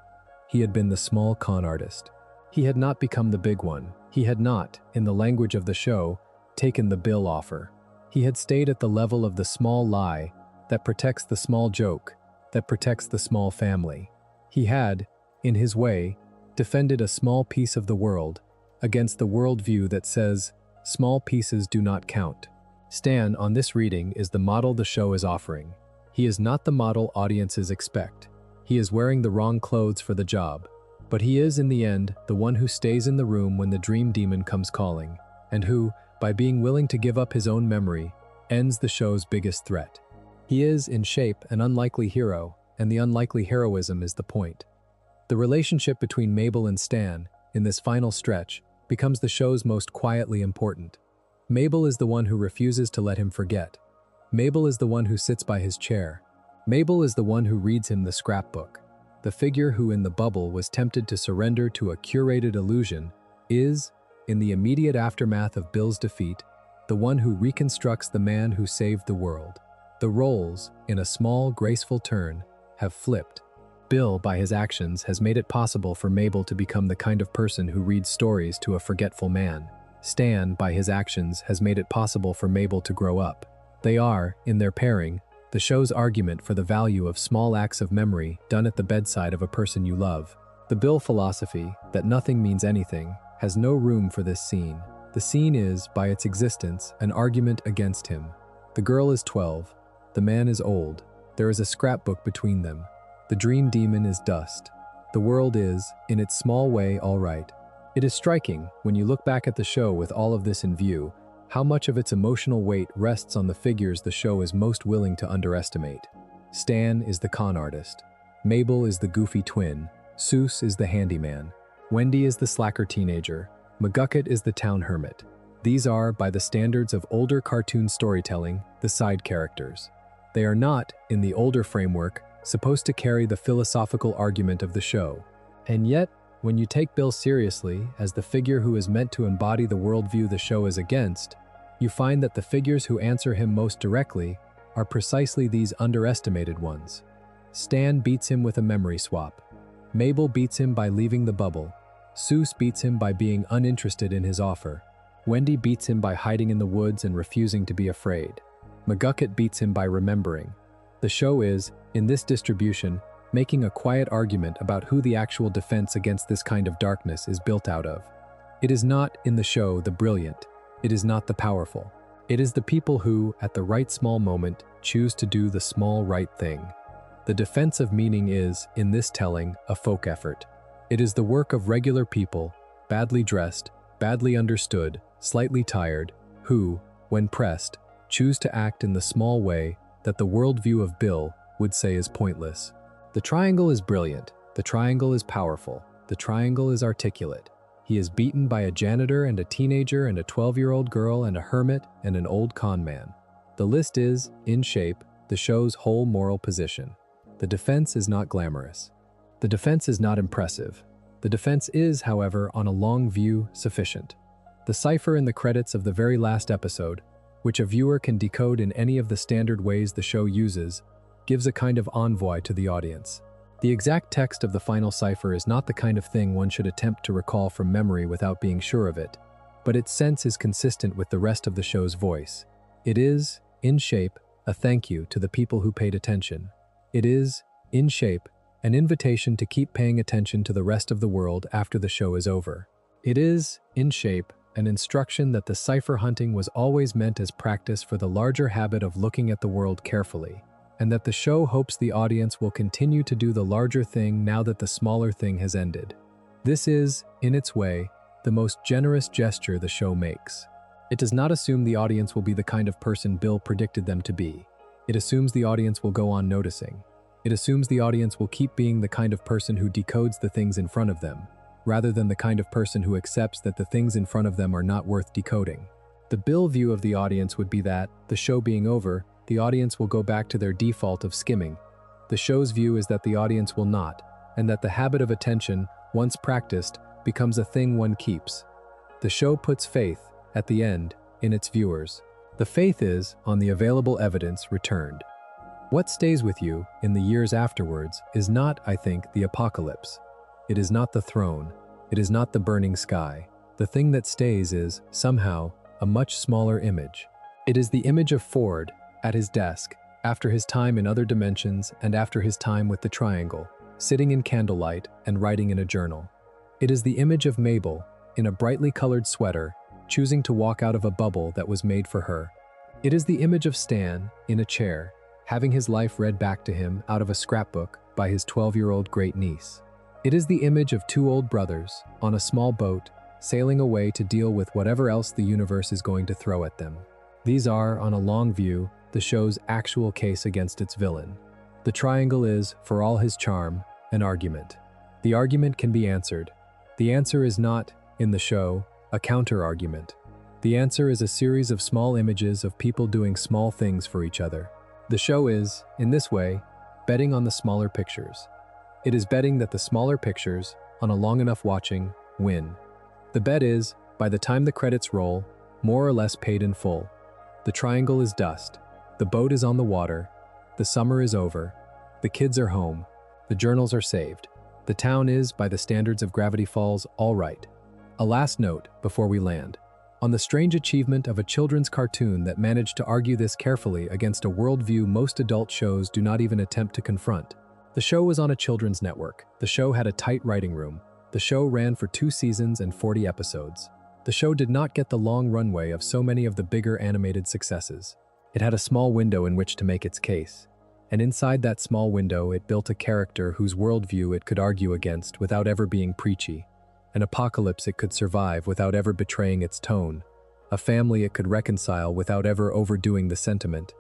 He had been the small con artist. He had not become the big one. He had not, in the language of the show, taken the Bill offer. He had stayed at the level of the small lie that protects the small joke, that protects the small family. He had, in his way, defended a small piece of the world against the worldview that says small pieces do not count. Stan, on this reading, is the model the show is offering. He is not the model audiences expect. He is wearing the wrong clothes for the job, but he is, in the end, the one who stays in the room when the dream demon comes calling, and who, by being willing to give up his own memory, ends the show's biggest threat. He is, in shape, an unlikely hero, and the unlikely heroism is the point. The relationship between Mabel and Stan, in this final stretch, becomes the show's most quietly important. Mabel is the one who refuses to let him forget. Mabel is the one who sits by his chair. Mabel is the one who reads him the scrapbook. The figure who in the bubble was tempted to surrender to a curated illusion is, in the immediate aftermath of Bill's defeat, the one who reconstructs the man who saved the world. The roles, in a small, graceful turn, have flipped. Bill, by his actions, has made it possible for Mabel to become the kind of person who reads stories to a forgetful man. Stan, by his actions, has made it possible for Mabel to grow up. They are, in their pairing, the show's argument for the value of small acts of memory done at the bedside of a person you love. The Bill philosophy, that nothing means anything, has no room for this scene. The scene is, by its existence, an argument against him. The girl is 12. The man is old. There is a scrapbook between them. The dream demon is dust. The world is, in its small way, all right. It is striking, when you look back at the show with all of this in view, how much of its emotional weight rests on the figures the show is most willing to underestimate. Stan is the con artist. Mabel is the goofy twin. Soos is the handyman. Wendy is the slacker teenager. McGucket is the town hermit. These are, by the standards of older cartoon storytelling, the side characters. They are not, in the older framework, supposed to carry the philosophical argument of the show. And yet, when you take Bill seriously as the figure who is meant to embody the worldview the show is against, you find that the figures who answer him most directly are precisely these underestimated ones. Stan beats him with a memory swap. Mabel beats him by leaving the bubble. Soos beats him by being uninterested in his offer. Wendy beats him by hiding in the woods and refusing to be afraid. McGucket beats him by remembering. The show is, in this distribution, making a quiet argument about who the actual defense against this kind of darkness is built out of. It is not, in the show, the brilliant. It is not the powerful. It is the people who, at the right small moment, choose to do the small right thing. The defense of meaning is, in this telling, a folk effort. It is the work of regular people, badly dressed, badly understood, slightly tired, who, when pressed, choose to act in the small way that the worldview of Bill would say is pointless. The triangle is brilliant. The triangle is powerful. The triangle is articulate. He is beaten by a janitor and a teenager and a 12-year-old girl and a hermit and an old con man. The list is, in shape, the show's whole moral position. The defense is not glamorous. The defense is not impressive. The defense is, however, on a long view, sufficient. The cipher in the credits of the very last episode, which a viewer can decode in any of the standard ways the show uses, gives a kind of envoy to the audience. The exact text of the final cipher is not the kind of thing one should attempt to recall from memory without being sure of it, but its sense is consistent with the rest of the show's voice. It is, in shape, a thank you to the people who paid attention. It is, in shape, an invitation to keep paying attention to the rest of the world after the show is over. It is, in shape, an instruction that the cipher hunting was always meant as practice for the larger habit of looking at the world carefully, and that the show hopes the audience will continue to do the larger thing now that the smaller thing has ended. This is, in its way, the most generous gesture the show makes. It does not assume the audience will be the kind of person Bill predicted them to be. It assumes the audience will go on noticing. It assumes the audience will keep being the kind of person who decodes the things in front of them, rather than the kind of person who accepts that the things in front of them are not worth decoding. The Bill view of the audience would be that, the show being over, the audience will go back to their default of skimming. The show's view is that the audience will not, and that the habit of attention, once practiced, becomes a thing one keeps. The show puts faith, at the end, in its viewers. The faith is, on the available evidence, returned. What stays with you, in the years afterwards, is not, I think, the apocalypse. It is not the throne. It is not the burning sky. The thing that stays is, somehow, a much smaller image. It is the image of Ford, at his desk, after his time in other dimensions and after his time with the triangle, sitting in candlelight and writing in a journal. It is the image of Mabel, in a brightly colored sweater, choosing to walk out of a bubble that was made for her. It is the image of Stan, in a chair, having his life read back to him out of a scrapbook by his 12-year-old great-niece. It is the image of two old brothers, on a small boat, sailing away to deal with whatever else the universe is going to throw at them. These are, on a long view, the show's actual case against its villain. The triangle is, for all his charm, an argument. The argument can be answered. The answer is not, in the show, a counter-argument. The answer is a series of small images of people doing small things for each other. The show is, in this way, betting on the smaller pictures. It is betting that the smaller pictures, on a long enough watching, win. The bet is, by the time the credits roll, more or less paid in full. The triangle is dust. The boat is on the water. The summer is over. The kids are home. The journals are saved. The town is, by the standards of Gravity Falls, all right. A last note, before we land, on the strange achievement of a children's cartoon that managed to argue this carefully against a worldview most adult shows do not even attempt to confront. The show was on a children's network. The show had a tight writing room. The show ran for 2 seasons and 40 episodes. The show did not get the long runway of so many of the bigger animated successes. It had a small window in which to make its case. And inside that small window, it built a character whose worldview it could argue against without ever being preachy. An apocalypse it could survive without ever betraying its tone. A family it could reconcile without ever overdoing the sentiment.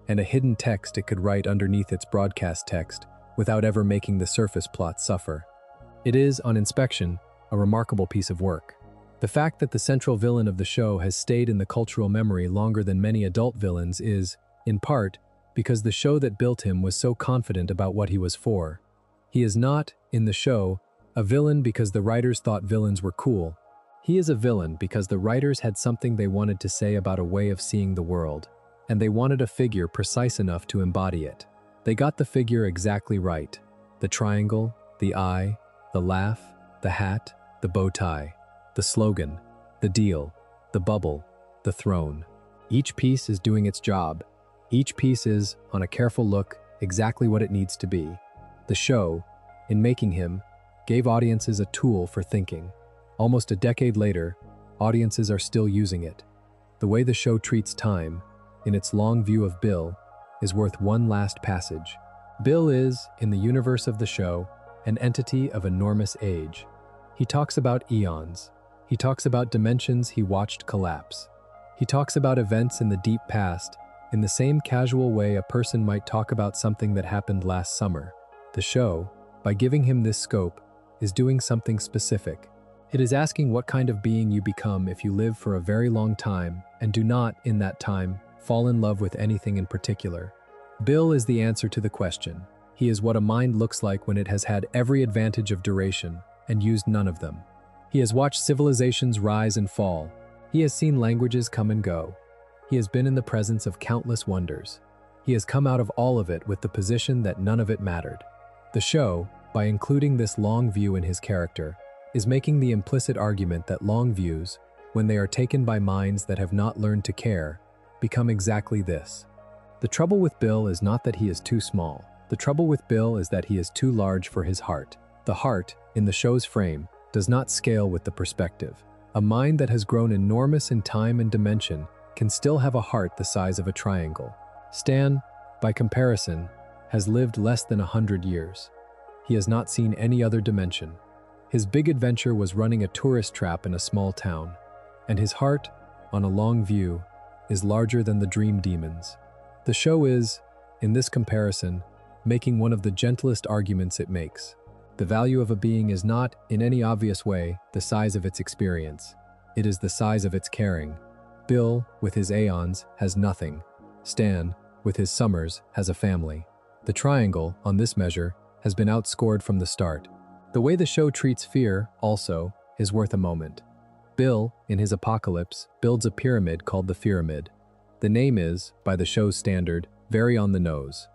And a hidden text it could write underneath its broadcast text without ever making the surface plot suffer. It is, on inspection, a remarkable piece of work. The fact that the central villain of the show has stayed in the cultural memory longer than many adult villains is, in part, because the show that built him was so confident about what he was for. He is not, in the show, a villain because the writers thought villains were cool. He is a villain because the writers had something they wanted to say about a way of seeing the world, and they wanted a figure precise enough to embody it. They got the figure exactly right. The triangle, the eye, the laugh, the hat, the bow tie, the slogan, the deal, the bubble, the throne. Each piece is doing its job. Each piece is, on a careful look, exactly what it needs to be. The show, in making him, gave audiences a tool for thinking. Almost a decade later, audiences are still using it. The way the show treats time, in its long view of Bill, is worth one last passage. Bill is, in the universe of the show, an entity of enormous age. He talks about eons. He talks about dimensions he watched collapse. He talks about events in the deep past, in the same casual way a person might talk about something that happened last summer. The show, by giving him this scope, is doing something specific. It is asking what kind of being you become if you live for a very long time and do not, in that time, fall in love with anything in particular. Bill is the answer to the question. He is what a mind looks like when it has had every advantage of duration and used none of them. He has watched civilizations rise and fall. He has seen languages come and go. He has been in the presence of countless wonders. He has come out of all of it with the position that none of it mattered. The show, by including this long view in his character, is making the implicit argument that long views, when they are taken by minds that have not learned to care, become exactly this. The trouble with Bill is not that he is too small. The trouble with Bill is that he is too large for his heart. The heart, in the show's frame, does not scale with the perspective. A mind that has grown enormous in time and dimension can still have a heart the size of a triangle. Stan, by comparison, has lived less than 100 years. He has not seen any other dimension. His big adventure was running a tourist trap in a small town, and his heart, on a long view, is larger than the dream demons. The show is, in this comparison, making one of the gentlest arguments it makes. The value of a being is not, in any obvious way, the size of its experience. It is the size of its caring. Bill, with his aeons, has nothing. Stan, with his summers, has a family. The triangle, on this measure, has been outscored from the start. The way the show treats fear, also, is worth a moment. Bill, in his apocalypse, builds a pyramid called the Pyramid. The name is, by the show's standard, very on the nose.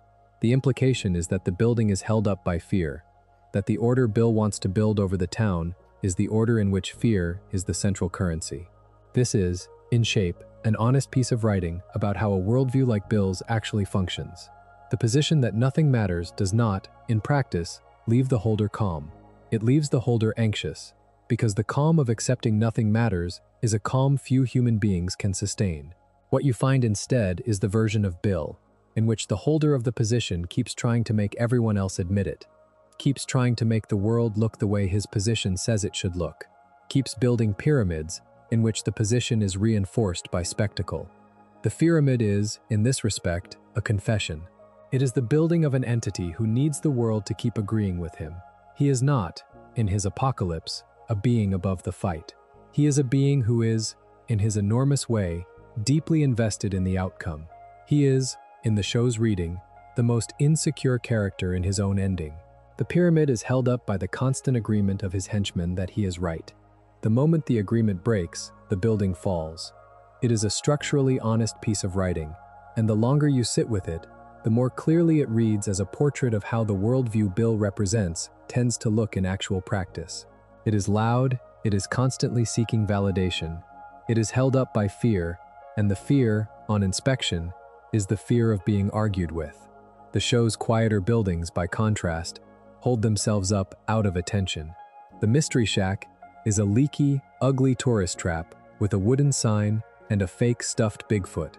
The implication is that the building is held up by fear, that the order Bill wants to build over the town is the order in which fear is the central currency. This is, in shape, an honest piece of writing about how a worldview like Bill's actually functions. The position that nothing matters does not, in practice, leave the holder calm. It leaves the holder anxious, because the calm of accepting nothing matters is a calm few human beings can sustain. What you find instead is the version of Bill, in which the holder of the position keeps trying to make everyone else admit it, keeps trying to make the world look the way his position says it should look, keeps building pyramids in which the position is reinforced by spectacle. The pyramid is, in this respect, a confession. It is the building of an entity who needs the world to keep agreeing with him. He is not, in his apocalypse, a being above the fight. He is a being who is, in his enormous way, deeply invested in the outcome. He is, in the show's reading, the most insecure character in his own ending. The pyramid is held up by the constant agreement of his henchmen that he is right. The moment the agreement breaks, the building falls. It is a structurally honest piece of writing, and the longer you sit with it, the more clearly it reads as a portrait of how the worldview Bill represents tends to look in actual practice. It is loud, it is constantly seeking validation, it is held up by fear, and the fear, on inspection, is the fear of being argued with. The show's quieter buildings, by contrast, hold themselves up out of attention. The Mystery Shack is a leaky, ugly tourist trap with a wooden sign and a fake stuffed Bigfoot.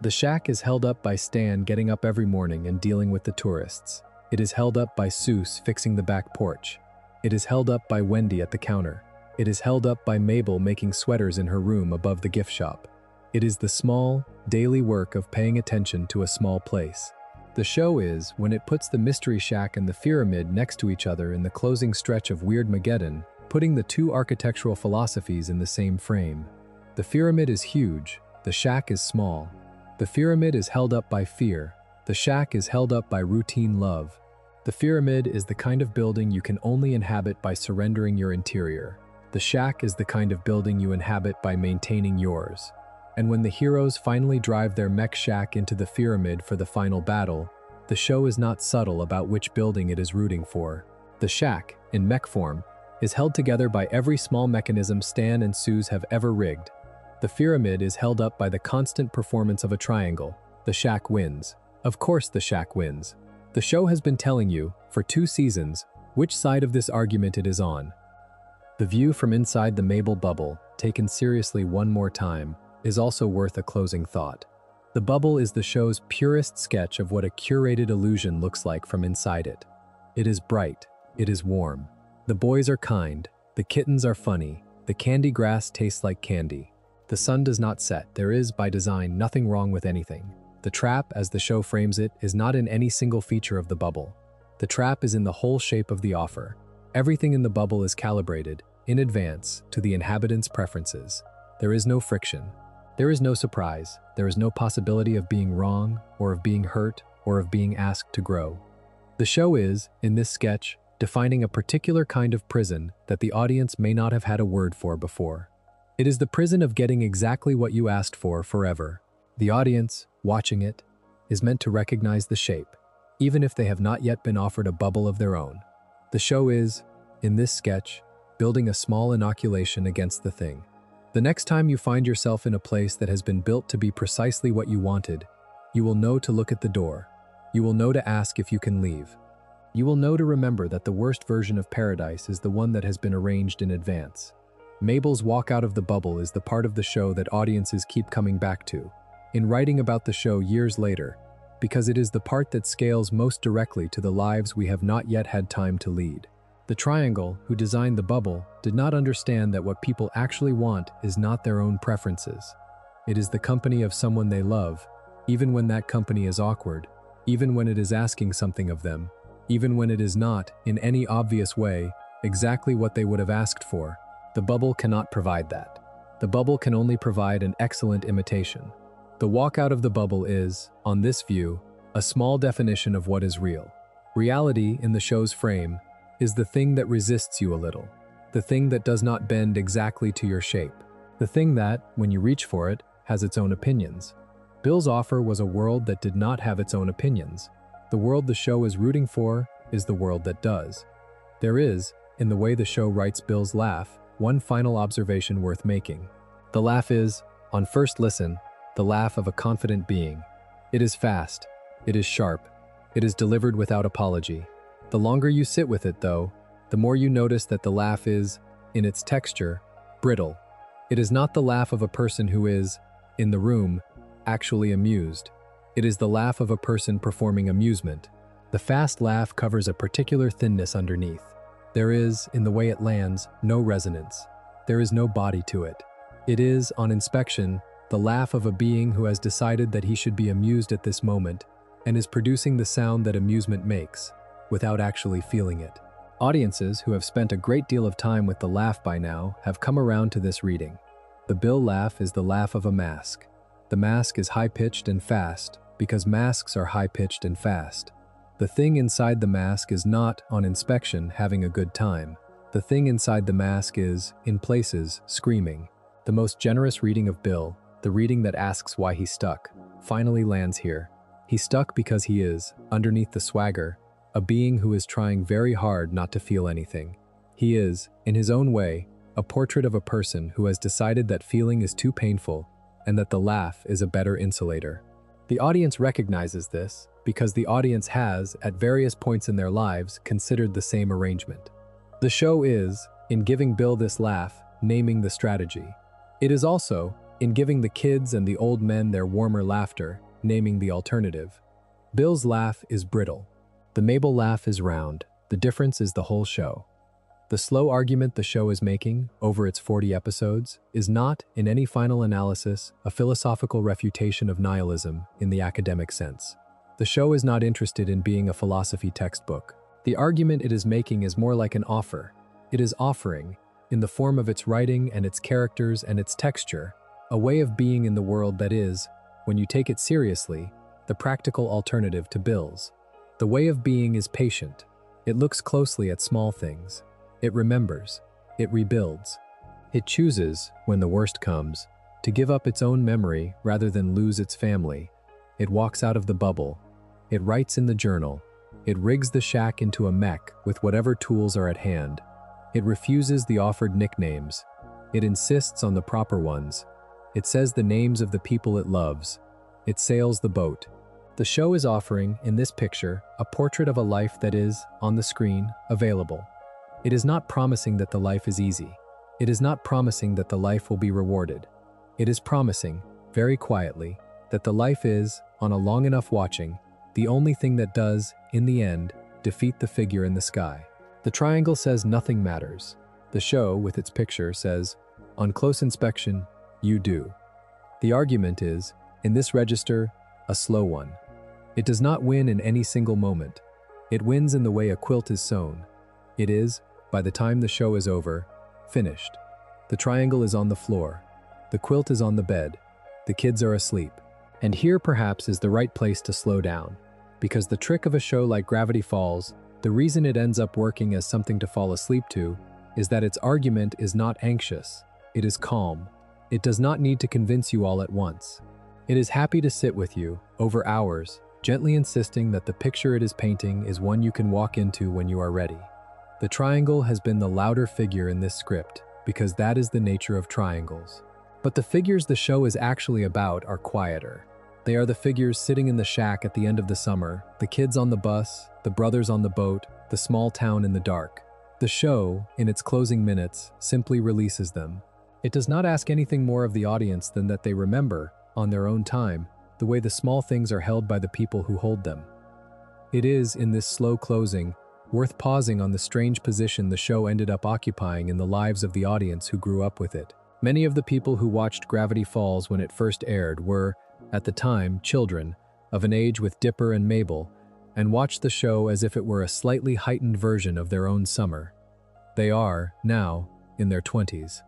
The shack is held up by Stan getting up every morning and dealing with the tourists. It is held up by Soos fixing the back porch. It is held up by Wendy at the counter. It is held up by Mabel making sweaters in her room above the gift shop. It is the small, daily work of paying attention to a small place. The show is, when it puts the Mystery Shack and the Pyramid next to each other in the closing stretch of Weirdmageddon, putting the two architectural philosophies in the same frame. The Pyramid is huge, the shack is small. The Pyramid is held up by fear, the shack is held up by routine love. The Pyramid is the kind of building you can only inhabit by surrendering your interior. The shack is the kind of building you inhabit by maintaining yours. And when the heroes finally drive their mech shack into the Pyramid for the final battle, the show is not subtle about which building it is rooting for. The shack, in mech form, is held together by every small mechanism Stan and Soos have ever rigged. The Pyramid is held up by the constant performance of a triangle. The shack wins. Of course the shack wins. The show has been telling you, for 2 seasons, which side of this argument it is on. The view from inside the Mabel bubble, taken seriously one more time, is also worth a closing thought. The bubble is the show's purest sketch of what a curated illusion looks like from inside it. It is bright. It is warm. The boys are kind. The kittens are funny. The candy grass tastes like candy. The sun does not set. There is, by design, nothing wrong with anything. The trap, as the show frames it, is not in any single feature of the bubble. The trap is in the whole shape of the offer. Everything in the bubble is calibrated, in advance, to the inhabitants' preferences. There is no friction. There is no surprise. There is no possibility of being wrong, or of being hurt, or of being asked to grow. The show is, in this sketch, defining a particular kind of prison that the audience may not have had a word for before. It is the prison of getting exactly what you asked for forever. The audience, watching it, is meant to recognize the shape, even if they have not yet been offered a bubble of their own. The show is, in this sketch, building a small inoculation against the thing. The next time you find yourself in a place that has been built to be precisely what you wanted, you will know to look at the door. You will know to ask if you can leave. You will know to remember that the worst version of paradise is the one that has been arranged in advance. Mabel's walk out of the bubble is the part of the show that audiences keep coming back to, in writing about the show years later, because it is the part that scales most directly to the lives we have not yet had time to lead. The triangle, who designed the bubble, did not understand that what people actually want is not their own preferences. It is the company of someone they love, even when that company is awkward, even when it is asking something of them, even when it is not, in any obvious way, exactly what they would have asked for. The bubble cannot provide that. The bubble can only provide an excellent imitation. The walk out of the bubble is, on this view, a small definition of what is real. Reality, in the show's frame, is the thing that resists you a little, the thing that does not bend exactly to your shape, the thing that, when you reach for it, has its own opinions. Bill's offer was a world that did not have its own opinions. The world the show is rooting for is the world that does. There is, in the way the show writes Bill's laugh, one final observation worth making. The laugh is, on first listen, the laugh of a confident being. It is fast. It is sharp. It is delivered without apology. The longer you sit with it, though, the more you notice that the laugh is, in its texture, brittle. It is not the laugh of a person who is, in the room, actually amused. It is the laugh of a person performing amusement. The fast laugh covers a particular thinness underneath. There is, in the way it lands, no resonance. There is no body to it. It is, on inspection, the laugh of a being who has decided that he should be amused at this moment and is producing the sound that amusement makes, without actually feeling it. Audiences who have spent a great deal of time with the laugh by now have come around to this reading. The Bill laugh is the laugh of a mask. The mask is high-pitched and fast, because masks are high-pitched and fast. The thing inside the mask is not, on inspection, having a good time. The thing inside the mask is, in places, screaming. The most generous reading of Bill, the reading that asks why he stuck, finally lands here. He stuck because he is, underneath the swagger, a being who is trying very hard not to feel anything. He is, in his own way, a portrait of a person who has decided that feeling is too painful and that the laugh is a better insulator. The audience recognizes this because the audience has, at various points in their lives, considered the same arrangement. The show is, in giving Bill this laugh, naming the strategy. It is also, in giving the kids and the old men their warmer laughter, naming the alternative. Bill's laugh is brittle. The Mabel laugh is round. The difference is the whole show. The slow argument the show is making, over its 40 episodes, is not, in any final analysis, a philosophical refutation of nihilism in the academic sense. The show is not interested in being a philosophy textbook. The argument it is making is more like an offer. It is offering, in the form of its writing and its characters and its texture, a way of being in the world that is, when you take it seriously, the practical alternative to Bill's. The way of being is patient. It looks closely at small things. It remembers. It rebuilds. It chooses, when the worst comes, to give up its own memory rather than lose its family. It walks out of the bubble. It writes in the journal. It rigs the shack into a mech with whatever tools are at hand. It refuses the offered nicknames. It insists on the proper ones. It says the names of the people it loves. It sails the boat. The show is offering, in this picture, a portrait of a life that is, on the screen, available. It is not promising that the life is easy. It is not promising that the life will be rewarded. It is promising, very quietly, that the life is, on a long enough watching, the only thing that does, in the end, defeat the figure in the sky. The triangle says nothing matters. The show, with its picture, says, on close inspection, you do. The argument is, in this register, a slow one. It does not win in any single moment. It wins in the way a quilt is sewn. It is, by the time the show is over, finished. The triangle is on the floor. The quilt is on the bed. The kids are asleep. And here perhaps is the right place to slow down, because the trick of a show like Gravity Falls, the reason it ends up working as something to fall asleep to, is that its argument is not anxious. It is calm. It does not need to convince you all at once. It is happy to sit with you, over hours, gently insisting that the picture it is painting is one you can walk into when you are ready. The triangle has been the louder figure in this script, because that is the nature of triangles. But the figures the show is actually about are quieter. They are the figures sitting in the shack at the end of the summer, the kids on the bus, the brothers on the boat, the small town in the dark. The show, in its closing minutes, simply releases them. It does not ask anything more of the audience than that they remember, on their own time, the way the small things are held by the people who hold them. It is, in this slow closing, worth pausing on the strange position the show ended up occupying in the lives of the audience who grew up with it. Many of the people who watched Gravity Falls when it first aired were, at the time, children, of an age with Dipper and Mabel, and watched the show as if it were a slightly heightened version of their own summer. They are, now, in their 20s.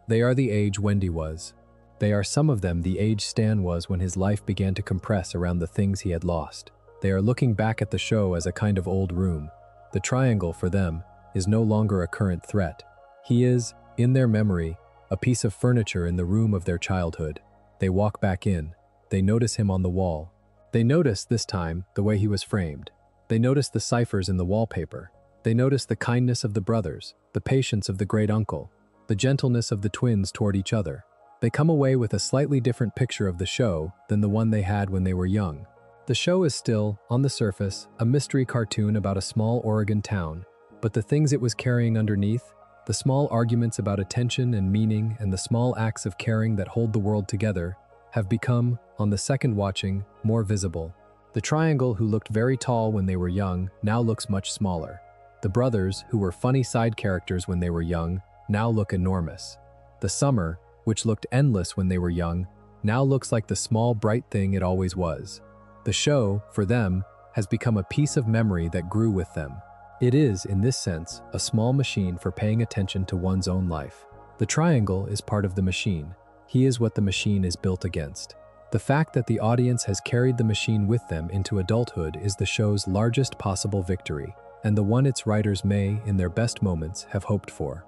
They are the age Wendy was. They are some of them the age Stan was when his life began to compress around the things he had lost. They are looking back at the show as a kind of old room. The triangle, for them, is no longer a current threat. He is, in their memory, a piece of furniture in the room of their childhood. They walk back in. They notice him on the wall. They notice, this time, the way he was framed. They notice the ciphers in the wallpaper. They notice the kindness of the brothers, the patience of the great-uncle, the gentleness of the twins toward each other. They come away with a slightly different picture of the show than the one they had when they were young. The show is still, on the surface, a mystery cartoon about a small Oregon town, but the things it was carrying underneath, the small arguments about attention and meaning and the small acts of caring that hold the world together, have become, on the second watching, more visible. The triangle, who looked very tall when they were young, now looks much smaller. The brothers, who were funny side characters when they were young, now look enormous. The summer, which looked endless when they were young, now looks like the small bright thing it always was. The show, for them, has become a piece of memory that grew with them. It is, in this sense, a small machine for paying attention to one's own life. The triangle is part of the machine. He is what the machine is built against. The fact that the audience has carried the machine with them into adulthood is the show's largest possible victory, and the one its writers may, in their best moments, have hoped for.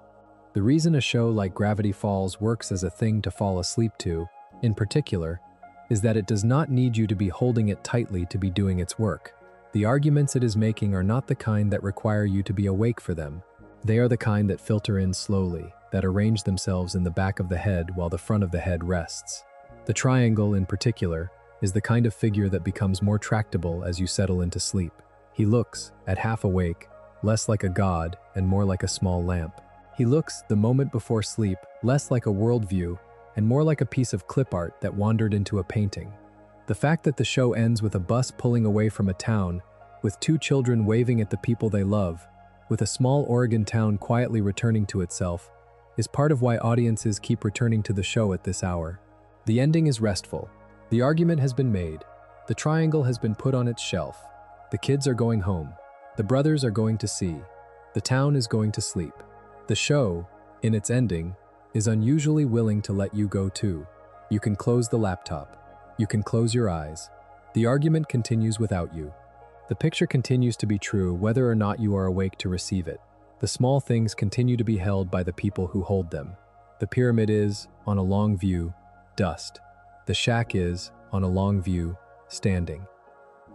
The reason a show like Gravity Falls works as a thing to fall asleep to, in particular, is that it does not need you to be holding it tightly to be doing its work. The arguments it is making are not the kind that require you to be awake for them. They are the kind that filter in slowly, that arrange themselves in the back of the head while the front of the head rests. The triangle, in particular, is the kind of figure that becomes more tractable as you settle into sleep. He looks, at half awake, less like a god and more like a small lamp. He looks, the moment before sleep, less like a worldview and more like a piece of clip art that wandered into a painting. The fact that the show ends with a bus pulling away from a town, with two children waving at the people they love, with a small Oregon town quietly returning to itself, is part of why audiences keep returning to the show at this hour. The ending is restful. The argument has been made. The triangle has been put on its shelf. The kids are going home. The brothers are going to sea. The town is going to sleep. The show, in its ending, is unusually willing to let you go too. You can close the laptop. You can close your eyes. The argument continues without you. The picture continues to be true whether or not you are awake to receive it. The small things continue to be held by the people who hold them. The pyramid is, on a long view, dust. The shack is, on a long view, standing.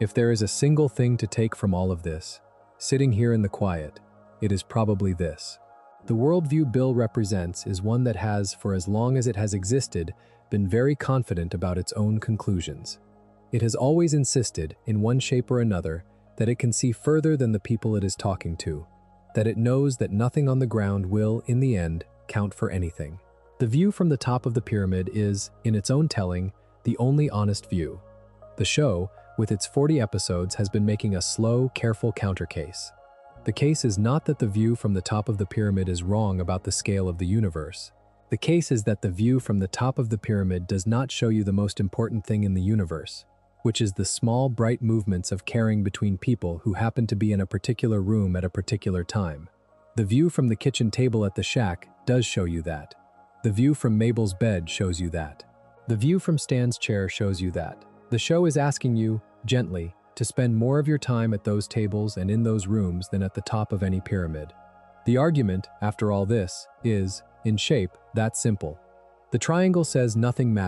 If there is a single thing to take from all of this, sitting here in the quiet, it is probably this. The worldview Bill represents is one that has, for as long as it has existed, been very confident about its own conclusions. It has always insisted, in one shape or another, that it can see further than the people it is talking to, that it knows that nothing on the ground will, in the end, count for anything. The view from the top of the pyramid is, in its own telling, the only honest view. The show, with its 40 episodes, has been making a slow, careful countercase. The case is not that the view from the top of the pyramid is wrong about the scale of the universe. The case is that the view from the top of the pyramid does not show you the most important thing in the universe, which is the small, bright movements of caring between people who happen to be in a particular room at a particular time. The view from the kitchen table at the shack does show you that. The view from Mabel's bed shows you that. The view from Stan's chair shows you that. The show is asking you, gently, to spend more of your time at those tables and in those rooms than at the top of any pyramid. The argument, after all this, is, in shape, that simple. The triangle says nothing matters.